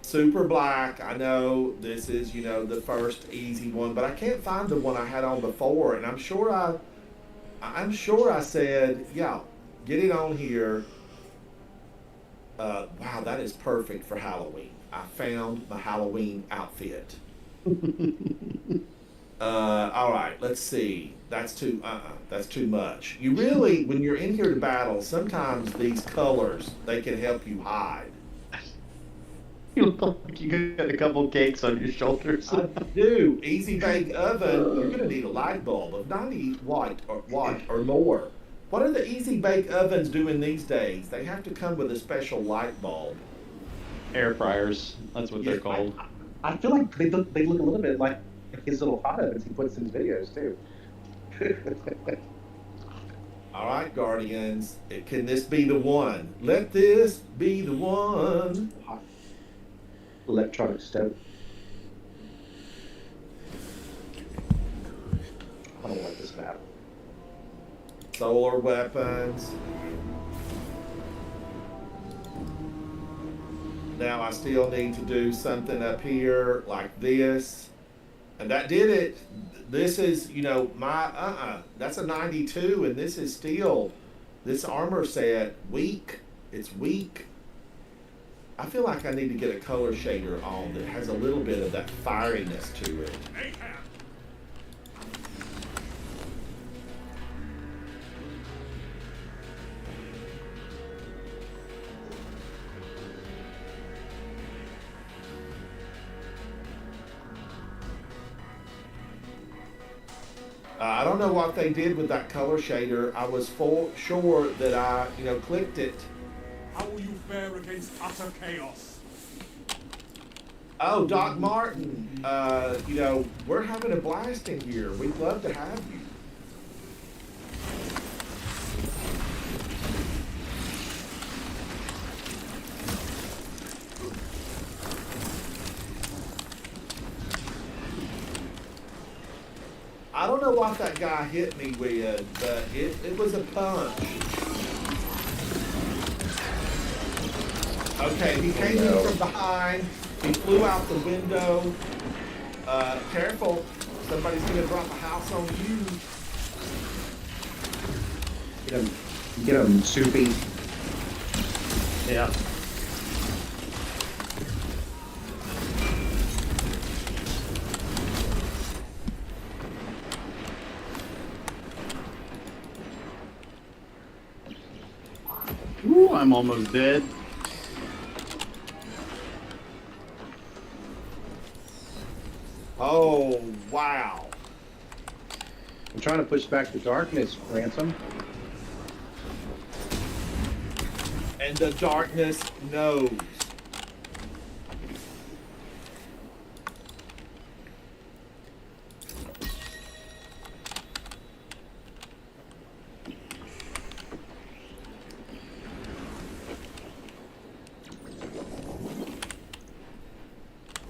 Super Black, I know this is, the first easy one, but I can't find the one I had on before, and I'm sure I said, yeah, get it on here. Wow, that is perfect for Halloween. I found my Halloween outfit. All right, let's see. That's too much. You really, when you're in here to battle, sometimes these colors, they can help you hide. You look like you got a couple cakes on your shoulders. I do. Easy Bake Oven, you're going to need a light bulb of 90 watt or more. What are the Easy Bake Ovens doing these days? They have to come with a special light bulb. Air fryers. That's what they're called. I feel like they look a little bit like his little hot ovens he puts in his videos too. All right, Guardians. Can this be the one? Let this be the one. Electronic stove. I don't like this map. Solar weapons. Now I still need to do something up here like this. And that did it. This is, that's a 92, and this is still, this armor set, weak. It's weak. I feel like I need to get a color shader on that has a little bit of that fieriness to it. I don't know what they did with that color shader. I was sure that I, clicked it. How will you fare against utter chaos? Oh, Doc Martin, we're having a blast in here. We'd love to have you. I don't know what that guy hit me with, but it was a punch. Okay, he came in from behind. He flew out the window. Careful. Somebody's going to drop a house on you. Get him, Soupy. Yeah. Ooh, I'm almost dead. Oh, wow. I'm trying to push back the darkness, Ransom. And the darkness knows.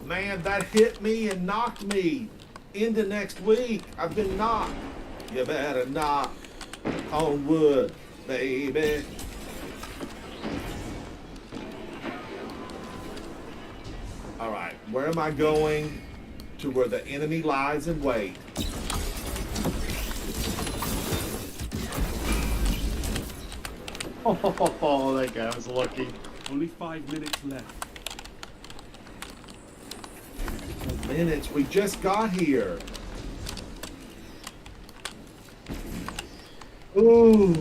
Man, that hit me and knocked me into next week. I've been knocked. You better knock on wood, baby. All right, where am I going? To where the enemy lies in wait. Oh, that guy was lucky. Only 5 minutes left. Minutes, we just got here. Ooh.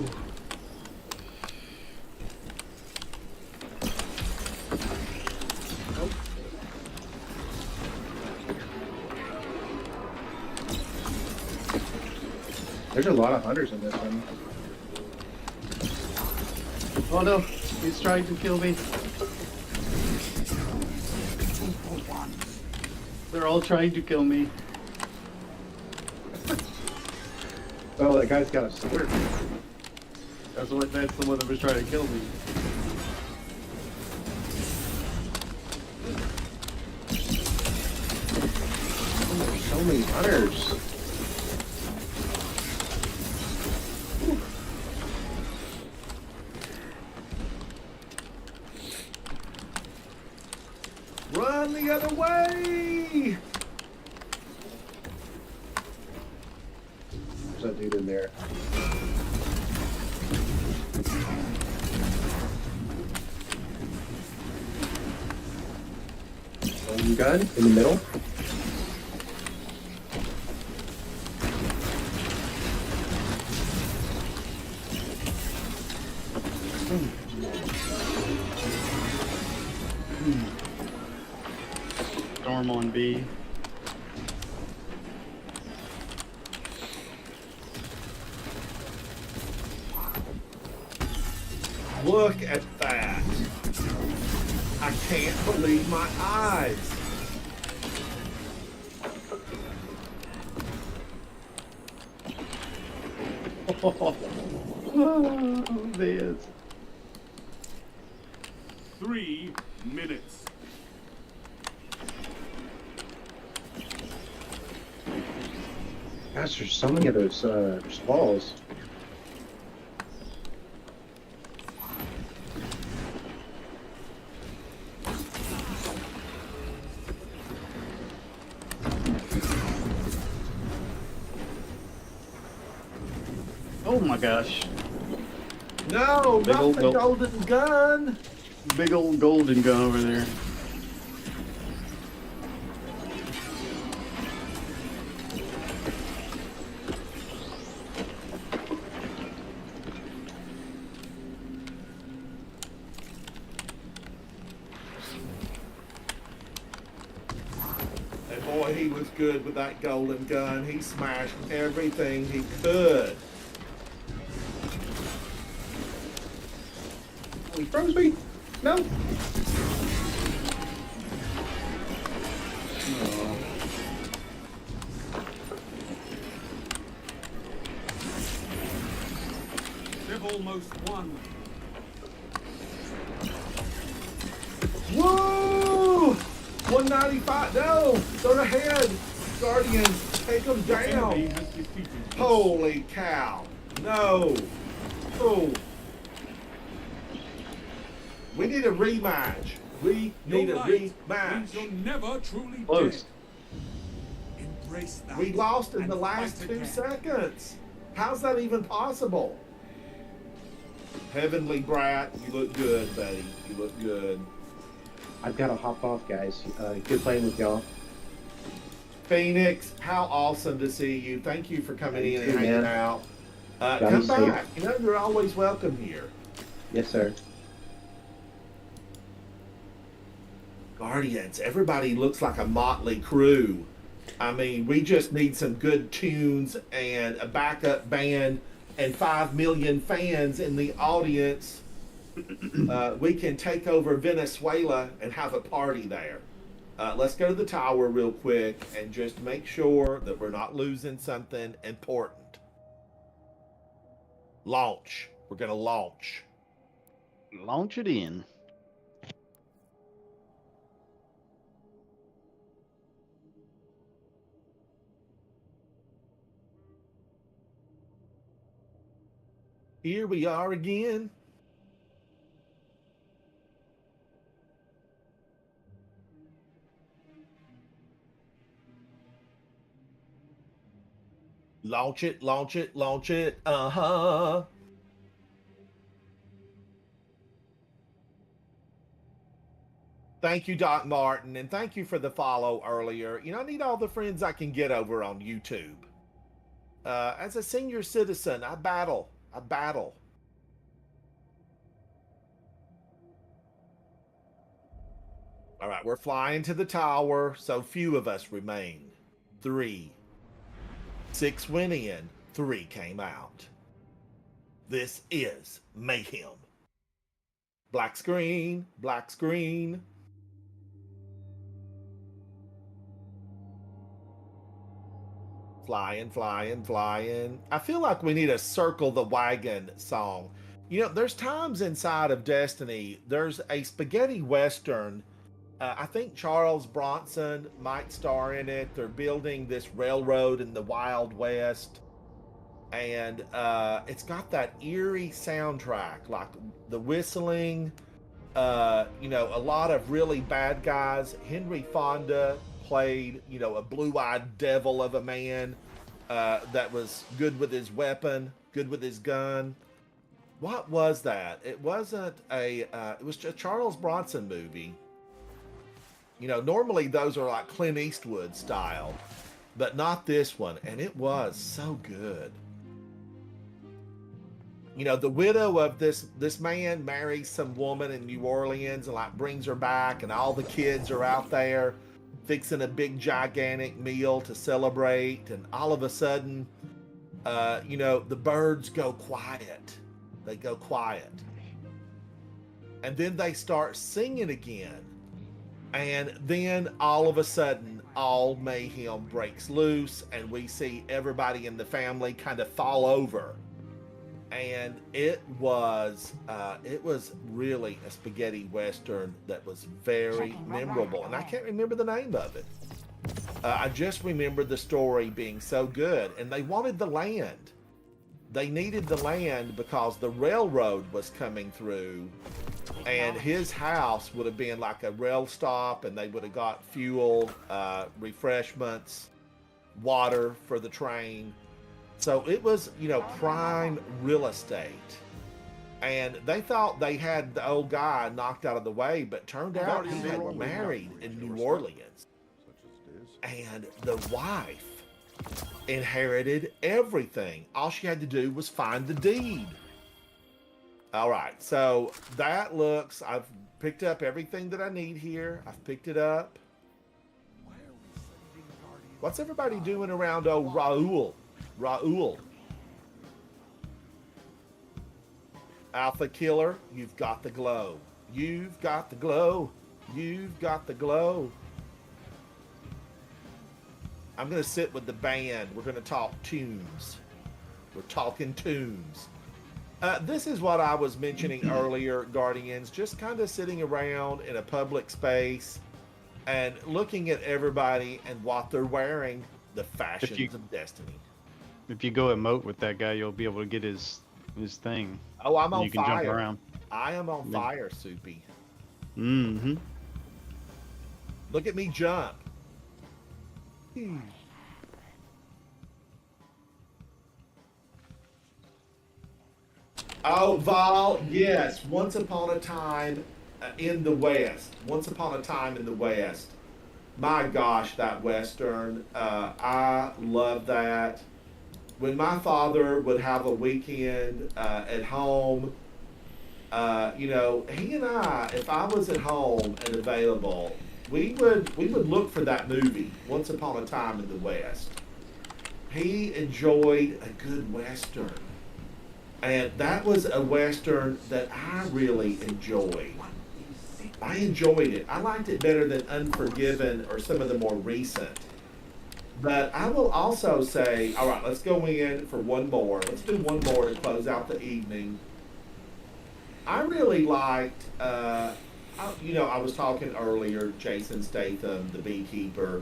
There's a lot of hunters in this one. Oh no, he's trying to kill me. They're all trying to kill me. Oh, that guy's got a sword. That's the one that was trying to kill me. Oh, there's so many hunters. Run the other way! There's that dude in there. Golden gun in the middle. Storm on B. Look at that. I can't believe my eyes. Oh, man. 3 minutes. Gosh, there's so many of those squalls. Oh my gosh. No, Big not old the golden gun. Big old golden gun over there. Hey boy, he was good with that golden gun. He smashed everything he could. Oh, he froze me. No. Oh. They've almost won. Whoa! 195. No, they're ahead. Guardians, take them down. Holy cow! No. Oh. We need a rematch. We need a rematch. You're never truly Close. dead. Embrace that. We lost in and the last fight 2 again. seconds. How's that even possible? Heavenly Brat, you look good, buddy. You look good. I've got to hop off, guys. Good playing with y'all. Phoenix, how awesome to see you. Thank you for coming in and too, hanging man. out. Gotta Come be back. safe. You know, you're always welcome here. Yes, sir. Guardians, everybody looks like a motley crew. I mean, we just need some good tunes and a backup band and 5 million fans in the audience. We can take over Venezuela and have a party there. Let's go to the tower real quick and just make sure that we're not losing something important. Launch. We're going to launch. Launch it in. Here we are again. Launch it, launch it, launch it. Uh-huh. Thank you, Doc Martin, and thank you for the follow earlier. You know, I need all the friends I can get over on YouTube. As a senior citizen, I battle. I battle. All right, we're flying to the tower, so few of us remain. 3. 6 went in, 3 came out. This is mayhem. Black screen, black screen. Flying, flying, flying. I feel like we need a circle the wagon song. You know, there's times inside of Destiny, there's a spaghetti western. I think Charles Bronson might star in it. They're building this railroad in the Wild West. And it's got that eerie soundtrack, like the whistling, you know, a lot of really bad guys. Henry Fonda played, you know, a blue-eyed devil of a man that was good with his weapon, good with his gun. What was that? It wasn't a, it was a Charles Bronson movie. You know, normally those are like Clint Eastwood style, but not this one. And it was so good. You know, the widow of this man marries some woman in New Orleans and like brings her back, and all the kids are out there fixing a big gigantic meal to celebrate, and all of a sudden, you know, the birds go quiet. They go quiet. And then they start singing again. And then all of a sudden, all mayhem breaks loose, and we see everybody in the family kind of fall over. And it was really a spaghetti western that was very memorable. And I can't remember the name of it. I just remember the story being so good. And they wanted the land. They needed the land because the railroad was coming through. And his house would have been like a rail stop, and they would have got fuel, refreshments, water for the train. So it was, you know, prime real estate. And they thought they had the old guy knocked out of the way, but turned out he had married in New Orleans. And the wife inherited everything. All she had to do was find the deed. All right, so that looks, I've picked up everything that I need here. I've picked it up. What's everybody doing around old Raul? Raul. Alpha Killer, you've got the glow. You've got the glow. You've got the glow. I'm going to sit with the band. We're going to talk tunes. We're talking tunes. This is what I was mentioning earlier, Guardians, just kind of sitting around in a public space and looking at everybody and what they're wearing, the fashions of destiny. If you go emote with that guy, you'll be able to get his thing. Oh, I'm on you can fire. Jump around. I am on fire, Soupy. Mm-hmm. Look at me jump. Oh, Val, yes. Once upon a time in the West. Once upon a time in the West. My gosh, that Western. I love that. When my father would have a weekend at home, you know, he and I, if I was at home and available, we would look for that movie, Once Upon a Time in the West. He enjoyed a good Western. And that was a Western that I really enjoyed. I enjoyed it. I liked it better than Unforgiven or some of the more recent. But I will also say, all right, let's go in for one more. Let's do one more to close out the evening. I really liked, you know, I was talking earlier, Jason Statham, The Beekeeper.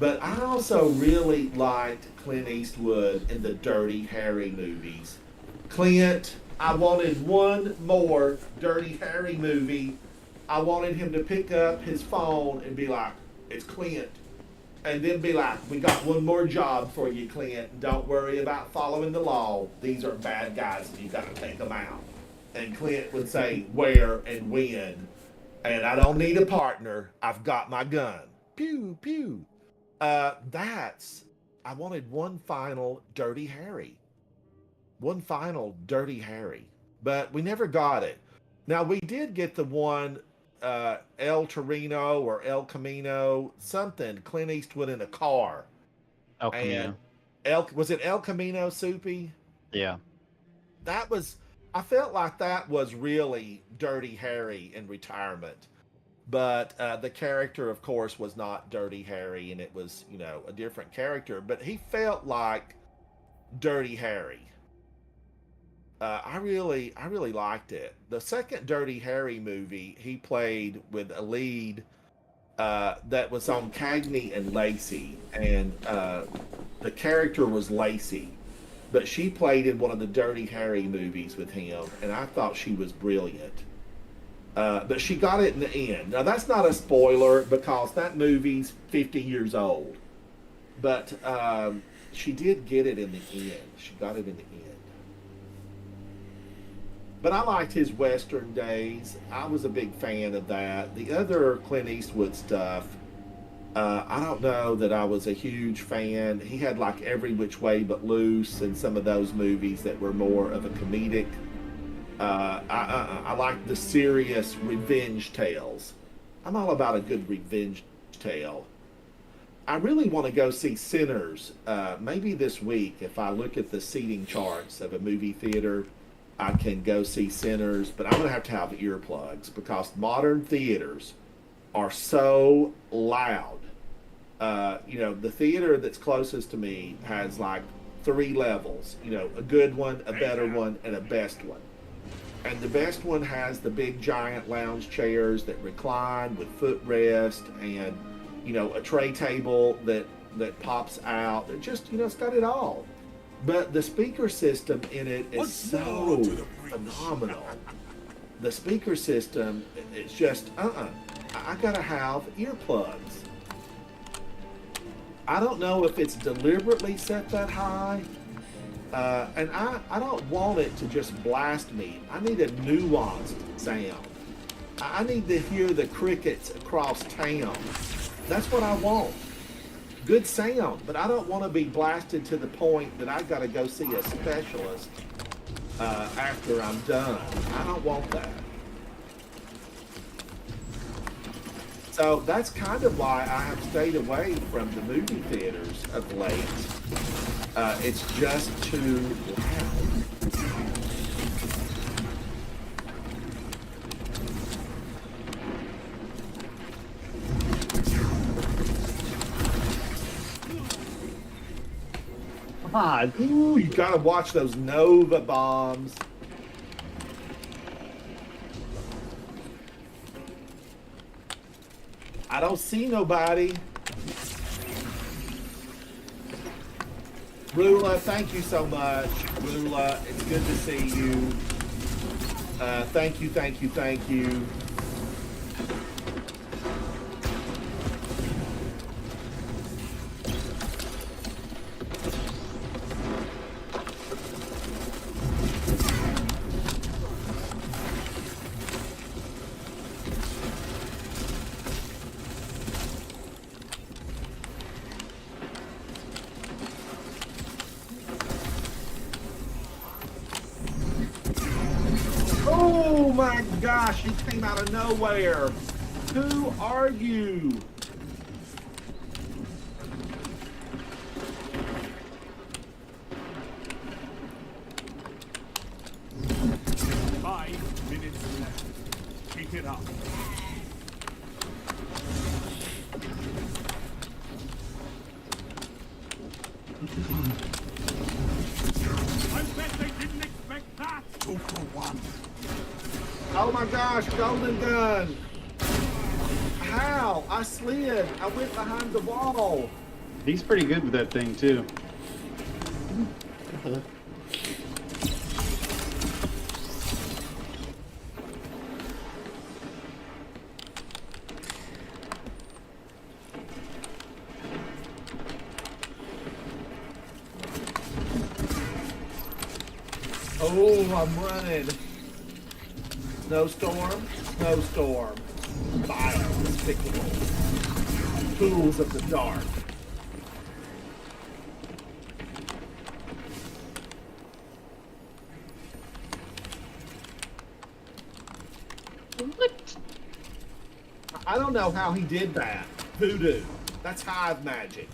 But I also really liked Clint Eastwood in the Dirty Harry movies. Clint, I wanted one more Dirty Harry movie. I wanted him to pick up his phone and be like, it's Clint. And then be like, we got one more job for you, Clint. Don't worry about following the law. These are bad guys and you got to take them out. And Clint would say, where and when. And I don't need a partner. I've got my gun. Pew, pew. I wanted one final Dirty Harry. One final Dirty Harry. But we never got it. Now, we did get the one, El Torino or El Camino, something, Clint Eastwood in a car. El Camino. Was it El Camino, Soupy? Yeah. That was, I felt like that was really Dirty Harry in retirement. But the character, of course, was not Dirty Harry, and it was, you know, a different character. But he felt like Dirty Harry. I really liked it. The second Dirty Harry movie, he played with a lead that was on Cagney and Lacey, and the character was Lacey, but she played in one of the Dirty Harry movies with him, and I thought she was brilliant. But she got it in the end. Now that's not a spoiler because that movie's 50 years old, but she did get it in the end. She got it in the end. But I liked his Western days. I was a big fan of that. The other Clint Eastwood stuff, I don't know that I was a huge fan. He had like Every Which Way But Loose and some of those movies that were more of a comedic. I like the serious revenge tales. I'm all about a good revenge tale. I really want to go see Sinners maybe this week. If I look at the seating charts of a movie theater, I can go see Sinners, but I'm going to have earplugs because modern theaters are so loud. You know, the theater that's closest to me has like 3 levels. You know, a good one, a better one, and a best one. And the best one has the big giant lounge chairs that recline with footrest and, you know, a tray table that pops out. It just, you know, it's got it all. But the speaker system in it is so phenomenal. The speaker system, it's just, I gotta have earplugs. I don't know if it's deliberately set that high. And I don't want it to just blast me. I need a nuanced sound. I need to hear the crickets across town. That's what I want. Good sound, but I don't want to be blasted to the point that I got to go see a specialist after I'm done. I don't want that. So that's kind of why I have stayed away from the movie theaters of late. It's just too loud. God, ooh, you gotta watch those Nova bombs. I don't see nobody. Rula, thank you so much. Rula, it's good to see you. Thank you, thank you, thank you. Oh my gosh, you came out of nowhere. Who are you? Five minutes left. Keep it up. I bet they didn't expect that. 2 for 1. Oh my gosh, golden gun. How? I slid. I went behind the wall. He's pretty good with that thing too. Oh, I'm running. Snowstorm, snowstorm. Vile, despicable. Tools of the dark. What? I don't know how he did that. Voodoo. That's hive magic.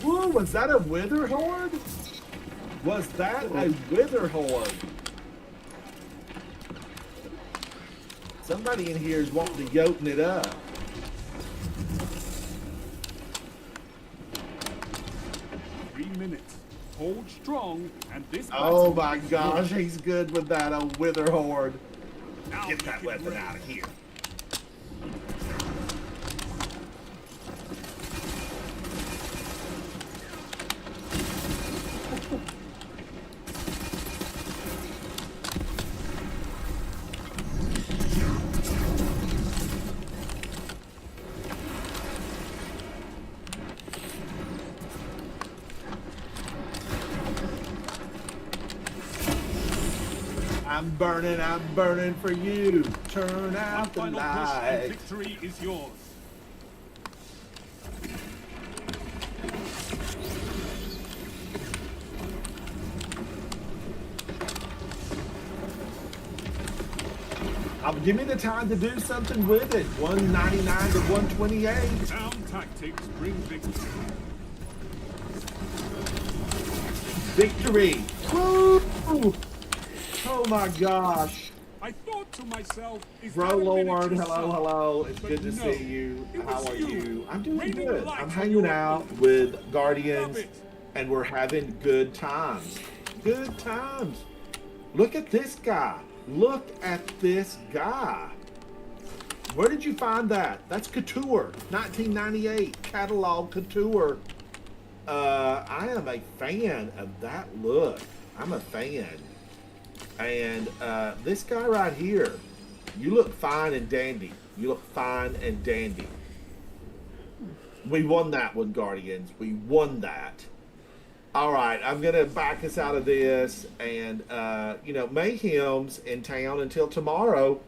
Whoa, was that a wither horde? Was that a wither horde? Somebody in here is wanting to yoten it up. Hold strong, and this. Oh my gosh, he's good with that wither horde. Get that weapon out of here. I'm burning for you. Turn out the light. Victory is yours. Give me the time to do something with it. 199 to 128. Sound tactics bring victory. Victory. Woo! Oh my gosh. I thought to myself, Bro Lord, hello. It's good to see you. How are you? I'm doing good. I'm hanging out with Guardians and we're having good times. Good times. Look at this guy. Look at this guy. Where did you find that? That's Couture. 1998 catalog Couture. I am a fan of that look. I'm a fan. And this guy right here, you look fine and dandy. You look fine and dandy. We won that one, Guardians. We won that. All right, I'm going to back us out of this. And, Mayhem's in town until tomorrow.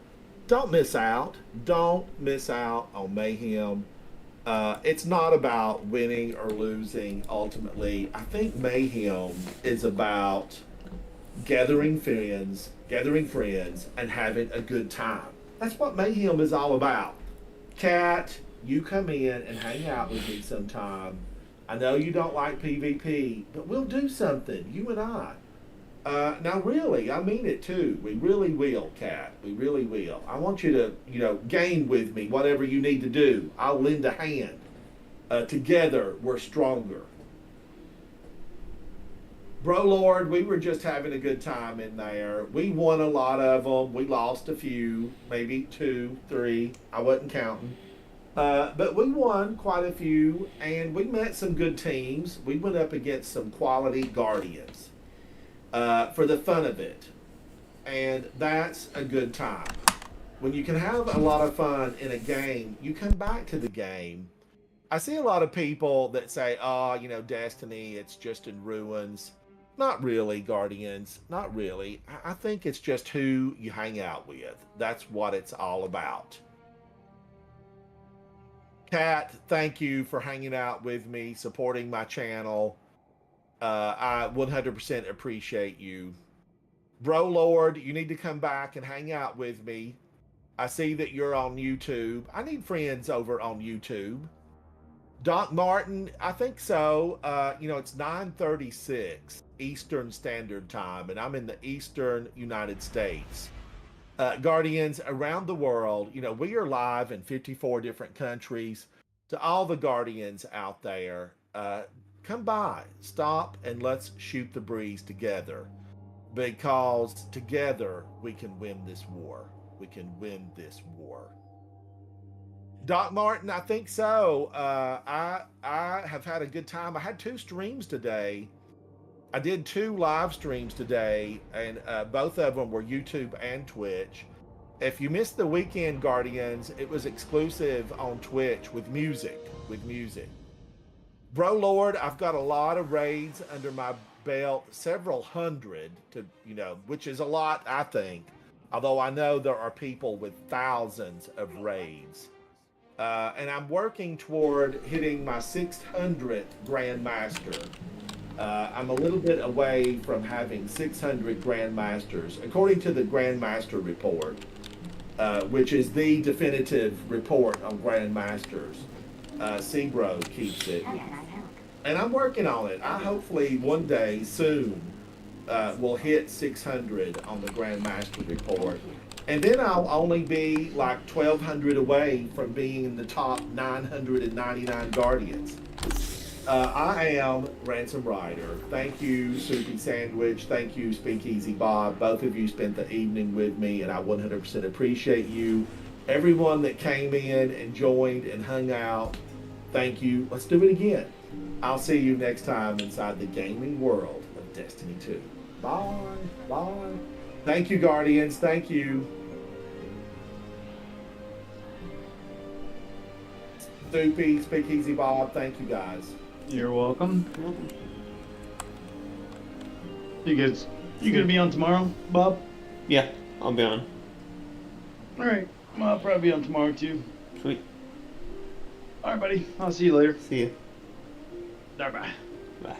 Don't miss out. Don't miss out on Mayhem. It's not about winning or losing, ultimately. I think Mayhem is about gathering friends, and having a good time. That's what Mayhem is all about. Kat, you come in and hang out with me sometime. I know you don't like PvP, but we'll do something, you and I. Now, really, I mean it too. We really will, Kat. We really will. I want you to, game with me, whatever you need to do. I'll lend a hand. Together, we're stronger. Bro Lord, we were just having a good time in there. We won a lot of them. We lost a few, maybe 2, 3. I wasn't counting. But we won quite a few, and we met some good teams. We went up against some quality Guardians for the fun of it. And that's a good time. When you can have a lot of fun in a game, you come back to the game. I see a lot of people that say, Destiny, it's just in ruins. Not really, Guardians. Not really. I think it's just who you hang out with. That's what it's all about. Kat, thank you for hanging out with me, supporting my channel. I 100% appreciate you. Bro Lord, you need to come back and hang out with me. I see that you're on YouTube. I need friends over on YouTube. Doc Martin, I think so. It's 9:36 Eastern Standard Time, and I'm in the Eastern United States. Guardians around the world, we are live in 54 different countries. To all the Guardians out there, come by, stop, and let's shoot the breeze together. Because together we can win this war. We can win this war. Doc Martin, I think so. I have had a good time. I had 2 streams today. I did 2 live streams today, and both of them were YouTube and Twitch. If you missed the weekend, Guardians, it was exclusive on Twitch with music. Bro Lord, I've got a lot of raids under my belt, several hundred, which is a lot, I think. Although I know there are people with thousands of raids. And I'm working toward hitting my 600th Grandmaster. I'm a little bit away from having 600 Grandmasters, according to the Grandmaster report, which is the definitive report on Grandmasters. Seabro keeps it. And I'm working on it. I hopefully one day soon will hit 600 on the Grandmaster report. And then I'll only be like 1,200 away from being in the top 999 Guardians. I am Ransom Rider. Thank you, Soupy Sandwich. Thank you, Speakeasy Bob. Both of you spent the evening with me, and I 100% appreciate you. Everyone that came in and joined and hung out, thank you. Let's do it again. I'll see you next time inside the gaming world of Destiny 2. Bye. Bye. Thank you, Guardians. Thank you. Soupy, Speakeasy Bob, thank you guys. You're welcome. You gonna be on tomorrow, Bob? Yeah, I'll be on. Alright, well, I'll probably be on tomorrow too. Sweet. Alright, buddy. I'll see you later. See you. Bye bye. Bye.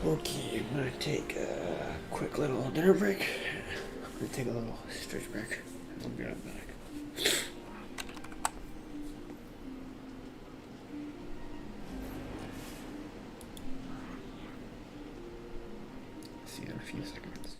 Okay, I'm gonna take a quick little dinner break. I'm gonna take a little stretch break. I'll be right back. a few seconds.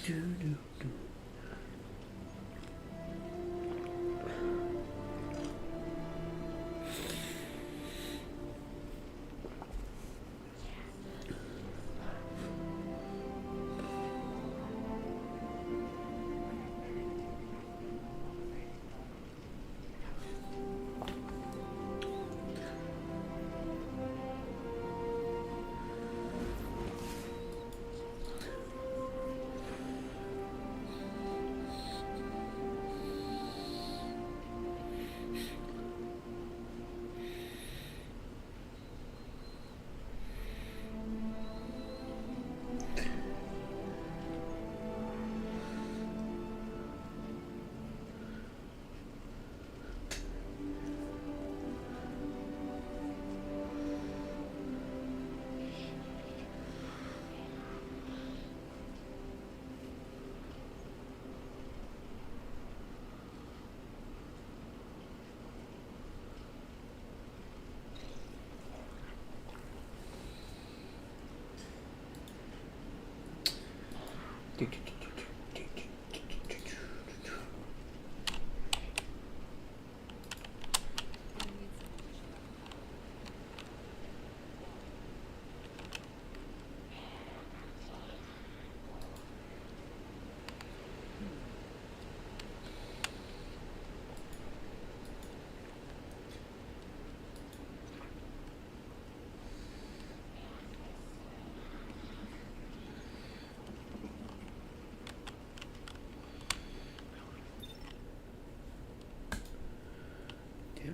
Damn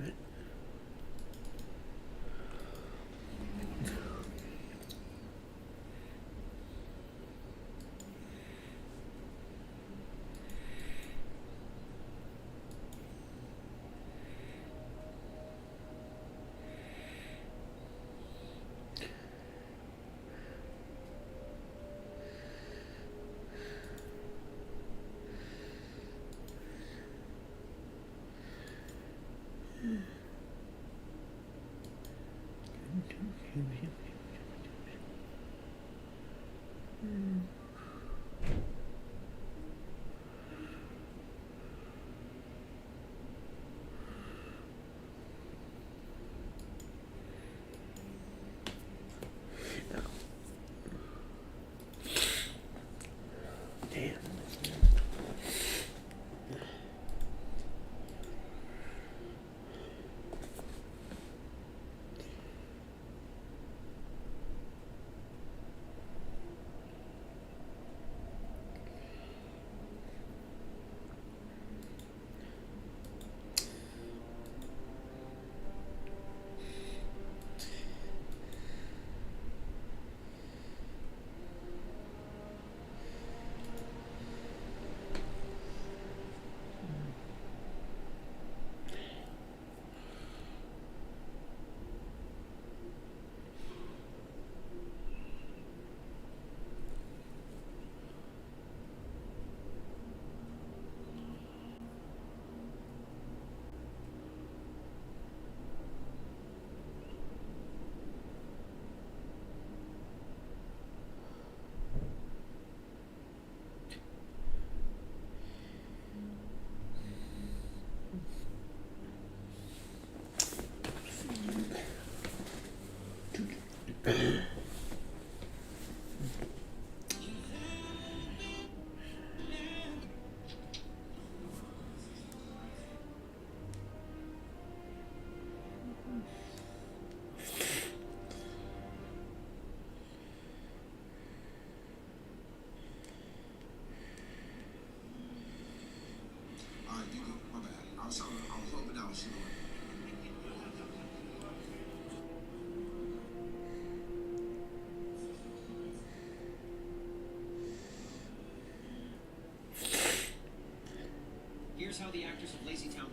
it. Damn. Here's how the actors of Lazy Town.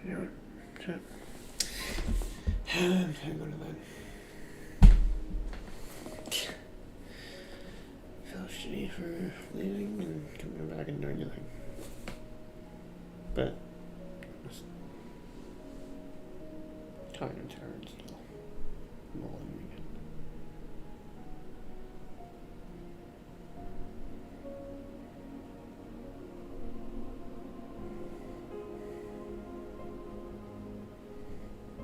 Anyway, so, I'm going to go to bed. Feel shitty for leaving and coming back and doing nothing. But it's tired and tired still. Long weekend.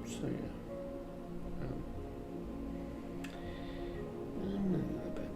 So yeah. I'm gonna go to bed.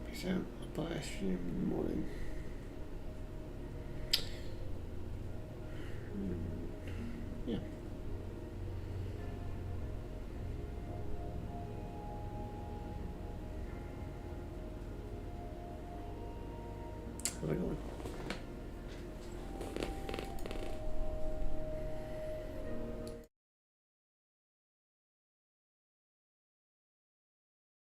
Peace out. I'll buy a stream in the morning. Yeah. How's it going?